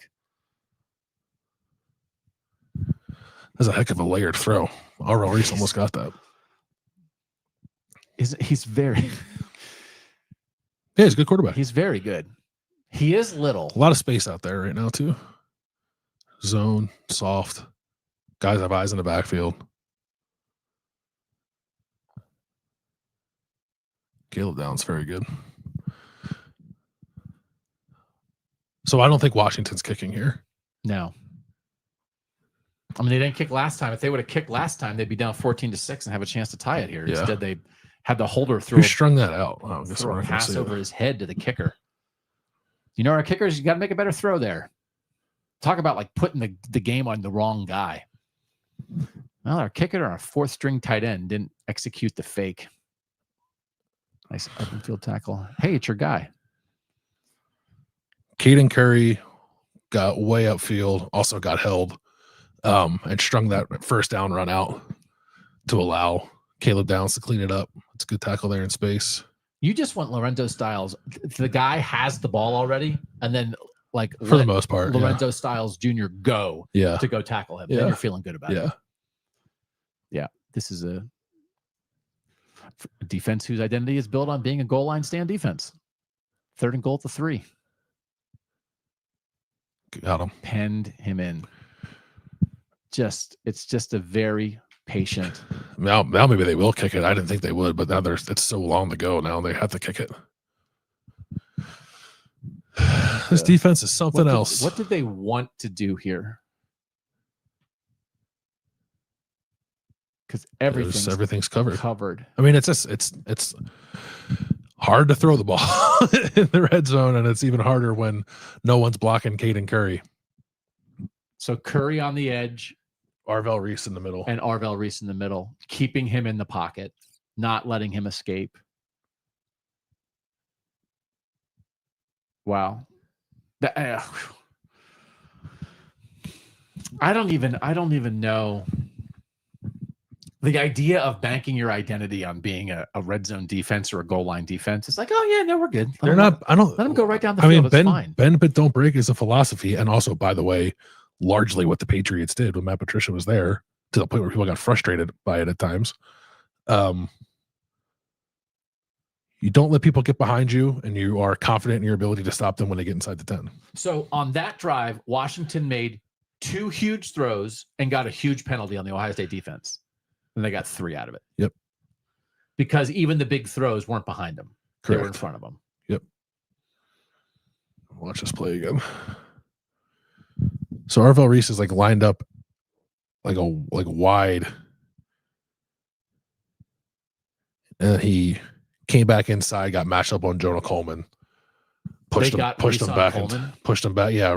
That's a heck of a layered throw. Aurel Reese almost got that. He's very... Yeah, he's a good quarterback. He's very good. He is little. A lot of space out there right now, too. Zone, soft. Guys have eyes in the backfield. Caleb Downs, very good. So I don't think Washington's kicking here. No. I mean, they didn't kick last time. If they would have kicked last time, they'd be down 14-6 and have a chance to tie it here. Yeah. Instead, they had the holder throw. Who strung that out? Throw a pass over his head to the kicker. You know, our kickers, you got to make a better throw there. Talk about like putting the game on the wrong guy. Well, our kicker, our fourth string tight end, didn't execute the fake. Nice open field tackle. Hey, it's your guy. Caden Curry got way upfield, also got held, and strung that first down run out to allow Caleb Downs to clean it up. It's a good tackle there in space. You just want Lorenzo Styles. The guy has the ball already, and then like for the most part, Lorenzo Styles Jr. go yeah, to go tackle him. Yeah. Then you're feeling good about yeah. it. Yeah. This is a defense whose identity is built on being a goal line stand defense. 3rd and goal at the 3. Got him. Penned him in. It's just a very patient. Now maybe they will kick it. I didn't think they would, but now it's so long to go. Now they have to kick it. This defense is something else. What did they want to do here? Because everything's covered. I mean, it's hard to throw the ball in the red zone, and it's even harder when no one's blocking Caden Curry. So Curry on the edge, Arvell Reese in the middle, and Arvell Reese in the middle, keeping him in the pocket, not letting him escape. Wow. I don't even know. The idea of banking your identity on being a red zone defense or a goal line defense, it's like, oh yeah, no, we're good. They're not. I don't. Let them go right down the field. It's fine. Bend but don't break is a philosophy, and also, by the way, largely what the Patriots did when Matt Patricia was there, to the point where people got frustrated by it at times. You don't let people get behind you, and you are confident in your ability to stop them when they get inside the 10. So on that drive, Washington made 2 huge throws and got a huge penalty on the Ohio State defense. And they got 3 out of it. Yep. Because even the big throws weren't behind them. Correct. They were in front of them. Yep. Watch us play again. So Arvell Reese is like lined up like wide. And he came back inside, got matched up on Jonah Coleman. Pushed him back. Yeah,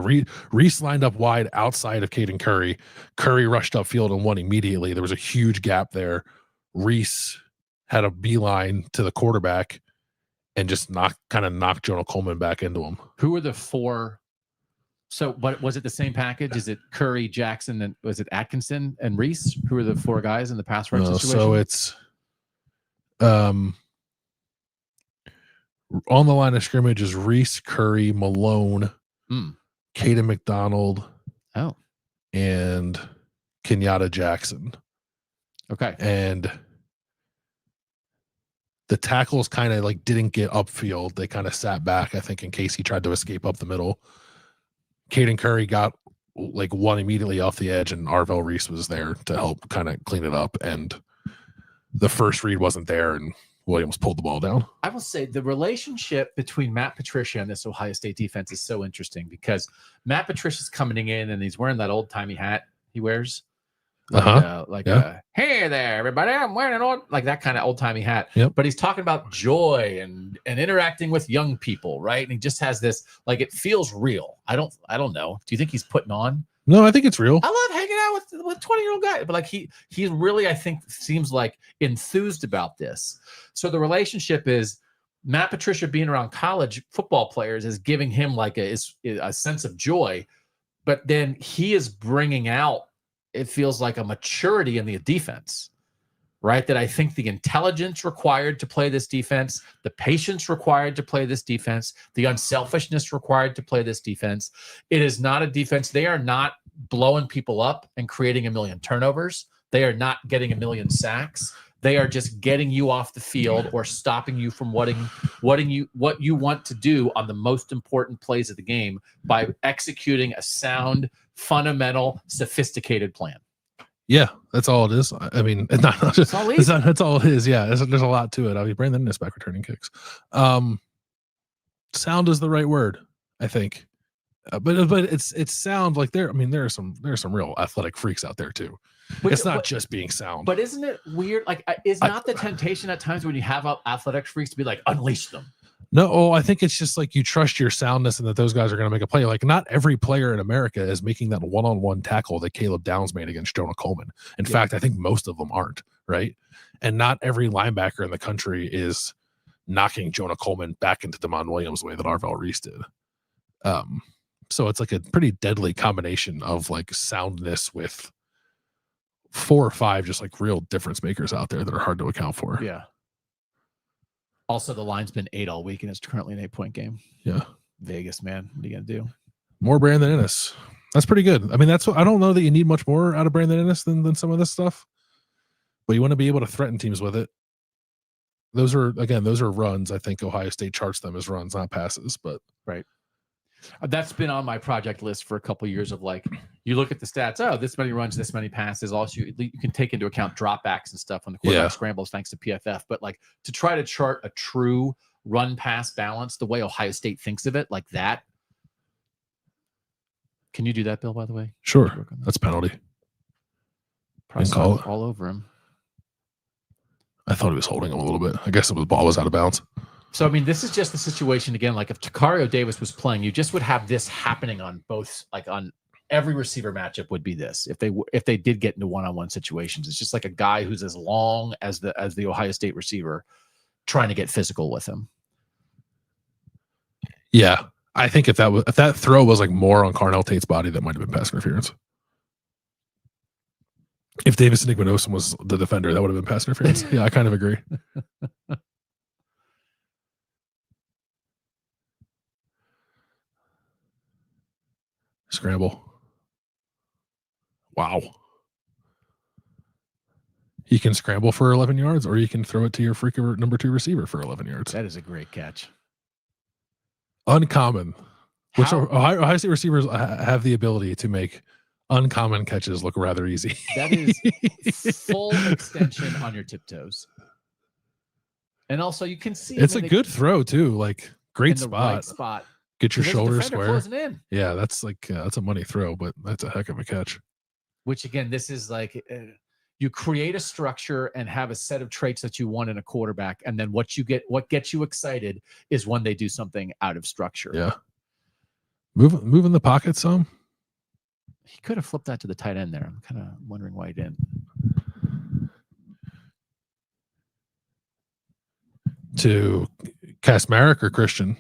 Reese lined up wide outside of Caden Curry. Curry rushed upfield and won immediately. There was a huge gap there. Reese had a beeline to the quarterback and just knocked Jonah Coleman back into him. Who were the 4? So, but was it the same package? Is it Curry, Jackson, and was it Atkinson and Reese? Who were the 4 guys in the pass rush situation? So it's on the line of scrimmage is Reese, Curry, Malone, Caden McDonald, and Kenyatta Jackson. Okay. And the tackles kind of like didn't get upfield. They kind of sat back, I think, in case he tried to escape up the middle. Caden Curry got like one immediately off the edge, and Arvell Reese was there to help kind of clean it up. And the first read wasn't there, and Williams pulled the ball down. I will say the relationship between Matt Patricia and this Ohio State defense is so interesting because Matt Patricia's coming in and he's wearing that old timey hat he wears. Hey there, everybody. I'm wearing an old, like that kind of old timey hat. Yep. But he's talking about joy and interacting with young people, right? And he just has this, like, it feels real. I don't know. Do you think he's putting on? No, I think it's real. I love hanging out with 20-year-old guys, but like he really, I think, seems like enthused about this. So the relationship is Matt Patricia being around college football players is giving him like a sense of joy, but then he is bringing out, it feels like, a maturity in the defense, right? That I think the intelligence required to play this defense, the patience required to play this defense, the unselfishness required to play this defense. It is not a defense. They are not blowing people up and creating a million turnovers. They are not getting a million sacks. They are just getting you off the field or stopping you from what you want to do on the most important plays of the game by executing a sound, fundamental, sophisticated plan. Yeah, that's all it is. I mean, that's all it is. Yeah, there's a lot to it. I mean, Brandon is back returning kicks. Sound is the right word, I think. But it's sound like there are some real athletic freaks out there too. It's not just being sound. But isn't it weird? Like, is not the temptation at times when you have athletic freaks to be like, unleash them? No, I think it's just like you trust your soundness and that those guys are going to make a play. Like, not every player in America is making that one-on-one tackle that Caleb Downs made against Jonah Coleman. In fact, I think most of them aren't, right? And not every linebacker in the country is knocking Jonah Coleman back into Damon Williams the way that Arvell Reese did. So it's like a pretty deadly combination of like soundness with 4 or 5 just like real difference makers out there that are hard to account for. Yeah. Also, the line's been 8 all week, and it's currently an 8-point game. Yeah. Vegas, man. What are you going to do? More Brandon Ennis. That's pretty good. I mean, that's what I don't know that you need much more out of Brandon Ennis than some of this stuff, but you want to be able to threaten teams with it. Those are runs. I think Ohio State charts them as runs, not passes, but right. That's been on my project list for a couple of years of like, you look at the stats, oh, this many runs, this many passes. Also, you can take into account dropbacks and stuff when the quarterback scrambles thanks to PFF. But like to try to chart a true run-pass balance the way Ohio State thinks of it, like that. Can you do that, Bill, by the way? Sure. That's penalty. Call all over him. I thought he was holding him a little bit. I guess the ball was out of bounds. So, I mean, this is just the situation again. Like if Takario Davis was playing, you just would have this happening on both, like on every receiver matchup would be this. If they did get into one-on-one situations, it's just like a guy who's as long as the Ohio State receiver trying to get physical with him. Yeah. I think if that throw was like more on Carnell Tate's body, that might have been pass interference. If Davis Enigmanosin was the defender, that would have been pass interference. Yeah, I kind of agree. Scramble. Wow. You can scramble for 11 yards, or you can throw it to your freaking number 2 receiver for 11 yards. That is a great catch. Uncommon. Which Ohio State receivers have the ability to make uncommon catches look rather easy. That is full extension on your tiptoes. And also you can see it's a good throw too. Like great spot. Right spot. Get your shoulders square. In. Yeah, that's like that's a money throw, but that's a heck of a catch. Which again, this is like you create a structure and have a set of traits that you want in a quarterback, and then what gets you excited is when they do something out of structure. Yeah. Move in the pocket some. He could have flipped that to the tight end there. I'm kind of wondering why he didn't. To Kasmarek or Christian?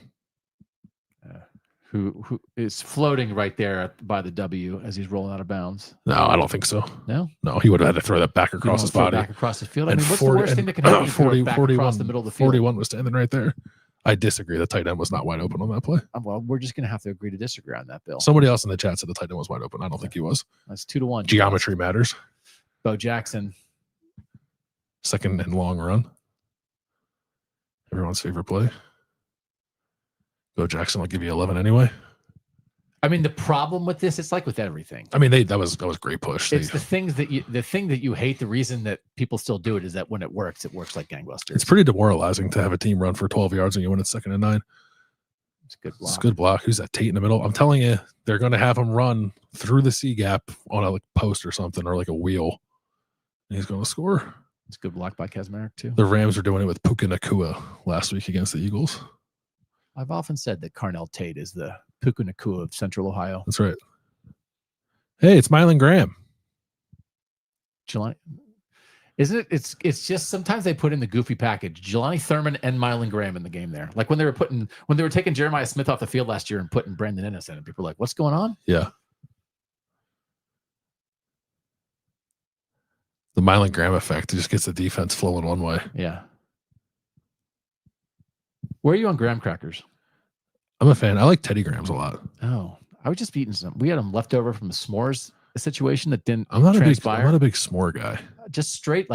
Who is floating right there by the W as he's rolling out of bounds. No, I don't think so. No, he would have had to throw that back across his body. Back across the field. I mean, what's the worst thing that can happen? 41 across the middle of the field. 41 was standing right there. I disagree. The tight end was not wide open on that play. Well, we're just going to have to agree to disagree on that, Bill. Somebody else in the chat said the tight end was wide open. I don't think he was. That's 2-1. Geometry matters. Bo Jackson. Second and long run. Everyone's favorite play. Bo Jackson will give you 11 anyway. I mean, the problem with this, it's like with everything. I mean, that was a great push. It's the thing that you hate. The reason that people still do it is that when it works like gangbusters. It's pretty demoralizing to have a team run for 12 yards and you win at 2nd and 9. It's a good block. It's a good block. Who's that? Tate in the middle. I'm telling you, they're going to have him run through the C gap on a post or something, or like a wheel, and he's going to score. It's a good block by Kasmarek too. The Rams are doing it with Puka Nacua last week against the Eagles. I've often said that Carnell Tate is the Puka Nacua of Central Ohio. That's right. Hey, it's Mylan Graham. Jelani, isn't it? It's just sometimes they put in the goofy package. Jelani Thurman and Mylan Graham in the game there. Like when they were taking Jeremiah Smith off the field last year and putting Brandon Ennis in it. People were like, what's going on? Yeah. The Mylan Graham effect just gets the defense flowing one way. Yeah. Where are you on graham crackers? I'm a fan. I like Teddy Grahams a lot. Oh, I was just eating some. We had them left over from the s'mores situation that didn't I'm not transpire. a big s'more guy. Just straight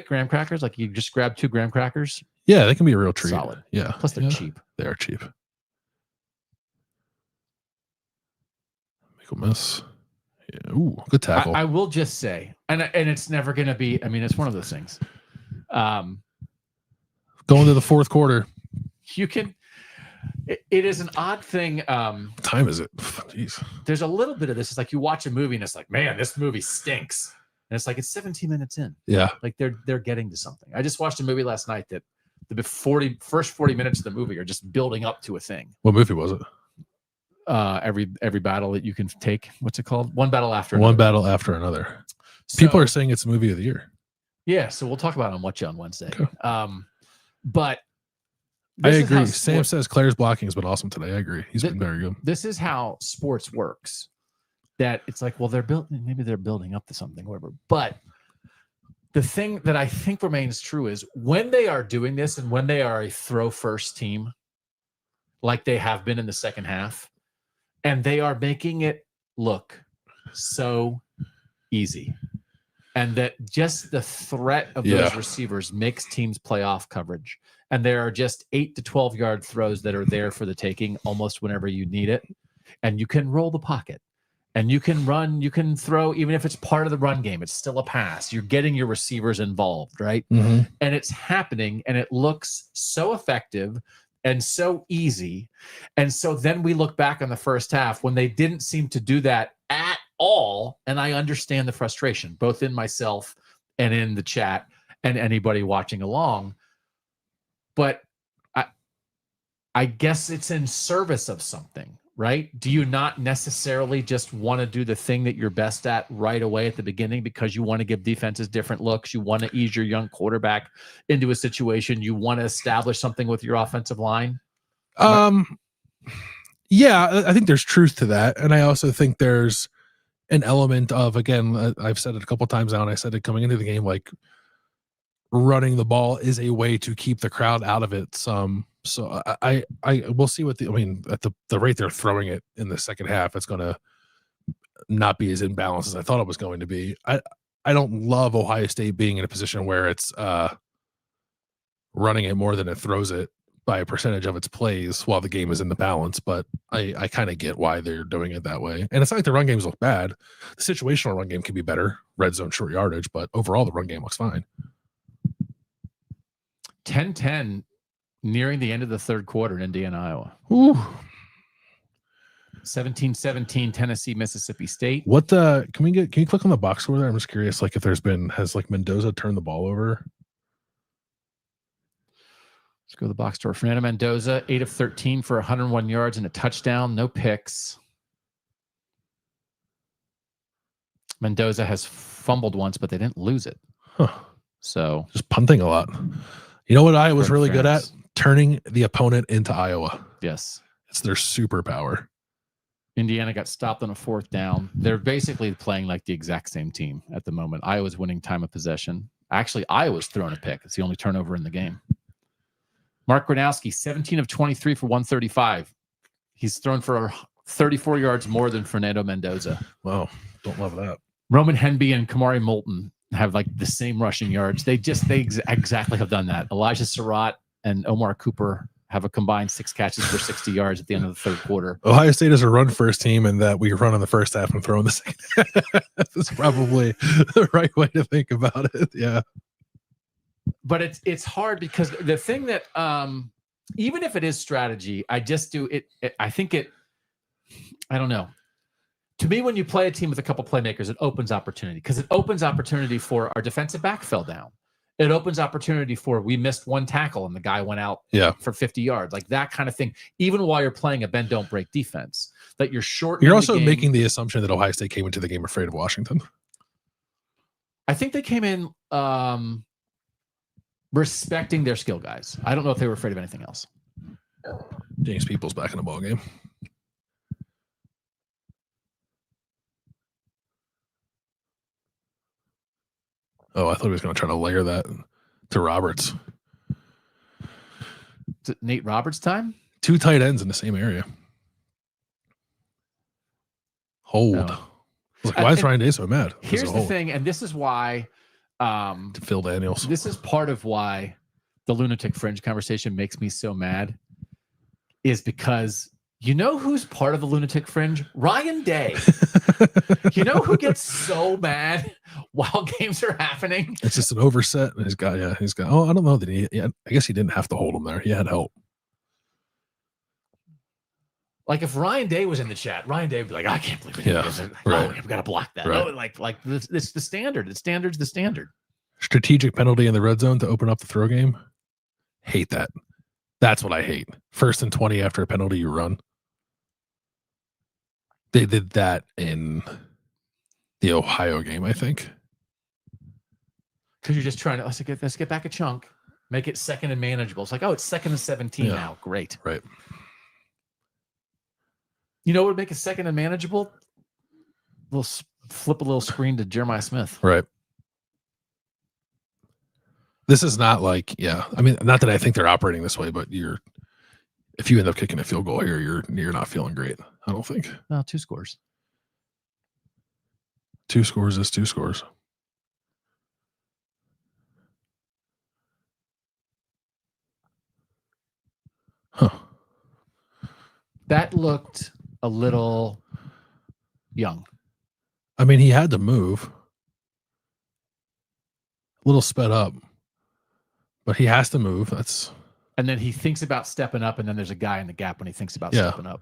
graham crackers. Like you just grab 2 graham crackers. Yeah, they can be a real treat. Solid. Yeah. Plus they're cheap. They are cheap. Make a miss. Yeah. Ooh, good tackle. I will just say, and it's never going to be. I mean, it's one of those things. Going to the 4th quarter. You can. It is an odd thing. What time is it? Jeez. There's a little bit of this. It's like you watch a movie and it's like, man, this movie stinks. And it's like it's 17 minutes in. Yeah. Like they're getting to something. I just watched a movie last night that the first 40 minutes of the movie are just building up to a thing. What movie was it? Every battle that you can take. What's it called? One battle after another. One battle after another. People are saying it's movie of the year. Yeah, so we'll talk about it on Watch on Wednesday. Okay. But I agree. Sam says Claire's blocking has been awesome today. I agree. He's been very good. This is how sports works. That it's like, well, maybe they're building up to something, whatever. But the thing that I think remains true is when they are doing this and when they are a throw first team, like they have been in the second half, And they are making it look so easy. And that just the threat of those receivers makes teams play off coverage. And there are just 8 to 12-yard throws that are there for the taking almost whenever you need it. And you can roll the pocket. And you can run, you can throw, even if it's part of the run game, it's still a pass. You're getting your receivers involved, right? Mm-hmm. And it's happening, and it looks so effective and so easy. And so then we look back on the first half when they didn't seem to do that at all. And I understand the frustration, both in myself and in the chat and anybody watching along. But I guess it's in service of something, right? Do you not necessarily just want to do the thing that you're best at right away at the beginning because you want to give defenses different looks? You want to ease your young quarterback into a situation. You want to establish something with your offensive line? Yeah, I think there's truth to that. And I also think there's an element of, again, I've said it a couple of times now, and I said it coming into the game, like running the ball is a way to keep the crowd out of it some. So I we'll see what at the rate they're throwing it in the second half, it's going to not be as imbalanced as I thought it was going to be. I don't love Ohio State being in a position where it's running it more than it throws it by a percentage of its plays while the game is in the balance, but I kind of get why they're doing it that way. And it's not like the run games look bad. The situational run game can be better, red zone, short yardage, but overall the run game looks fine. 10-10 nearing the end of the third quarter in Indiana, Iowa. Ooh. 17-17 Tennessee, Mississippi State. What can you click on the box score there? I'm just curious, like if has Mendoza turned the ball over? Let's go to the box score. Fernando Mendoza, 8 of 13 for 101 yards and a touchdown, no picks. Mendoza has fumbled once, but they didn't lose it. Huh. So just punting a lot. You know what Iowa's really good at? Turning the opponent into Iowa. Yes. It's their superpower. Indiana got stopped on a fourth down. They're basically playing like the exact same team at the moment. Iowa's winning time of possession. Actually, Iowa's thrown a pick. It's the only turnover in the game. Mark Gronowski, 17 of 23 for 135. He's thrown for 34 yards more than Fernando Mendoza. Wow. Don't love that. Roman Henby and Kamari Moulton have like the same rushing yards. They exactly have done that. Elijah Surratt and Omar Cooper have a combined 6 catches for 60 yards at the end of the third quarter. Ohio State is a run first team, and that we run in the first half and throw in the second half. That's probably the right way to think about it. Yeah. But it's hard because the thing that even if it is strategy, I just do it. I think I don't know. To me, when you play a team with a couple playmakers, it opens opportunity because it opens opportunity for our defensive back fell down. It opens opportunity for we missed one tackle and the guy went out for 50 yards, like that kind of thing. Even while you're playing a bend don't break defense, that you're short. You're also making the assumption that Ohio State came into the game afraid of Washington. I think they came in respecting their skill guys. I don't know if they were afraid of anything else. James Peoples back in the ball game. Oh, I thought he was going to try to layer that to Roberts. Is it Nate Roberts time? 2 tight ends in the same area. Hold. No. Like, why is Ryan Day so mad? Here's the thing, and this is why to Phil Daniels. This is part of why the lunatic fringe conversation makes me so mad, is because you know who's part of the lunatic fringe? Ryan Day. You know who gets so mad while games are happening? It's just an overset. And he's got. Oh, I don't know that I guess he didn't have to hold him there. He had help. Like if Ryan Day was in the chat, Ryan Day would be like, I can't believe it. Yeah, right. Oh, we've got to block that. Right. Oh, like this the standard. The standard's the standard. Strategic penalty in the red zone to open up the throw game. Hate that. That's what I hate. 1st and 20 after a penalty, you run. They did that in the Ohio game, I think. Because you're just trying to let's get back a chunk, make it 2nd and manageable. It's like, oh, it's 2nd and 17 now. Great. Right. You know what would make it 2nd and manageable? We'll flip a little screen to Jeremiah Smith. Right. This is not like, I mean, not that I think they're operating this way, but If you end up kicking a field goal here, you're not feeling great. I don't think. No, 2 scores. 2 scores is 2 scores. Huh. That looked a little young. I mean, he had to move. A little sped up. But he has to move. And then he thinks about stepping up, and then there's a guy in the gap when he thinks about stepping up.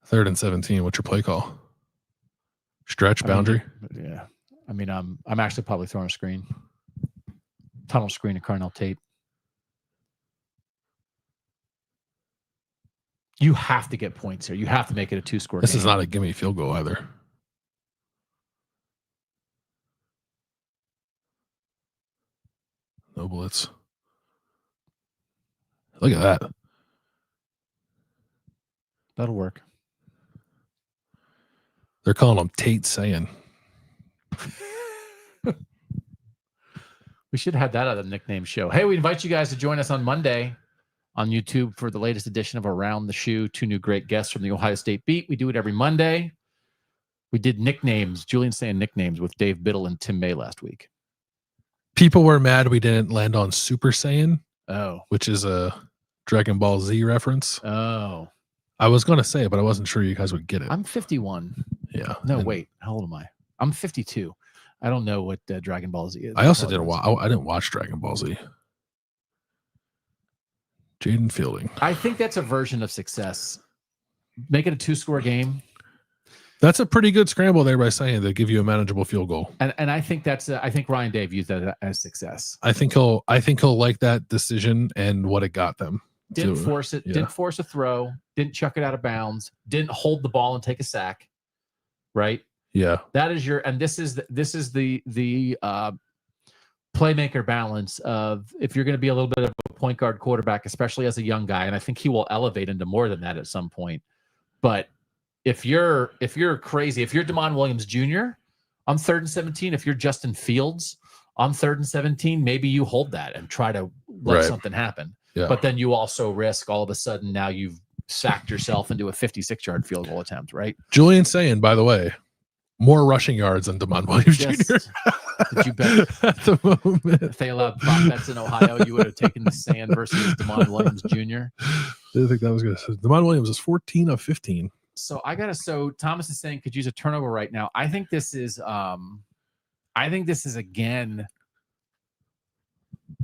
3rd and 17. What's your play call? Stretch boundary? Yeah. I mean, I'm actually probably throwing a screen. Tunnel screen to Carnell Tate. You have to get points here. You have to make it a 2-score This game. is not a gimme field goal either. No blitz. Look at that. That'll work. They're calling him Tate Sayin. We should have had that at the nickname show. Hey, we invite you guys to join us on Monday on YouTube for the latest edition of Around the Shoe. 2 new great guests from the Ohio State beat. We do it every Monday. We did nicknames, Julian Sayin nicknames with Dave Biddle and Tim May last week. People were mad we didn't land on Super Saiyan. Oh. Which is a Dragon Ball Z reference. Oh. I was going to say it, but I wasn't sure you guys would get it. I'm 51. Yeah. No, wait. How old am I? I'm 52. I don't know what Dragon Ball Z is. I also didn't watch. I didn't watch Dragon Ball Z. Jaden Fielding. I think that's a version of success. Make it a 2-score game. That's a pretty good scramble there by saying to give you a manageable field goal. And I think that's I think Ryan Dave used that as success. I think he'll like that decision and what it got them. Didn't force it. Yeah. Didn't force a throw. Didn't chuck it out of bounds. Didn't hold the ball and take a sack. Right. Yeah. That is and this is the playmaker balance of if you're going to be a little bit of a point guard quarterback, especially as a young guy, and I think he will elevate into more than that at some point. But if you're crazy, if you're DeMond Williams Jr. on 3rd and 17, if you're Justin Fields on 3rd and 17, maybe you hold that and try to let something happen. Yeah. But then you also risk all of a sudden now you've sacked yourself into a 56-yard field goal attempt, right? Julian Sayin, by the way, more rushing yards than DeMond Williams Jr. Did you bet at the moment? If they allowed prop bets in Ohio, you would have taken the Sayin versus DeMond Williams Jr. I think that was good. DeMond Williams is 14 of 15. So Thomas is saying could use a turnover right now. I think this is again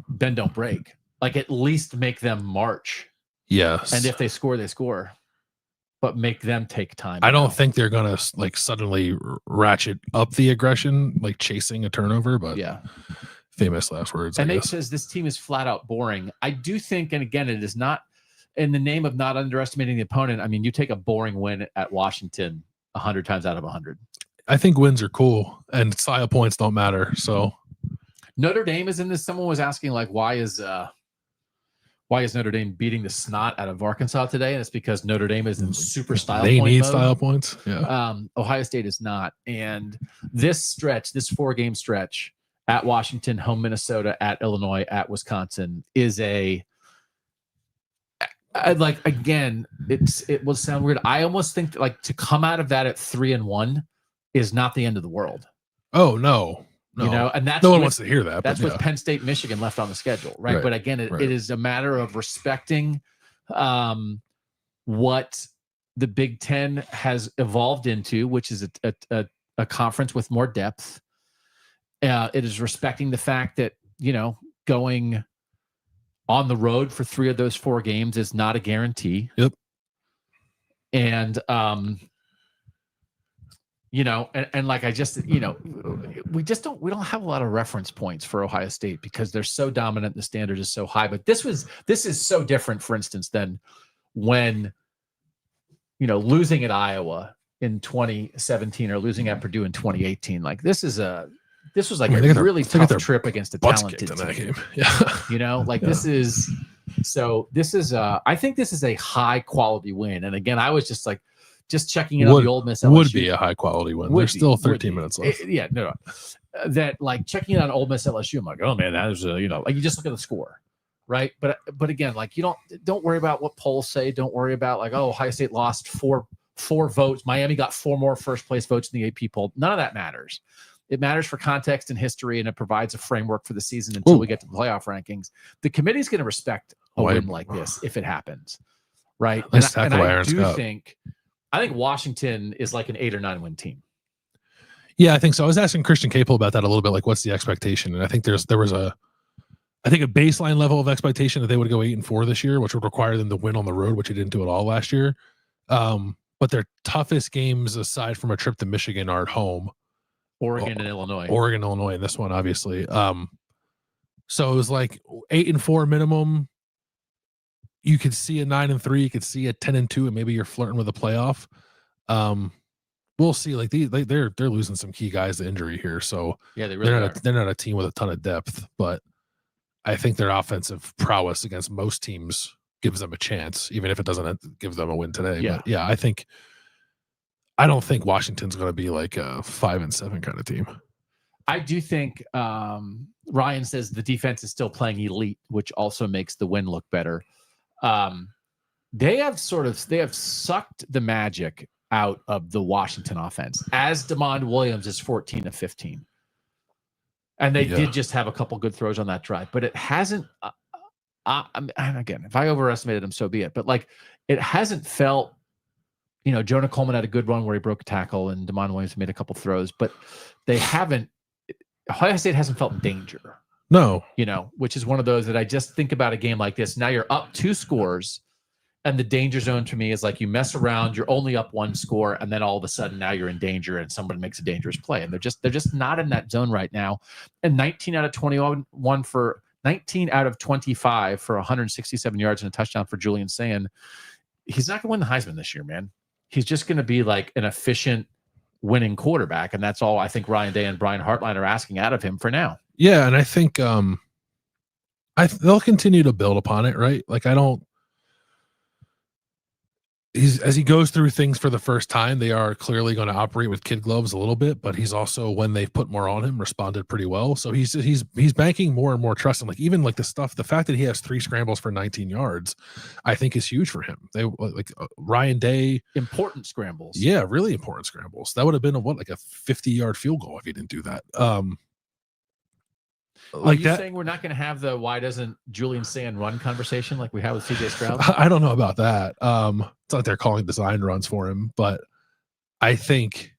bend don't break. Like at least make them march. Yes. And if they score, they score. But make them take time. I don't think they're gonna like suddenly ratchet up the aggression, like chasing a turnover, but yeah. Famous last words. And Nate says this team is flat out boring. I do think, and again, it is not in the name of not underestimating the opponent. I mean, you take a boring win at Washington 100 times out of 100. I think wins are cool and style points don't matter. So Notre Dame is in this. Someone was asking like, why is Notre Dame beating the snot out of Arkansas today? And it's because Notre Dame is in super style. They point need mode. Style points. Yeah. Ohio State is not. And this 4-game stretch at Washington, home Minnesota, at Illinois, at Wisconsin is again, it will sound weird. I almost think like to come out of that at 3-1 is not the end of the world. Oh no. You know, and that's no one wants to hear that. That's with Penn State, Michigan left on the schedule, right? But again, it is a matter of respecting what the Big Ten has evolved into, which is a conference with more depth. It is respecting the fact that, you know, going on the road for 3 of those 4 games is not a guarantee. Yep. And you know, and like I just, you know, we don't have a lot of reference points for Ohio State because they're so dominant. The standard is so high. But this is so different, for instance, than when, you know, losing at Iowa in 2017 or losing at Purdue in 2018. Like this was like a really tough trip against a talented team. That game. Yeah. You know, like this is I think this is a high quality win. And again, I was just like, just checking in on the Ole Miss LSU. Would be a high quality win. There's still 13 minutes left. No. That like checking in on Ole Miss LSU, I'm like, oh man, that is you know, like you just look at the score. right? But again, like you don't worry about what polls say. Don't worry about like, oh, Ohio State lost four votes. Miami got 4 more first place votes in the AP poll. None of that matters. It matters for context and history, and it provides a framework for the season until we get to the playoff rankings. The committee's going to respect a win like this if it happens, right? And I think Washington is like an 8 or 9 win team. Yeah, I think so. I was asking Christian Capel about that a little bit, like what's the expectation? And I think there was a baseline level of expectation that they would go 8-4 this year, which would require them to win on the road, which they didn't do at all last year. But their toughest games aside from a trip to Michigan are at home. Oregon and Illinois. And this one, obviously. So it was like 8-4 minimum. You could see a 9-3, you could see a 10-2, and maybe you're flirting with a playoff. We'll see. Like they're losing some key guys to injury here, so yeah, they're not a team with a ton of depth. But I think their offensive prowess against most teams gives them a chance, even if it doesn't give them a win today. Yeah, but yeah, I don't think Washington's going to be like a 5-7 kind of team. I do think Ryan says the defense is still playing elite, which also makes the win look better. They have sucked the magic out of the Washington offense as DeMond Williams is 14 of 15. And they did just have a couple good throws on that drive, but it hasn't, and again, if I overestimated them, so be it. But like, it hasn't felt, Jonah Coleman had a good run where he broke a tackle and DeMond Williams made a couple throws, but Ohio State hasn't felt in danger. No. Which is one of those that I just think about a game like this. Now you're up 2 scores, and the danger zone to me is like you mess around, you're only up 1 score, and then all of a sudden now you're in danger and someone makes a dangerous play. And they're just not in that zone right now. And 19 out of 25 for 167 yards and a touchdown for Julian Sayin. He's not going to win the Heisman this year, man. He's just going to be like an efficient winning quarterback. And that's all I think Ryan Day and Brian Hartline are asking out of him for now. Yeah. And I think they'll continue to build upon it, right? Like as he goes through things for the first time, they are clearly going to operate with kid gloves a little bit, but he's also, when they've put more on him, responded pretty well. So he's banking more and more trust. And like, even like the fact that he has 3 scrambles for 19 yards, I think is huge for him. They Ryan Day, important scrambles. Yeah. Really important scrambles. That would have been a 50-yard field goal if he didn't do that. Are you saying we're not going to have the why doesn't Julian Sayin run conversation like we have with CJ Stroud? I don't know about that. It's like they're calling design runs for him, but I think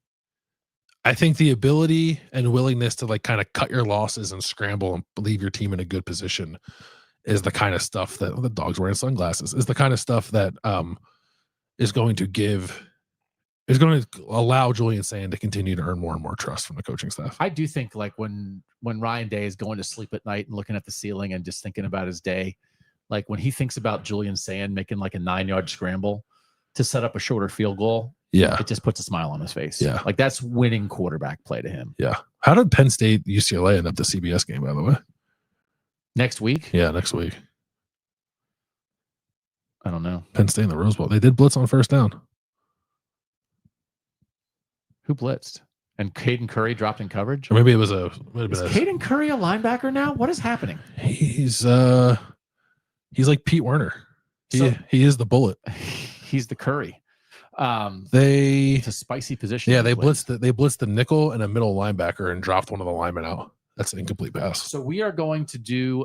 the ability and willingness to like kind of cut your losses and scramble and leave your team in a good position is the kind of stuff that the dog's wearing sunglasses is the kind of stuff that is going to allow Julian Sayin to continue to earn more and more trust from the coaching staff. I do think like when Ryan Day is going to sleep at night and looking at the ceiling and just thinking about his day, like when he thinks about Julian Sayin making like a 9-yard scramble to set up a shorter field goal, it just puts a smile on his face. Yeah. Like that's winning quarterback play to him. Yeah. How did Penn State UCLA end up the CBS game, by the way? Next week? Yeah, next week. I don't know. Penn State in the Rose Bowl. They did blitz on first down. Who blitzed? And Caden Curry dropped in coverage? Or maybe it was Is Caden Curry a linebacker now? What is happening? He's like Pete Werner. He is the bullet. He's the Curry. It's a spicy position. Yeah, they blitzed the nickel and a middle linebacker and dropped one of the linemen out. That's an incomplete pass. So we are going to do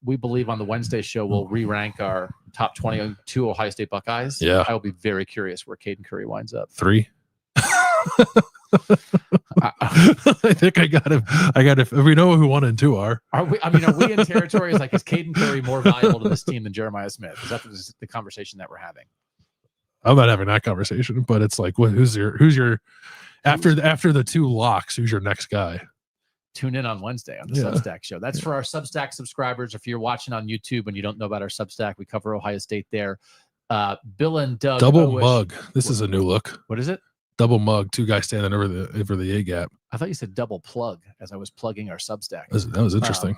we believe on the Wednesday show we'll re-rank our top 22 Ohio State Buckeyes. Yeah. I will be very curious where Caden Curry winds up. 3. I think I got him. We know who 1 and 2 are. Are we in territory? Is Caden Curry more valuable to this team than Jeremiah Smith? Is that the conversation that we're having? I'm not having that conversation, but it's like, who's your after the 2 locks? Who's your next guy? Tune in on Wednesday on the Substack show. That's for our Substack subscribers. If you're watching on YouTube and you don't know about our Substack, we cover Ohio State there. Bill and Doug. Double mug. This is a new look. What is it? Double mug, 2 guys standing over the A gap. I thought you said double plug as I was plugging our Substack. That was interesting.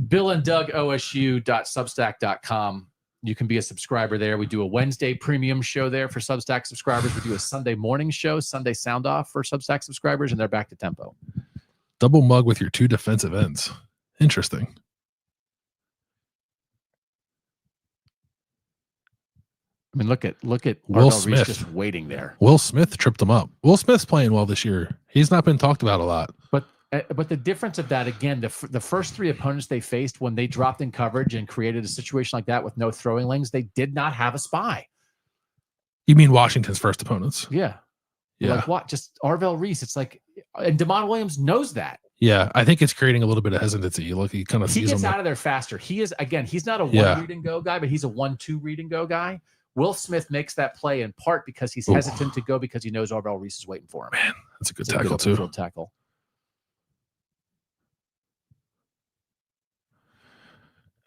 Bill and Doug OSU.substack.com. You can be a subscriber there. We do a Wednesday premium show there for Substack subscribers. We do a Sunday morning show, Sunday sound off for Substack subscribers, and they're back to tempo. Double mug with your 2 defensive ends. Interesting. I mean, look at Will Arvell Reese Smith just waiting there. Will Smith tripped him up. Will Smith's playing well this year. He's not been talked about a lot. But the difference of that, again, the first three opponents they faced when they dropped in coverage and created a situation like that with no throwing lanes, they did not have a spy. You mean Washington's first opponents? Yeah. Yeah. Like what? Just Arvell Reese. It's like, and Damon Williams knows that. Yeah, I think it's creating a little bit of hesitancy. Look, he kind of He sees gets him. out of there faster. He is, again, he's not a one read and go guy, but he's a 1-2 read and go guy. Will Smith makes that play in part because he's hesitant to go because he knows Arvell Reese is waiting for him. Man, that's a good tackle too. Tackle.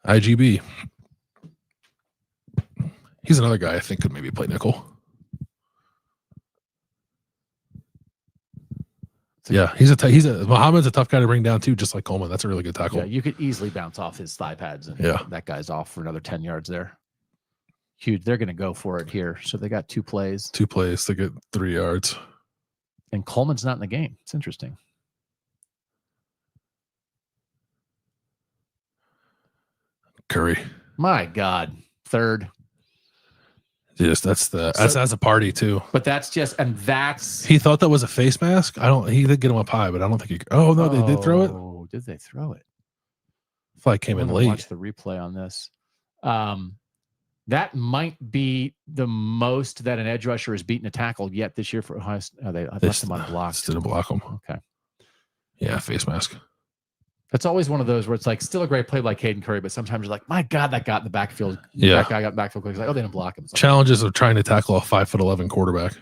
IGB. He's another guy I think could maybe play nickel. Yeah, Muhammad's a tough guy to bring down too, just like Coleman. That's a really good tackle. Yeah, you could easily bounce off his thigh pads, and that guy's off for another 10 yards there. Huge. They're going to go for it here. So they got 2 plays. 2 plays to get 3 yards. And Coleman's not in the game. It's interesting. Curry. My God. 3rd. Yes, that's a party too. But that's just, and that's. He thought that was a face mask. He did get him up high, but I don't think he. Oh no, they did throw it. Oh, did they throw it? Flag came in late. Watch the replay on this. That might be the most that an edge rusher has beaten a tackle yet this year for Ohio. They left him unblocked. Didn't block him. Okay. Yeah, face mask. That's always one of those where it's like still a great play by Caden Curry, but sometimes you're like, my God, that got in the backfield. Yeah. That guy got in the backfield quick. It's like, oh, they didn't block him. Challenges of trying to tackle a 5'11" quarterback.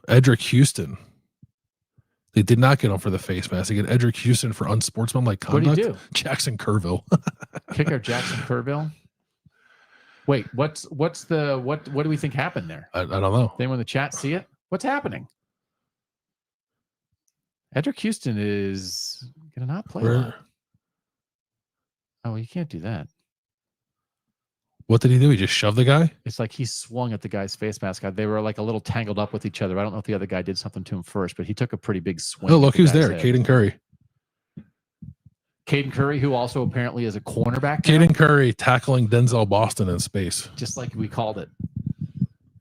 Edric Houston. They did not get him for the face mask. They get Edric Houston for unsportsmanlike conduct. What did he do? Jackson Kerrville. Kicker Jackson Kerrville. Wait, what do we think happened there? I don't know. Anyone in the chat see it? What's happening? Edric Houston is gonna not play. Oh, you can't do that. What did he do? He just shoved the guy? It's like he swung at the guy's face mask. They were like a little tangled up with each other. I don't know if the other guy did something to him first, but he took a pretty big swing. Oh, look who's there. Caden Curry. Caden Curry, who also apparently is a cornerback. Caden Curry tackling Denzel Boston in space. Just like we called it.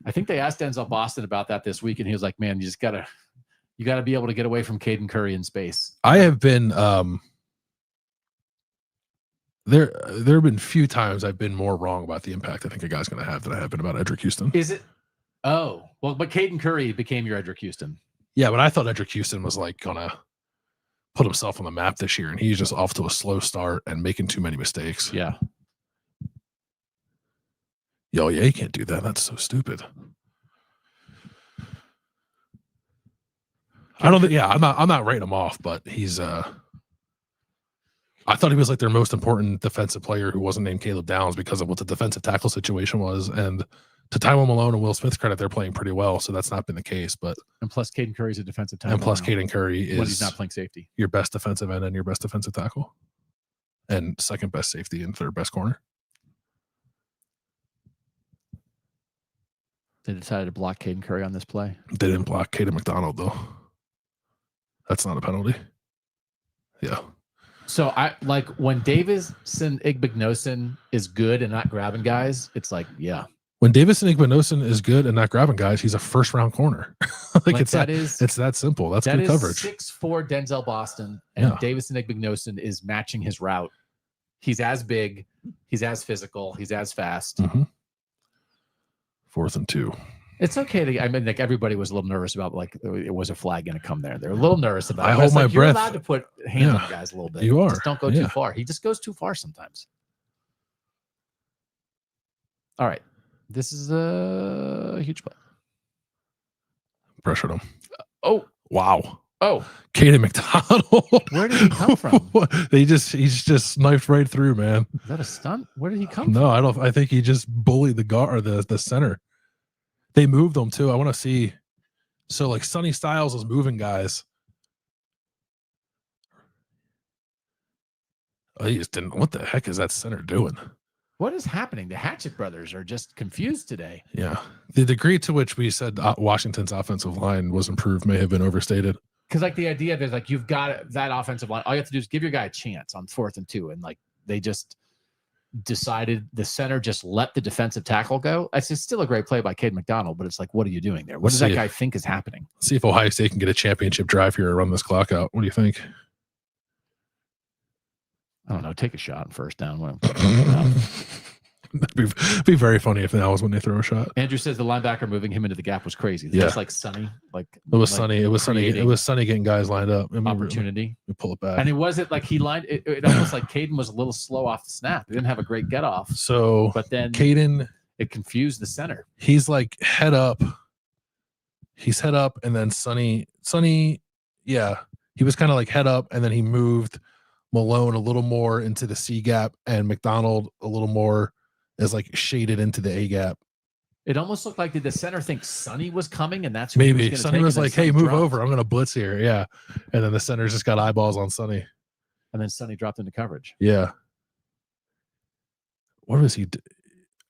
I think they asked Denzel Boston about that this week, and he was like, man, you gotta be able to get away from Caden Curry in space. I have been there have been few times I've been more wrong about the impact I think a guy's going to have than I have been about Edric Houston. Is it? Oh, well, but Caden Curry became your Edric Houston. Yeah, but I thought Edric Houston was like going to put himself on the map this year, and he's just off to a slow start and making too many mistakes. Yeah. Yo, yeah, you can't do that. That's so stupid. I don't think. Yeah, I'm not writing him off, but he's. I thought he was like their most important defensive player who wasn't named Caleb Downs because of what the defensive tackle situation was. And to Tywone Malone and Will Smith's credit, they're playing pretty well. So that's not been the case. But plus, Caden Curry's a defensive tackle. And plus, Caden Curry is when he's not playing safety, your best defensive end and your best defensive tackle, and second best safety and third best corner. They decided to block Caden Curry on this play. They didn't block Caden McDonald though. That's not a penalty. Yeah. So I like when Davison Igbinosun is good and not grabbing guys. It's like, yeah. When Davison Igbinosun is good and not grabbing guys, he's a first-round corner. It's that simple. That's good coverage. 6'4" Denzel Boston and Davison Igbinosun is matching his route. He's as big, he's as physical, he's as fast. 4th and 2. It's okay. I mean, like everybody was a little nervous about like it was a flag going to come there. They're a little nervous about it. I hold my breath. You're breath. allowed to put hands on guys a little bit. You are. Just don't go too far. He just goes too far sometimes. All right. This is a huge play. Pressured him. Oh. Wow. Oh. Caden McDonald. Where did he come from? He's just sniped right through, man. Is that a stunt? Where did he come from? No, I think he just bullied the guard or the center. They moved them too. I want to see. So like Sonny Styles is moving guys. Oh, he just didn't. What the heck is that center doing? What is happening? The Hatchet brothers are just confused today. Yeah. The degree to which we said Washington's offensive line was improved may have been overstated. Because like the idea there's like you've got that offensive line. All you have to do is give your guy a chance on 4th and 2 and like they just decided the center just let the defensive tackle go. It's still a great play by Cade McDonald, but it's like, what are you doing there? What does that guy think is happening? Let's see if Ohio State can get a championship drive here or run this clock out. What do you think? I don't know. Take a shot on first down. That'd be very funny if that was when they throw a shot. Andrew says the linebacker moving him into the gap was crazy. Yeah. Just like Sonny. It was Sonny. It was Sonny getting guys lined up. Opportunity. We pull it back. And it wasn't like he lined it almost like Caden was a little slow off the snap. He didn't have a great get off. So but then Caden, it confused the center. He's like head up. He's head up, and then Sonny, yeah. He was kind of like head up, and then he moved Malone a little more into the C gap and McDonald a little more as like shaded into the A gap. It almost looked like did the center think Sonny was coming, and that's who maybe he was Sonny was like, "Hey, move dropped. over. I'm going to blitz here." Yeah, and then the center's just got eyeballs on Sonny, and then Sonny dropped into coverage. Yeah. What was he?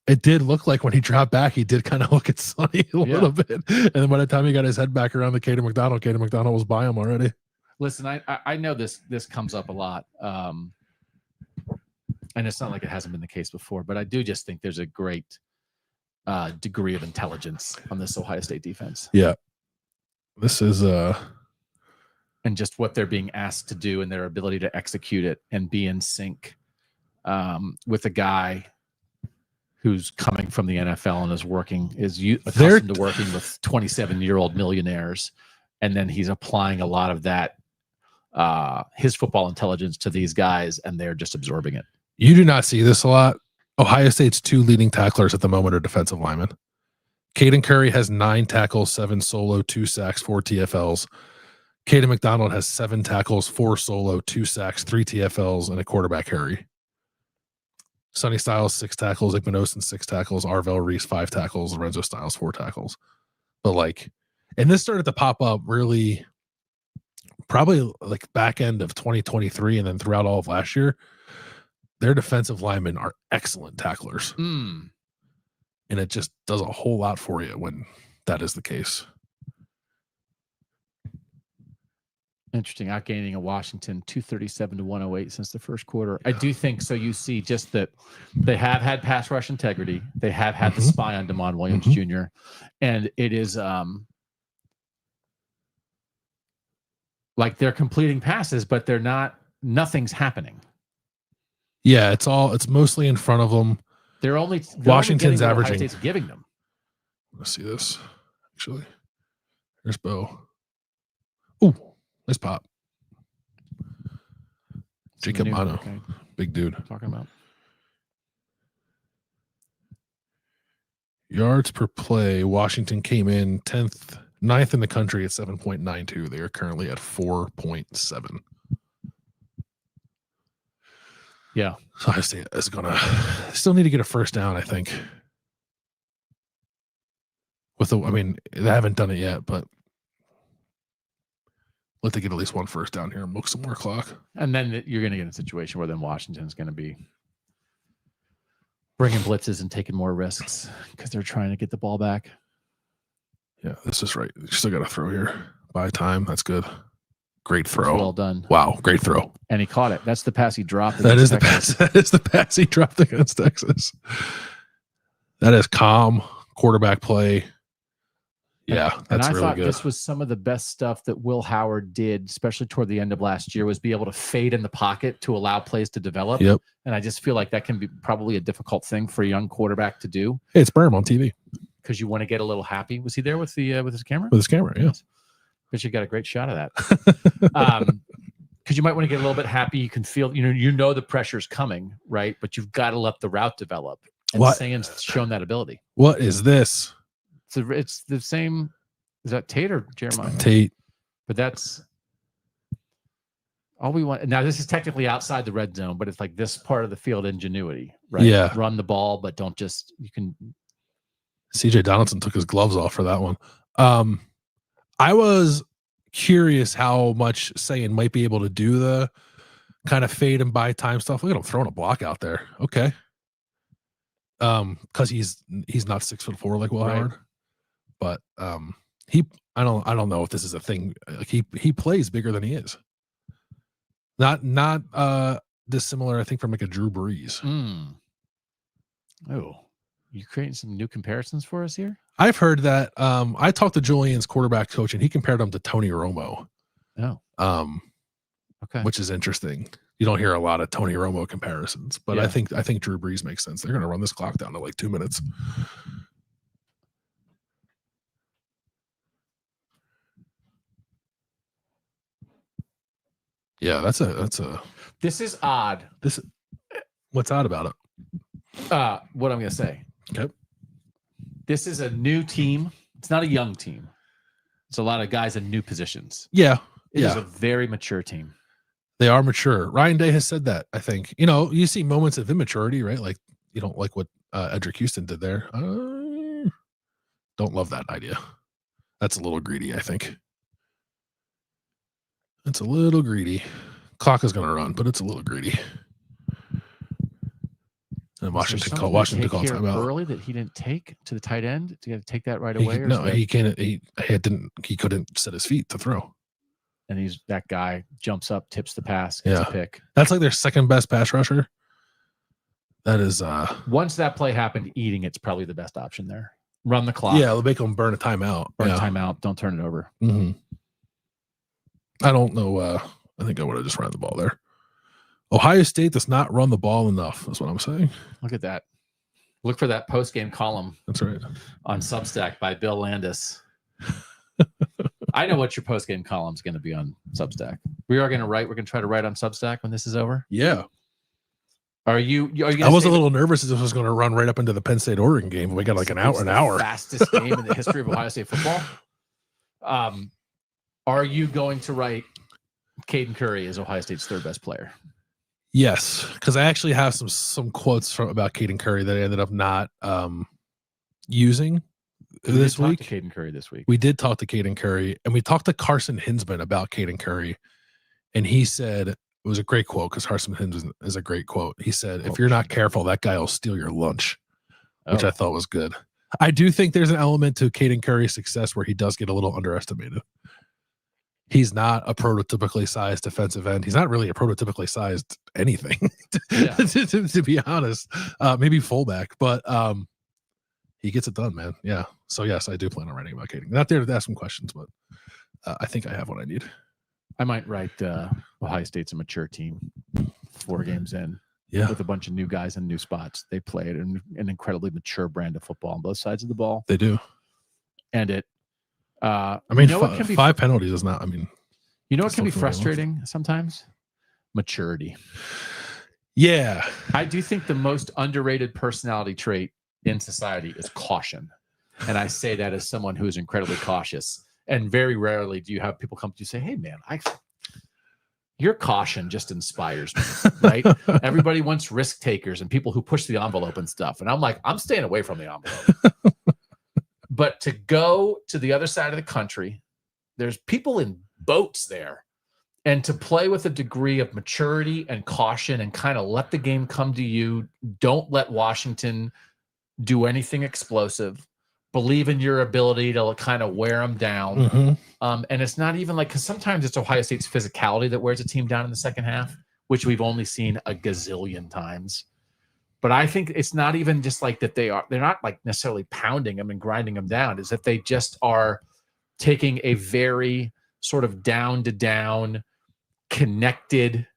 It did look like when he dropped back, he did kind of look at Sonny a little bit, and then by the time he got his head back around the Caden McDonald was by him already. Listen, I know this comes up a lot, and it's not like it hasn't been the case before, but I do just think there's a great degree of intelligence on this Ohio State defense. Yeah, this is and just what they're being asked to do and their ability to execute it and be in sync with a guy who's coming from the NFL and is accustomed to working with 27-year-old millionaires, and then he's applying a lot of that his football intelligence to these guys, and they're just absorbing it. You do not see this a lot. Ohio State's two leading tacklers at the moment are defensive linemen. Caden Curry has 9 tackles, 7 solo, 2 sacks, 4 TFLs. Caden McDonald has 7 tackles, 4 solo, 2 sacks, 3 TFLs, and a quarterback hurry. Sonny Styles, 6 tackles, Igmanosin, 6 tackles, Arvell Reese, 5 tackles, Lorenzo Styles, 4 tackles. But and this started to pop up really probably like back end of 2023 and then throughout all of last year. Their defensive linemen are excellent tacklers. And it just does a whole lot for you when that is the case. Interesting. Outgaining a Washington 237 to 108 since the first quarter. I do think so. You see just that they have had pass rush integrity. They have had the spy on Damon Williams Jr. And it is like they're completing passes, but nothing's happening. Yeah, it's mostly in front of them. Washington's averaging. Ohio State's giving them. Let's see this. Actually, there's Bo. Ooh, nice pop. Jacob Mano, big dude. Talking about yards per play. Washington came in 9th in the country at 7.92. They are currently at 4.7. Yeah. So Ohio State is gonna still need to get a first down, I think. They haven't done it yet, but let them get at least one first down here and milk some more clock. And then you're going to get in a situation where then Washington's going to be bringing blitzes and taking more risks because they're trying to get the ball back. Yeah, this is right. You still got to throw here. Buy time. That's good. Great throw. Well done. Wow, great throw. And he caught it. That's the pass he dropped. That is the pass. That is the pass he dropped against Texas. That is calm quarterback play. Yeah, that's really good. And I thought this was some of the best stuff that Will Howard did, especially toward the end of last year, was be able to fade in the pocket to allow plays to develop. Yep. And I just feel like that can be probably a difficult thing for a young quarterback to do. Hey, it's Berm on TV. Because you want to get a little happy. Was he there with his camera? With his camera, yes. Because you got a great shot of that. Because you might want to get a little bit happy. You can feel, you know the pressure's coming, right? But you've got to let the route develop. And Sayin's shown that ability. What is this? It's the same. Is that Tate or Jeremiah? Tate. But that's all we want. Now, this is technically outside the red zone, but it's like this part of the field ingenuity, right? Yeah. Run the ball, but don't just, you can. CJ Donaldson took his gloves off for that one. I was curious how much Sayin might be able to do the kind of fade and buy time stuff. Look at him throwing a block out there. Okay. Because he's not 6'4" like Will Howard. But I don't know if this is a thing. Like he plays bigger than he is. Not dissimilar, I think, from like a Drew Brees. Oh, you creating some new comparisons for us here? I've heard that. I talked to Julian's quarterback coach, and he compared him to Tony Romo. Oh, okay. Which is interesting. You don't hear a lot of Tony Romo comparisons, but I think Drew Brees makes sense. They're going to run this clock down to like 2 minutes. Yeah, that's a. This is odd. What's odd about it? What I'm going to say. Okay. This is a new team. It's not a young team. It's a lot of guys in new positions. Yeah. It is a very mature team. They are mature. Ryan Day has said that, I think. You see moments of immaturity, right? Like, you don't like what Edric Houston did there. Don't love that idea. That's a little greedy, I think. It's a little greedy. Clock is going to run, but it's a little greedy. And Washington called timeout early that he didn't take to the tight end. Do you have to take that right away? He can't. He couldn't set his feet to throw. And that guy jumps up, tips the pass, gets a pick. That's like their second best pass rusher. That is once that play happened, eating it's probably the best option there. Run the clock. Yeah, they'll make them burn a timeout. Burn a timeout. Don't turn it over. Mm-hmm. I don't know. I think I would have just ran the ball there. Ohio State does not run the ball enough. That's what I'm saying. Look at that. Look for that post-game column. That's right. On Substack by Bill Landis. I know what your post-game column is going to be on Substack. We're going to try to write on Substack when this is over. Yeah. Are you I was a little nervous that this was going to run right up into the Penn State Oregon game. We got like an hour. Fastest game in the history of Ohio State football. Are you going to write Caden Curry as Ohio State's third best player? Yes, because I actually have some quotes about Caden Curry that I ended up not using this week. To Caden Curry this week. We did talk to Caden Curry, and we talked to Carson Hinsman about Caden Curry, and he said it was a great quote because Carson Hinsman is a great quote. He said, "If you're not careful, that guy will steal your lunch," which I thought was good. I do think there's an element to Caden Curry's success where he does get a little underestimated. He's not a prototypically sized defensive end. He's not really a prototypically sized anything, to be honest. Maybe fullback, but he gets it done, man. Yeah. So, yes, I do plan on writing about Caden. Not there to ask some questions, but I think I have what I need. I might write Ohio State's a mature team 4 games in. Yeah. With a bunch of new guys in new spots. They play an incredibly mature brand of football on both sides of the ball. They do. And it, I mean, 5 penalties is not, what can be frustrating sometimes? Maturity. Yeah. I do think the most underrated personality trait in society is caution. And I say that as someone who is incredibly cautious. And very rarely do you have people come to you and say, "Hey, man, your caution just inspires me," right? Everybody wants risk takers and people who push the envelope and stuff. And I'm like, I'm staying away from the envelope. But to go to the other side of the country, there's people in boats there, and to play with a degree of maturity and caution and kind of let the game come to you. Don't let Washington do anything explosive. Believe in your ability to kind of wear them down. Mm-hmm. And it's not even like, because sometimes it's Ohio State's physicality that wears a team down in the second half, which we've only seen a gazillion times. But I think it's not even just like that they're not like necessarily pounding them and grinding them down. Is that they just are taking a very sort of down to down, connected,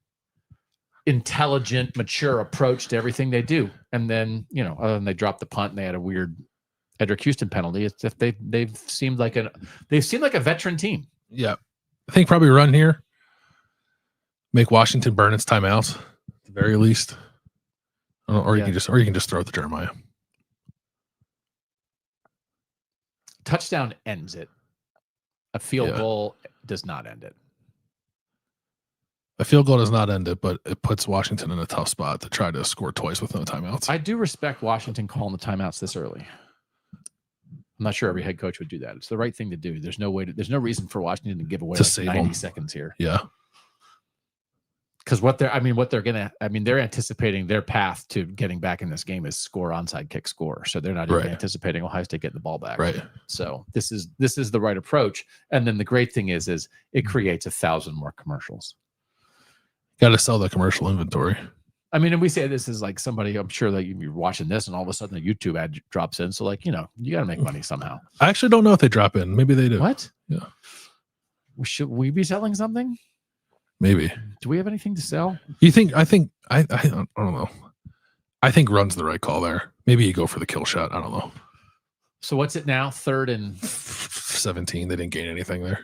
intelligent, mature approach to everything they do. And then, other than they dropped the punt and they had a weird Edric Houston penalty, it's if they've seemed like a veteran team. Yeah. I think probably run here. Make Washington burn its timeouts at the very least. Or you can just throw it to Jeremiah. Touchdown ends it. A field goal does not end it. A field goal does not end it, but it puts Washington in a tough spot to try to score twice with no timeouts. I do respect Washington calling the timeouts this early. I'm not sure every head coach would do that. It's the right thing to do. There's no reason for Washington to give away 90 seconds here. Yeah. Because they're anticipating their path to getting back in this game is score, onside kick, score. So they're not even anticipating Ohio State getting the ball back. Right. So this is the right approach. And then the great thing is it creates 1,000 more commercials. Got to sell the commercial inventory. I mean, and we say this is like somebody, I'm sure that you're watching this and all of a sudden a YouTube ad drops in. So like, you got to make money somehow. I actually don't know if they drop in. Maybe they do. What? Yeah. Should we be selling something? Maybe. Do we have anything to sell? I don't know. I think run's the right call there. Maybe you go for the kill shot. I don't know. So what's it now? 3rd and 17. They didn't gain anything there.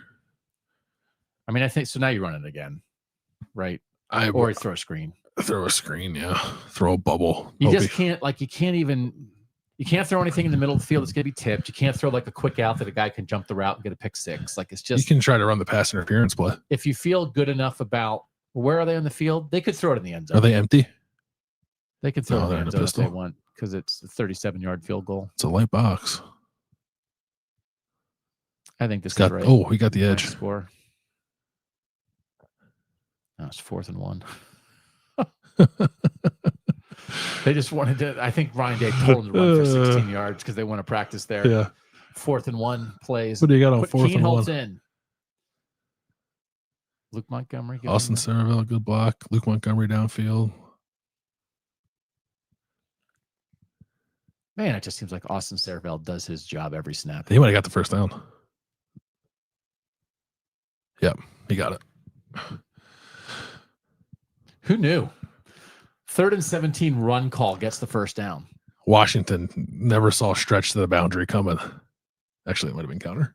I mean, I think so. Now you run it again, right? Or you throw a screen. Throw a screen, yeah. Throw a bubble. You just can't, like, you can't throw anything in the middle of the field that's going to be tipped. You can't throw like a quick out that a guy can jump the route and get a pick six. Like, it's just. You can try to run the pass interference play. If you feel good enough about where are they on the field, they could throw it in the end zone. Are they empty? They can throw it in the end zone if they want, because it's a 37-yard field goal. It's a light box. I think this is right. Oh, we got the edge. Score. No, it's 4th and 1. They just wanted to. I think Ryan Day told them to run for 16 yards because they want to practice there. Yeah. 4th and 1 plays. What do you got on 4th and 1? In. Luke Montgomery. Austin Saraville, good block. Luke Montgomery downfield. Man, it just seems like Austin Saraville does his job every snap. He might have got the first down. Yep, he got it. Who knew? 3rd and 17 run call gets the first down. Washington never saw a stretch to the boundary coming. Actually, it might have been counter.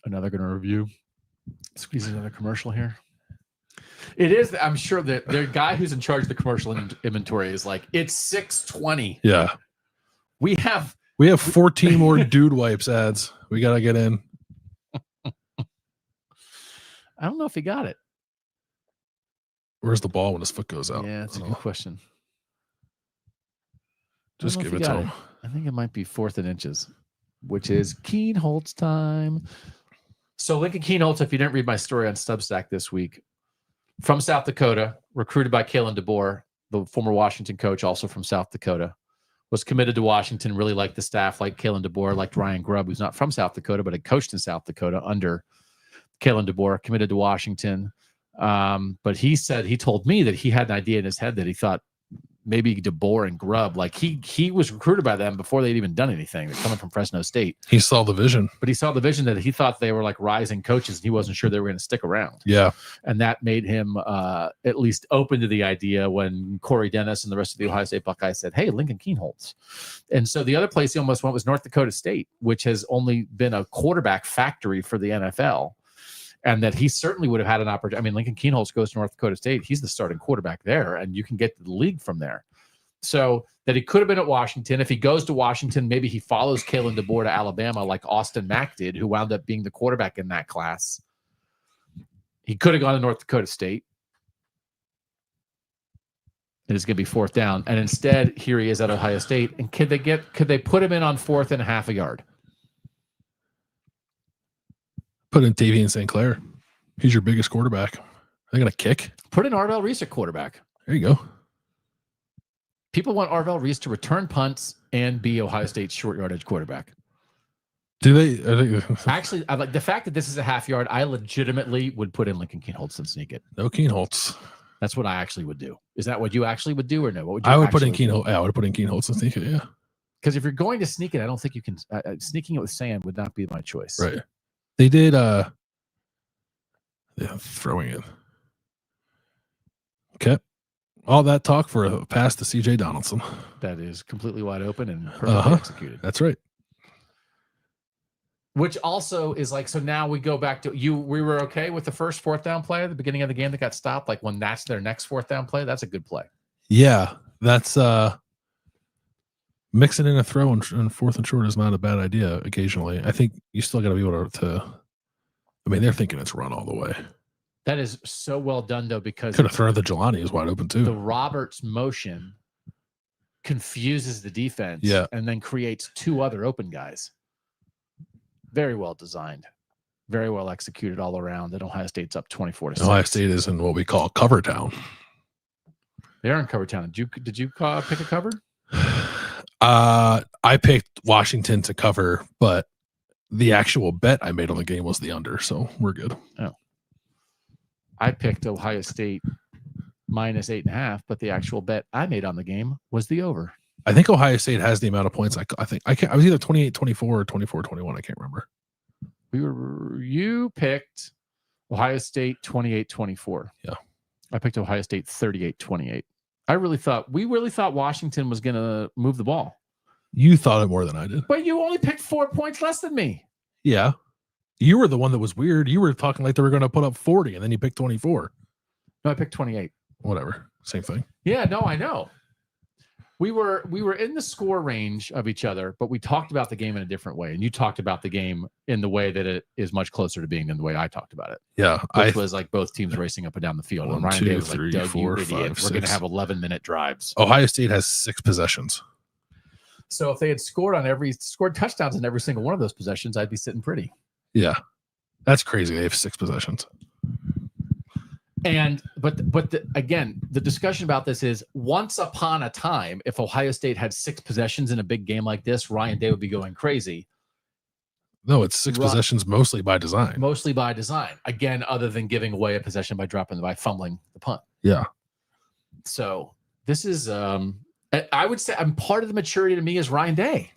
Another going to review. Squeeze another commercial here. It is. I'm sure that the guy who's in charge of the commercial inventory is like, it's 6:20. Yeah. We have 14 more dude wipes ads. We got to get in. I don't know if he got it. Where's the ball when his foot goes out? Yeah, that's a good question. Just give it to him. I think it might be 4th and inches, which is Keenholz time. So Lincoln Keenholz, if you didn't read my story on Substack this week, from South Dakota, recruited by Kalen DeBoer, the former Washington coach, also from South Dakota, was committed to Washington, really liked the staff, like Kalen DeBoer, liked Ryan Grubb, who's not from South Dakota, but had coached in South Dakota under Kalen DeBoer, committed to Washington. But he told me that he had an idea in his head that he thought maybe DeBoer and Grubb, like he was recruited by them before they'd even done anything. They're coming from Fresno State. He saw the vision. But he saw the vision that he thought they were like rising coaches and he wasn't sure they were going to stick around. Yeah. And that made him at least open to the idea when Corey Dennis and the rest of the Ohio State Buckeyes said, hey, Lincoln Keenholz. And so the other place he almost went was North Dakota State, which has only been a quarterback factory for the NFL. And that he certainly would have had an opportunity. I mean, Lincoln Keenholz goes to North Dakota State. He's the starting quarterback there, and you can get to the league from there. So that he could have been at Washington. If he goes to Washington, maybe he follows Kalen DeBoer to Alabama like Austin Mack did, who wound up being the quarterback in that class. He could have gone to North Dakota State. And it's going to be 4th down. And instead, here he is at Ohio State. And could they put him in on 4th and a half a yard? Put in Davian St. Clair. He's your biggest quarterback. Are they going to kick? Put in Arvell Reese at quarterback. There you go. People want Arvell Reese to return punts and be Ohio State's short yardage quarterback. Do they? Actually, I like the fact that this is a half yard. I legitimately would put in Lincoln Keenholz and sneak it. No Keenholz. That's what I actually would do. Is that what you actually would do, or no? What would you I would put in Keenholz. Yeah, I would put in Keenholz and sneak it. Yeah. Because if you're going to sneak it, I don't think you can. Sneaking it with Sayin would not be my choice. Right. They did. Yeah, throwing it. Okay. All that talk for a pass to C.J. Donaldson. That is completely wide open and perfectly executed. That's right. Which also is like, so now we go back to you. We were okay with the first 4th down play at the beginning of the game that got stopped. Like when that's their next 4th down play, that's a good play. Yeah, that's mixing in a throw and 4th and short is not a bad idea. Occasionally, I think you still got to be able to. I mean, they're thinking it's run all the way. That is so well done, though, because could have thrown the Jelani is wide open too. The Roberts motion confuses the defense, yeah, and then creates 2 other open guys. Very well designed, very well executed all around. And Ohio State's up 24-6. Ohio State is in what we call cover town. They are in cover town. Did you pick a cover? I picked Washington to cover, but the actual bet I made on the game was the under, so we're good. Oh. I picked Ohio State minus 8.5, but the actual bet I made on the game was the over. I think Ohio State has the amount of points. I was either 28-24 or 24-21. I can't remember. You picked Ohio State 28-24. Yeah. I picked Ohio State 38-28. We really thought Washington was going to move the ball. You thought it more than I did. But you only picked 4 points less than me. Yeah. You were the one that was weird. You were talking like they were going to put up 40, and then you picked 24. No, I picked 28. Whatever. Same thing. Yeah, no, I know. We were in the score range of each other, but we talked about the game in a different way. And you talked about the game in the way that it is much closer to being than the way I talked about it. Yeah. Which was like both teams racing up and down the field. One, and Ryan two, Day was three, like, Doug, four, you idiot. five, We're going to six. have 11-minute drives. Ohio State has 6 possessions. So if they had scored touchdowns in every single one of those possessions, I'd be sitting pretty. Yeah. That's crazy. They have 6 possessions. Again, the discussion about this is once upon a time, if Ohio State had 6 possessions in a big game like this, Ryan Day would be going crazy. No, it's 6 possessions mostly by design. Mostly by design. Again, other than giving away a possession by fumbling the punt. Yeah. So this is, I would say, part of the maturity to me is Ryan Day.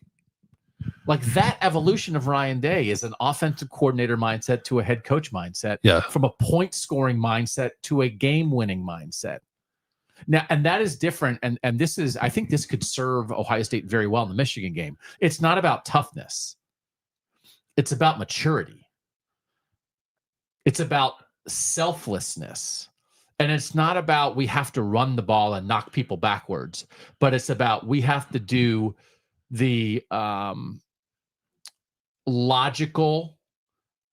Like that evolution of Ryan Day is an offensive coordinator mindset to a head coach mindset. Yeah. From a point scoring mindset to a game winning mindset. Now, and that is different. And this is, I think this could serve Ohio State very well in the Michigan game. It's not about toughness. It's about maturity. It's about selflessness. And it's not about we have to run the ball and knock people backwards, but it's about we have to do the logical,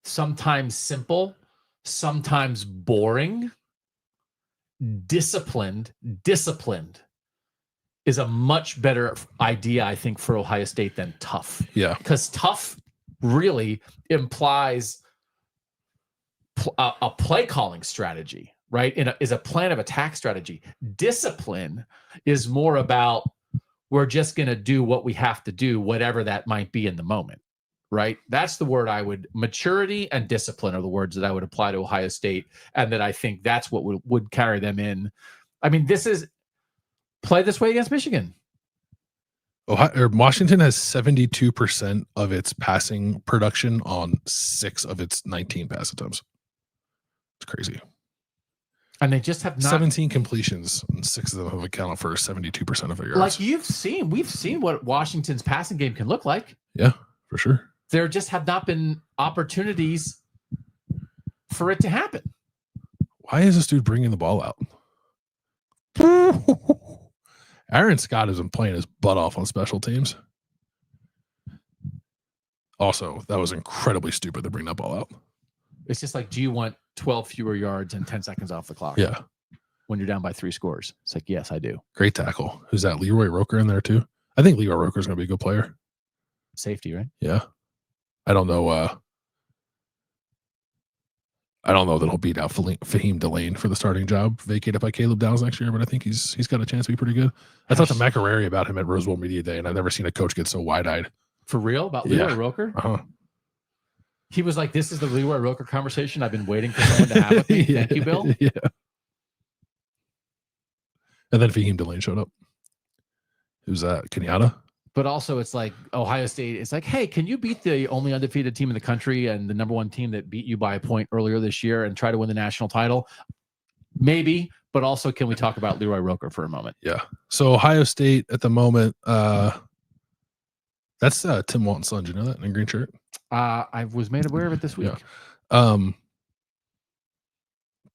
sometimes simple, sometimes boring, disciplined is a much better idea, I think, for Ohio State than tough. Yeah. Because tough really implies a play calling strategy, right? Is a plan of attack strategy. Discipline is more about we're just going to do what we have to do, whatever that might be in the moment, right? That's the word maturity and discipline are the words that I would apply to Ohio State, and that I think that's what would carry them in. I mean, play this way against Michigan. Washington has 72% of its passing production on 6 of its 19 pass attempts. It's crazy. And they just have not 17 completions, and 6 of them have accounted for 72% of their yards. Like we've seen what Washington's passing game can look like. Yeah, for sure. There just have not been opportunities for it to happen. Why is this dude bringing the ball out? Aaron Scott has been playing his butt off on special teams. Also, that was incredibly stupid to bring that ball out. It's just like, do you want 12 fewer yards and 10 seconds off the clock? Yeah. When you're down by 3 scores. It's like, yes, I do. Great tackle. Who's that? Leroy Roker in there too? I think Leroy Roker is going to be a good player. Safety, right? Yeah. I don't know that he'll beat out Fahim Delane for the starting job vacated by Caleb Downs next year, but I think he's got a chance to be pretty good. I talked to McArary about him at Rose Bowl Media Day, and I've never seen a coach get so wide-eyed. For real? About Leroy Roker? Uh-huh. He was like, this is the Leroy Roker conversation I've been waiting for someone to have with me. Yeah, Thank you, Bill. Yeah. And then Fahim Delane showed up. Who's that? Kenyatta? But also it's like Ohio State. It's like, hey, can you beat the only undefeated team in the country and the number 1 team that beat you by a point earlier this year and try to win the national title? Maybe, but also can we talk about Leroy Roker for a moment? Yeah. So Ohio State at the moment, that's Tim Walton's son. Do you know that in a green shirt? I was made aware of it this week. Yeah.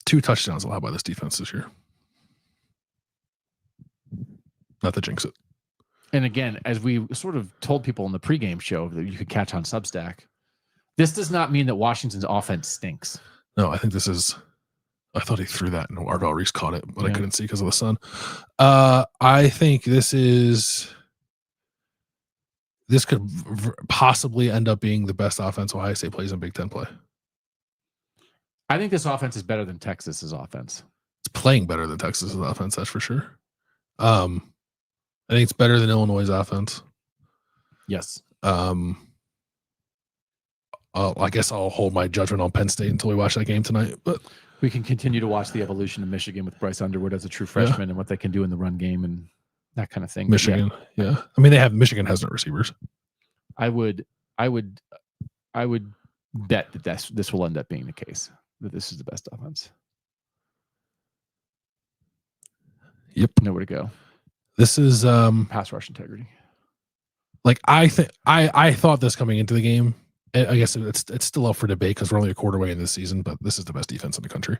2 touchdowns allowed by this defense this year. Not to jinx it. And again, as we sort of told people in the pregame show that you could catch on Substack, this does not mean that Washington's offense stinks. No, I think this is. I thought he threw that and Arvell Reese caught it, but I couldn't see because of the sun. I think this could possibly end up being the best offense Ohio State plays in Big Ten play. I think this offense is better than Texas's offense. It's playing better than Texas's offense, that's for sure. I think it's better than Illinois' offense. Yes. I guess I'll hold my judgment on Penn State until we watch that game tonight. But We can continue to watch the evolution of Michigan with Bryce Underwood as a true freshman and what they can do in the run game and that kind of thing. Michigan, yeah. I mean, Michigan has no receivers. I would bet that this will end up being the case, that this is the best offense. Yep. Nowhere to go. This is pass rush integrity. Like I thought this coming into the game. I guess it's still up for debate because we're only a quarter way in this season, but this is the best defense in the country.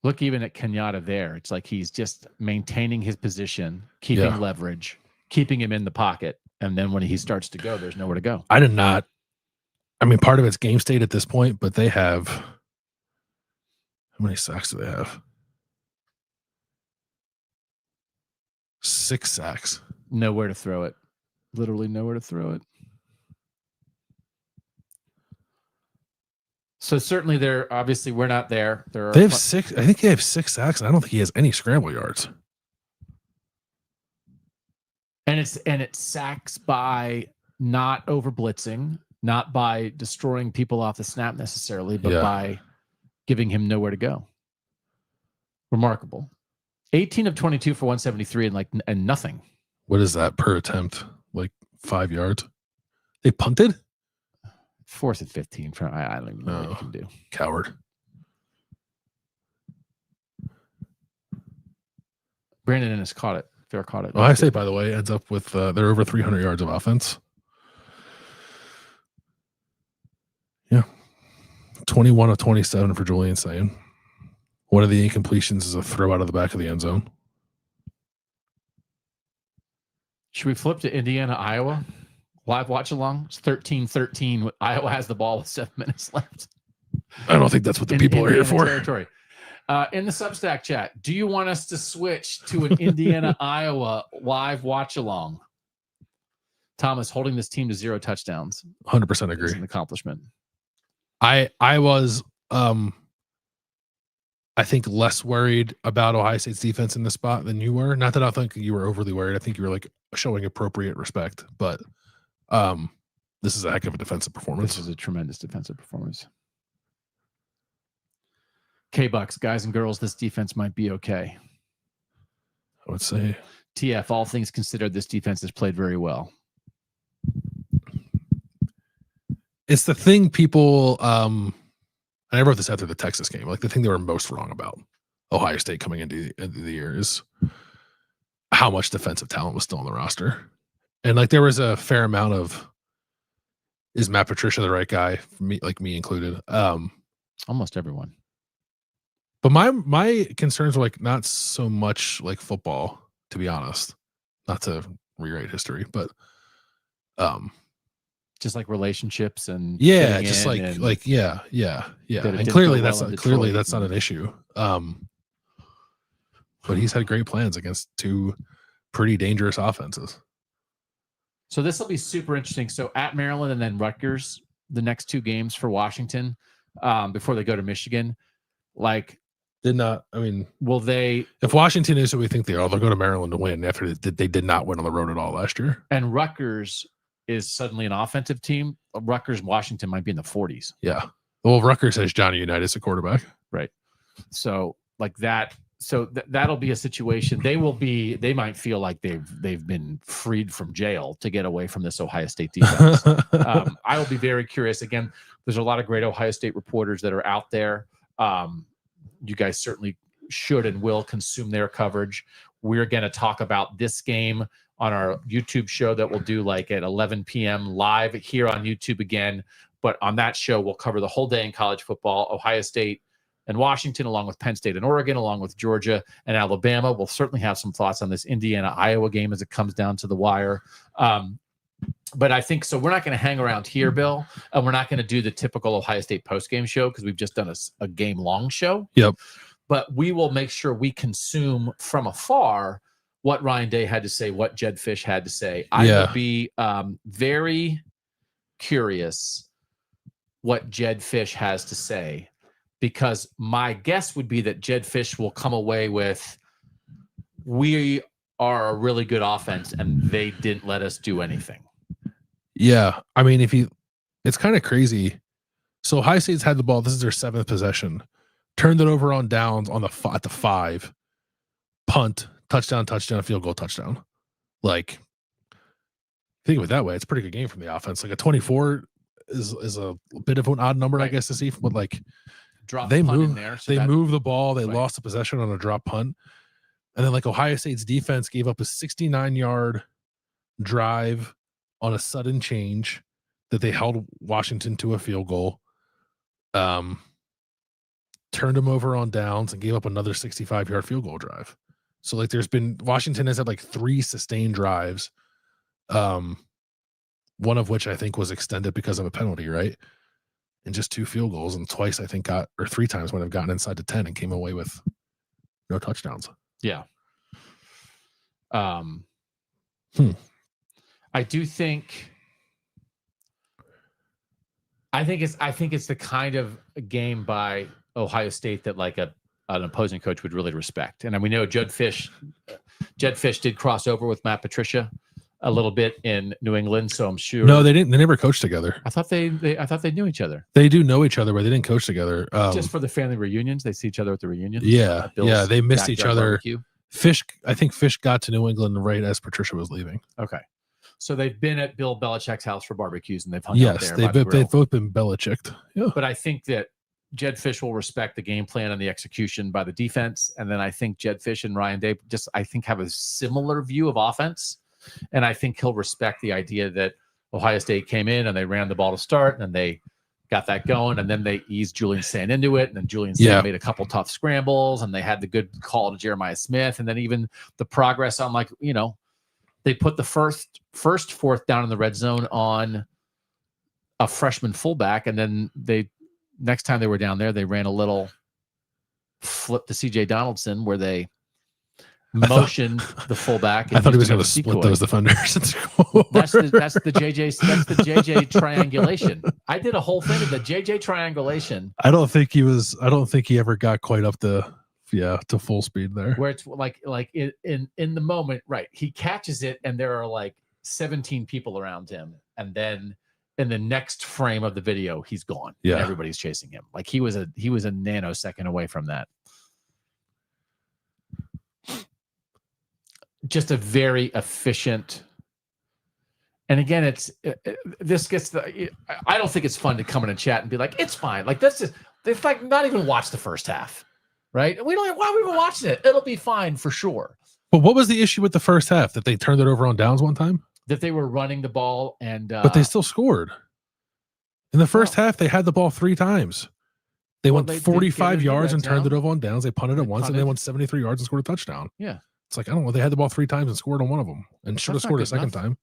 Look, even at Kenyatta there, it's like he's just maintaining his position, keeping leverage, keeping him in the pocket, and then when he starts to go, there's nowhere to go. I mean, part of it's game state at this point, but they have, how many sacks do they have? 6 sacks. Nowhere to throw it. Literally nowhere to throw it. So certainly obviously we're not there. They have 6. I think they have 6 sacks, and I don't think he has any scramble yards. And it's sacks by not over blitzing, not by destroying people off the snap necessarily, but by giving him nowhere to go. Remarkable. 18 of 22 for 173 and nothing. What is that per attempt? Like 5 yards? They punted? 4th and 15. I don't even know what you can do. Coward. Brandon Ennis caught it. Fair caught it. Well, I say, by the way, ends up with they're over 300 yards of offense. Yeah. 21 of 27 for Julian Sayin. One of the incompletions is a throw out of the back of the end zone. Should we flip to Indiana, Iowa? Live watch along. It's 13-13. Iowa has the ball with 7 minutes left. I don't think that's what the people are here for. Territory. In the Substack chat, do you want us to switch to an Indiana, Iowa live watch along? Thomas, holding this team to 0 touchdowns. 100% agree. Is an accomplishment. I was I think less worried about Ohio State's defense in this spot than you were. Not that I think you were overly worried. I think you were like showing appropriate respect, but this is a heck of a defensive performance. This is a tremendous defensive performance. K-Bucks, guys and girls, this defense might be okay. I would say. TF, all things considered, this defense has played very well. It's the thing people, and I wrote this after the Texas game, like the thing they were most wrong about Ohio State coming into the year is how much defensive talent was still on the roster. And like there was a fair amount of, is Matt Patricia the right guy? Me, like me included. Almost everyone. But my concerns were like not so much like football, to be honest. Not to rewrite history, but just like relationships and just like yeah. And clearly that's not an issue. But he's had great plans against 2 pretty dangerous offenses. So this will be super interesting. So at Maryland and then Rutgers, the next 2 games for Washington before they go to Michigan, like. Will they? If Washington is who we think they are, they'll go to Maryland to win after they did not win on the road at all last year. And Rutgers is suddenly an offensive team. Rutgers, Washington might be in the 40s. Yeah. Well, Rutgers has Johnny Unitas a quarterback. Right. So like that. So that'll be a situation. They might feel like they've been freed from jail to get away from this Ohio State defense. I will be very curious. Again, there's a lot of great Ohio State reporters that are out there. You guys certainly should and will consume their coverage. We're going to talk about this game on our YouTube show that we'll do like at 11 p.m. live here on YouTube again. But on that show, we'll cover the whole day in college football, Ohio State and Washington, along with Penn State and Oregon, along with Georgia and Alabama. We'll certainly have some thoughts on this Indiana-Iowa game as it comes down to the wire. But I think so. We're not going to hang around here, Bill, and we're not going to do the typical Ohio State postgame show because we've just done a game-long show. Yep. But we will make sure we consume from afar what Ryan Day had to say, what Jed Fish had to say. I will be very curious what Jed Fish has to say, because my guess would be that Jed Fish will come away with, we are a really good offense and they didn't let us do anything. Yeah. I mean, it's kind of crazy. So Ohio State's had the ball. This is their 7th possession. Turned it over on downs on at the 5. Punt, touchdown, field goal, touchdown. Like, think of it that way. It's a pretty good game from the offense. Like a 24 is a bit of an odd number, I guess, to see. But like, they move the ball. They lost the possession on a drop punt, and then like Ohio State's defense gave up a 69-yard drive on a sudden change that they held Washington to a field goal. Turned them over on downs and gave up another 65-yard field goal drive. So like Washington has had like 3 sustained drives. One of which I think was extended because of a penalty, right? And just 2 field goals, and twice I think 3 times might have gotten inside the 10 and came away with no touchdowns. Yeah. I do think it's the kind of game by Ohio State that like an opposing coach would really respect. And we know Jed Fish did cross over with Matt Patricia a little bit in New England, so I'm sure. No, they didn't. They never coached together. I thought they knew each other. They do know each other, but they didn't coach together. Just for the family reunions, they see each other at the reunion. Yeah, they missed each other. Barbecue. I think Fish got to New England right as Patricia was leaving. Okay, so they've been at Bill Belichick's house for barbecues, and they've hung out there. They've both been Belichicked. Yeah, but I think that Jed Fish will respect the game plan and the execution by the defense, and then I think Jed Fish and Ryan Day have a similar view of offense. And I think he'll respect the idea that Ohio State came in and they ran the ball to start, and then they got that going, and then they eased Julian Sayin into it, and then Julian Sayin made a couple tough scrambles, and they had the good call to Jeremiah Smith, and then even the progress on they put the first 4th down in the red zone on a freshman fullback, and then next time they were down there, they ran a little flip to CJ Donaldson where they motioned the fullback. I thought he was going to split those defenders. That's the JJ triangulation. I did a whole thing of the JJ triangulation. I don't think he ever got quite up to full speed there. Where it's like in the moment, right? He catches it, and there are like 17 people around him, and then in the next frame of the video, he's gone. Yeah, and everybody's chasing him. Like he was a nanosecond away from that. Just a very efficient, and again, this gets the. I don't think it's fun to come in and chat and be like, it's fine. Like it's like not even watch the first half, right? We don't. Why are we even watching it? It'll be fine for sure. But what was the issue with the first half? That they turned it over on downs one time? That they were running the ball but they still scored. In the first half, they had the ball 3 times. They went 45 yards and turned it over on downs. They punted it once, and they went 73 yards and scored a touchdown. Yeah. It's like, I don't know. They had the ball 3 times and scored on one of them, and should have scored a second time.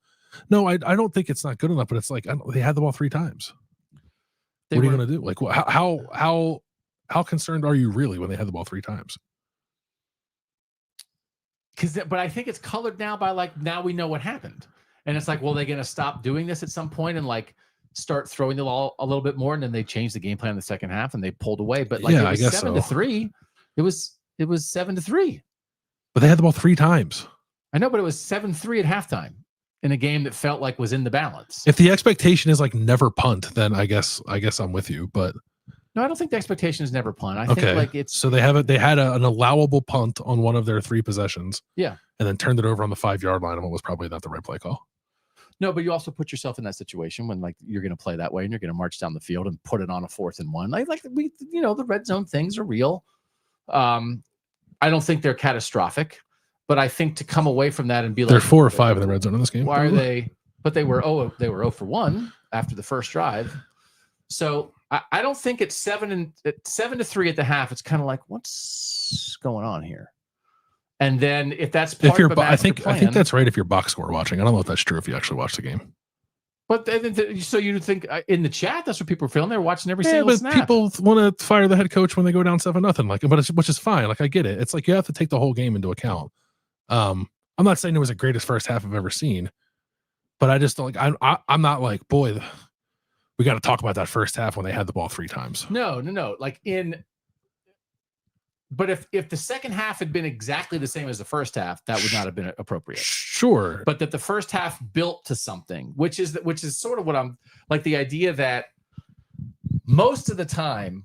No, I don't think it's not good enough, but it's like they had the ball 3 times. What are you going to do? Like, how concerned are you really when they had the ball 3 times? But I think it's colored now by like, now we know what happened, and it's like, well, they're going to stop doing this at some point and like start throwing the ball a little bit more, and then they changed the game plan in the second half and they pulled away. But like, it was 7-3. It was 7-3. But they had the ball 3 times. I know, but it was 7-3 at halftime in a game that felt like was in the balance. If the expectation is like never punt, then I guess I'm with you. But no, I don't think the expectation is never punt. I think like it's so they had an allowable punt on one of their 3 possessions. Yeah, and then turned it over on the 5-yard line, and what was probably not the right play call. No, but you also put yourself in that situation when like you're going to play that way and you're going to march down the field and put it on a 4th and 1. Like the red zone things are real. I don't think they're catastrophic. But I think to come away from that and be like, they're 4 or 5 in the red zone in this game. Why are they? But they were 0 for 1 after the first drive. So I don't think it's 7-3 at the half. It's kind of like, what's going on here? And then if that's part of a I think that's right. If you're box score watching, I don't know if that's true. If you actually watch the game, but so you think in the chat that's what people are feeling. They're watching every single snap. People want to fire the head coach when they go down 7-0. Like, which is fine. Like, I get it. It's like you have to take the whole game into account. I'm not saying it was the greatest first half I've ever seen, but I just don't like. I'm not like, boy, we got to talk about that first half when they had the ball 3 times. No. But if the second half had been exactly the same as the first half, that would not have been appropriate. Sure. But that the first half built to something, which is sort of what I'm like, the idea that most of the time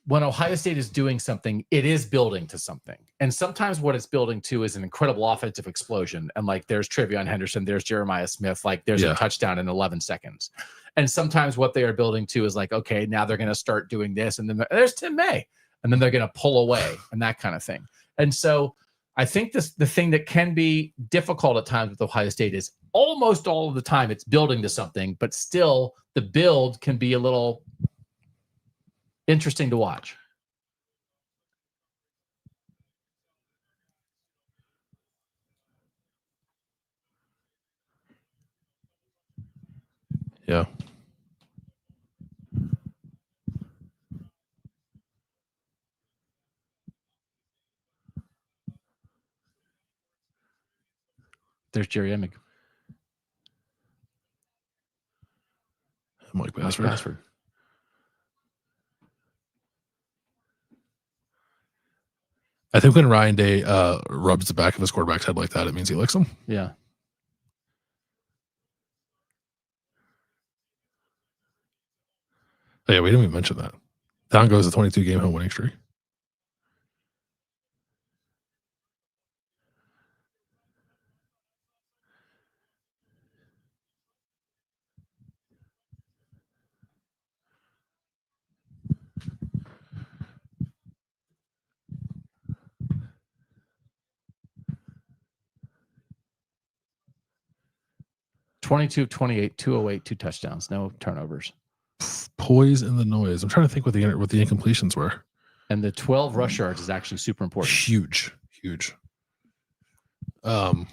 when Ohio State is doing something, it is building to something. And sometimes what it's building to is an incredible offensive explosion. And like there's Travion Henderson, there's Jeremiah Smith, like there's a touchdown in 11 seconds. And sometimes what they are building to is like, okay, now they're going to start doing this. And then there's Tim May. And then they're going to pull away and that kind of thing. And so I think the thing that can be difficult at times with Ohio State is almost all of the time it's building to something, but still the build can be a little interesting to watch. Yeah. There's Jerry Emig. Mike Bassford. I think when Ryan Day rubs the back of his quarterback's head like that, it means he likes him. Yeah. Oh, yeah, we didn't even mention that. Down goes the 22-game home winning streak. (22 28, 208, 2 touchdowns, no turnovers. Poise in the noise. I'm trying to think what the incompletions were. And the 12 rush yards is actually super important. Huge. One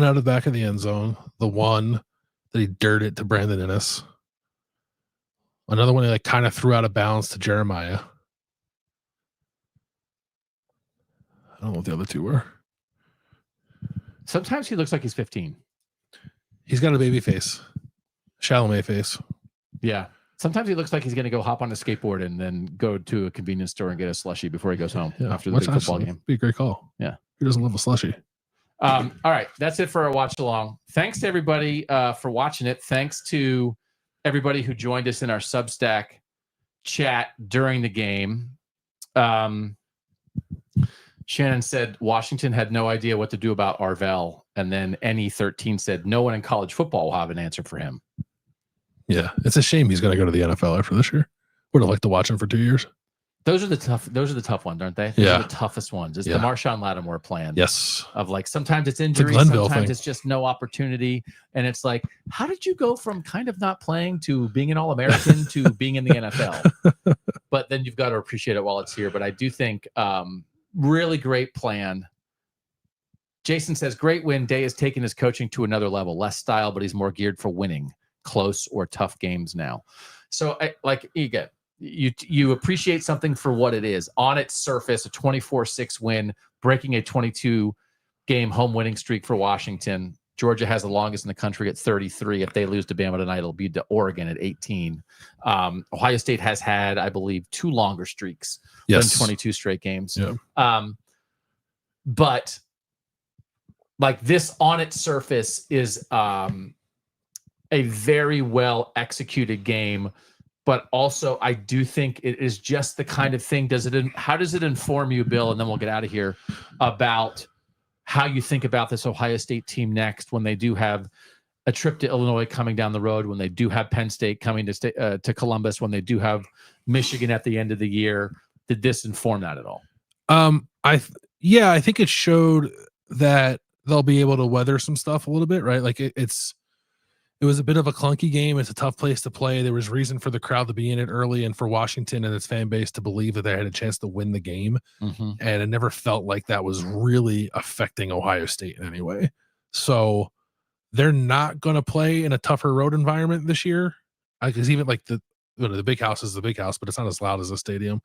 out of the back of the end zone. The one that he dirted it to Brandon Innes. Another one he like kind of threw out of bounds to Jeremiah. I don't know what the other two were. Sometimes he looks like he's 15. He's got a baby face. Chalamet face. Yeah. Sometimes he looks like he's going to go hop on a skateboard and then go to a convenience store and get a slushie before he goes home after the big football game. Be a great call. Yeah. Who doesn't love a slushie? All right. That's it for our watch along. Thanks to everybody for watching it. Thanks to everybody who joined us in our Substack chat during the game. Shannon said Washington had no idea what to do about Arvell. And then NE13 said no one in college football will have an answer for him. Yeah, it's a shame he's going to go to the NFL after this year. Would have liked to watch him for 2 years. Those are the tough ones, aren't they? Those are the toughest ones. It's the Marshawn Lattimore plan. Yes. Of like sometimes it's injury, sometimes it's just no opportunity. And it's like, how did you go from kind of not playing to being an All-American to being in the NFL? But then you've got to appreciate it while it's here. But I do think really great plan. Jason says, great win. Day has taken his coaching to another level. Less style, but he's more geared for winning close or tough games now. So you appreciate something for what it is. On its surface, a 24-6 win, breaking a 22-game home winning streak for Washington. Georgia has the longest in the country at 33. If they lose to Bama tonight, it'll be to Oregon at 18. Ohio State has had, I believe, 2 longer streaks than 22 straight games. Yeah. But like this on its surface is a very well executed game, but also I do think it is just the kind of thing. How does it inform you, Bill? And then we'll get out of here about how you think about this Ohio State team next when they do have a trip to Illinois coming down the road, when they do have Penn State coming to Columbus, when they do have Michigan at the end of the year. Did this inform that at all? I think it showed that they'll be able to weather some stuff a little bit, right? Like it was a bit of a clunky game. It's a tough place to play. There was reason for the crowd to be in it early and for Washington and its fan base to believe that they had a chance to win the game. Mm-hmm. And it never felt like that was really affecting Ohio State in any way. So they're not going to play in a tougher road environment this year. Because even like the big house is the big house, but it's not as loud as a stadium.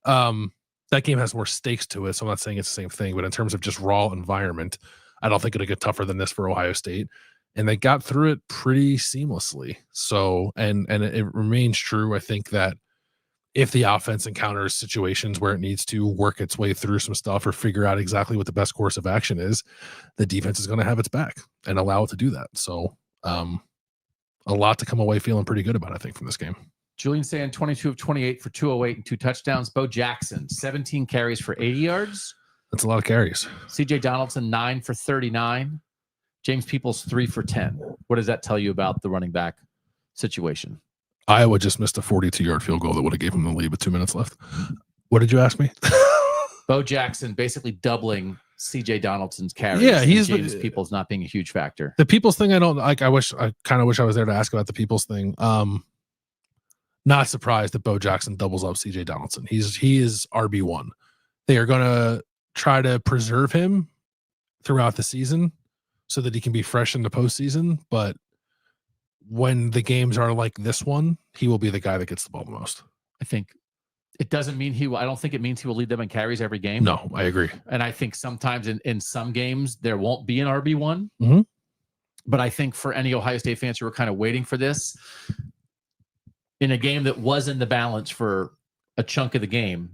That game has more stakes to it. So I'm not saying it's the same thing, but in terms of just raw environment, I don't think it'll get tougher than this for Ohio State. And they got through it pretty seamlessly. So, and it remains true. I think that if the offense encounters situations where it needs to work its way through some stuff or figure out exactly what the best course of action is, the defense is going to have its back and allow it to do that. So, a lot to come away feeling pretty good about, I think, from this game. Julian Sayin, 22 of 28 for 208 and 2 touchdowns. Bo Jackson, 17 carries for 80 yards. That's a lot of carries. CJ Donaldson, 9 for 39. James Peoples, 3 for 10. What does that tell you about the running back situation? Iowa just missed a 42-yard field goal that would have gave them the lead with 2 minutes left. What did you ask me? Bo Jackson basically doubling CJ Donaldson's carries. Yeah, he's James Peoples not being a huge factor. The Peoples thing, I don't like. I kind of wish I was there to ask about the Peoples thing. Not surprised that Bo Jackson doubles up CJ Donaldson. He is RB1. They are going to try to preserve him throughout the season so that he can be fresh in the postseason. But when the games are like this one, he will be the guy that gets the ball the most. I think it doesn't mean he will. I don't think it means he will lead them in carries every game. No, I agree. And I think sometimes in some games there won't be an RB1. Mm-hmm. But I think for any Ohio State fans who are kind of waiting for this, in a game that was in the balance for a chunk of the game,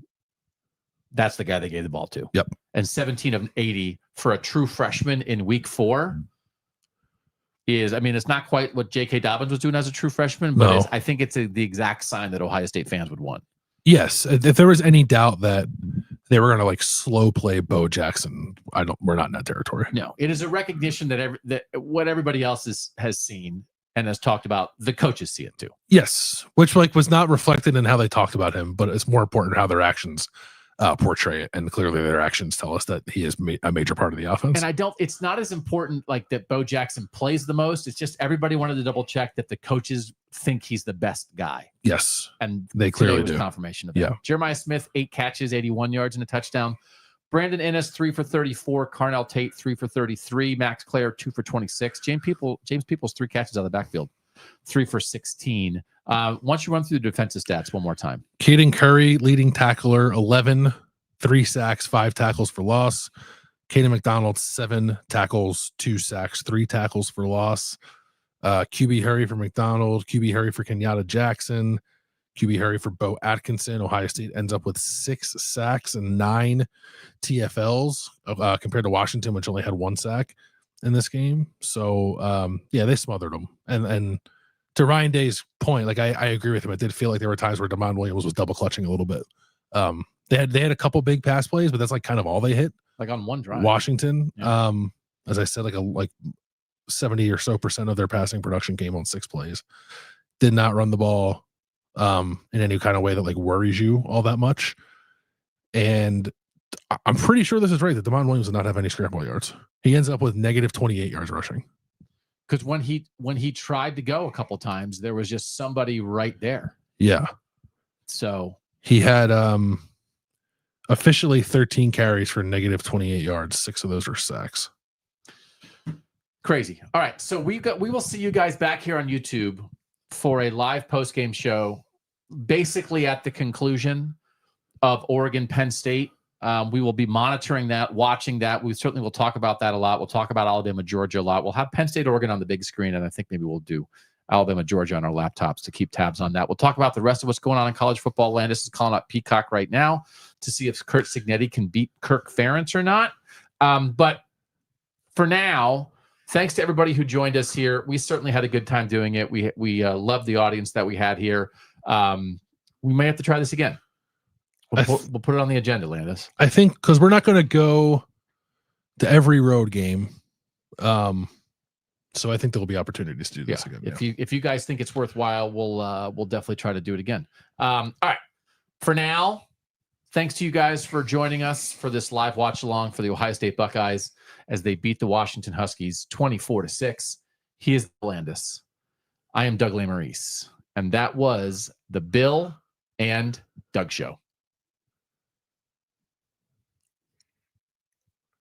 that's the guy they gave the ball to. Yep. And 17 of 80 for a true freshman in week 4 is, I mean, it's not quite what J.K. Dobbins was doing as a true freshman, but I think it's the exact sign that Ohio State fans would want. Yes. If there was any doubt that they were going to like slow play Bo Jackson, we're not in that territory. No, it is a recognition that what everybody else has seen and has talked about, the coaches see it too. Yes, which like was not reflected in how they talked about him, but it's more important how their actions portray it, and clearly their actions tell us that he is a major part of the offense. And it's not as important like that Bo Jackson plays the most. It's just everybody wanted to double check that the coaches think he's the best guy. Yes, and they clearly do. Confirmation of that. Yeah. Jeremiah Smith, 8 catches, 81 yards and a touchdown. Brandon Ennis, 3 for 34. Carnell Tate, 3 for 33. Max Clare, 2 for 26. James Peoples, 3 catches out of the backfield, 3 for 16. Why don't you run through the defensive stats one more time? Caden Curry, leading tackler, 11, 3 sacks, 5 tackles for loss. Caden McDonald, 7 tackles, 2 sacks, 3 tackles for loss. QB hurry for McDonald, QB hurry for Kenyatta Jackson, QB hurry for Bo Atkinson. Ohio State ends up with 6 sacks and 9 TFLs compared to Washington, which only had 1 sack in this game. So, they smothered them. And to Ryan Day's point, like I agree with him. It did feel like there were times where Damon Williams was double clutching a little bit. They had a couple big pass plays, but that's like kind of all they hit. Like on one drive. Washington, as I said, like 70 or so % of their passing production came on 6 plays. Did not run the ball in any kind of way that like worries you all that much. And I'm pretty sure this is right that Damon Williams did not have any scramble yards. He ends up with negative 28 yards rushing. Because when he tried to go a couple times, there was just somebody right there. Yeah. So he had officially 13 carries for negative 28 yards. 6 of those were sacks. Crazy. All right. So we will see you guys back here on YouTube for a live post-game show, basically at the conclusion of Oregon Penn State. We will be monitoring that, watching that. We certainly will talk about that a lot. We'll talk about Alabama, Georgia a lot. We'll have Penn State, Oregon on the big screen, and I think maybe we'll do Alabama, Georgia on our laptops to keep tabs on that. We'll talk about the rest of what's going on in college football. Landis is calling up Peacock right now to see if Kurt Cignetti can beat Kirk Ferentz or not. But for now, thanks to everybody who joined us here. We certainly had a good time doing it. We love the audience that we had here. We may have to try this again. We'll put it on the agenda, Landis. I think because we're not going to go to every road game. So I think there will be opportunities to do this again. If you guys think it's worthwhile, we'll definitely try to do it again. All right. For now, thanks to you guys for joining us for this live watch along for the Ohio State Buckeyes as they beat the Washington Huskies 24-6. He is Landis. I am Doug Lesmerises, and that was the Bill and Doug Show.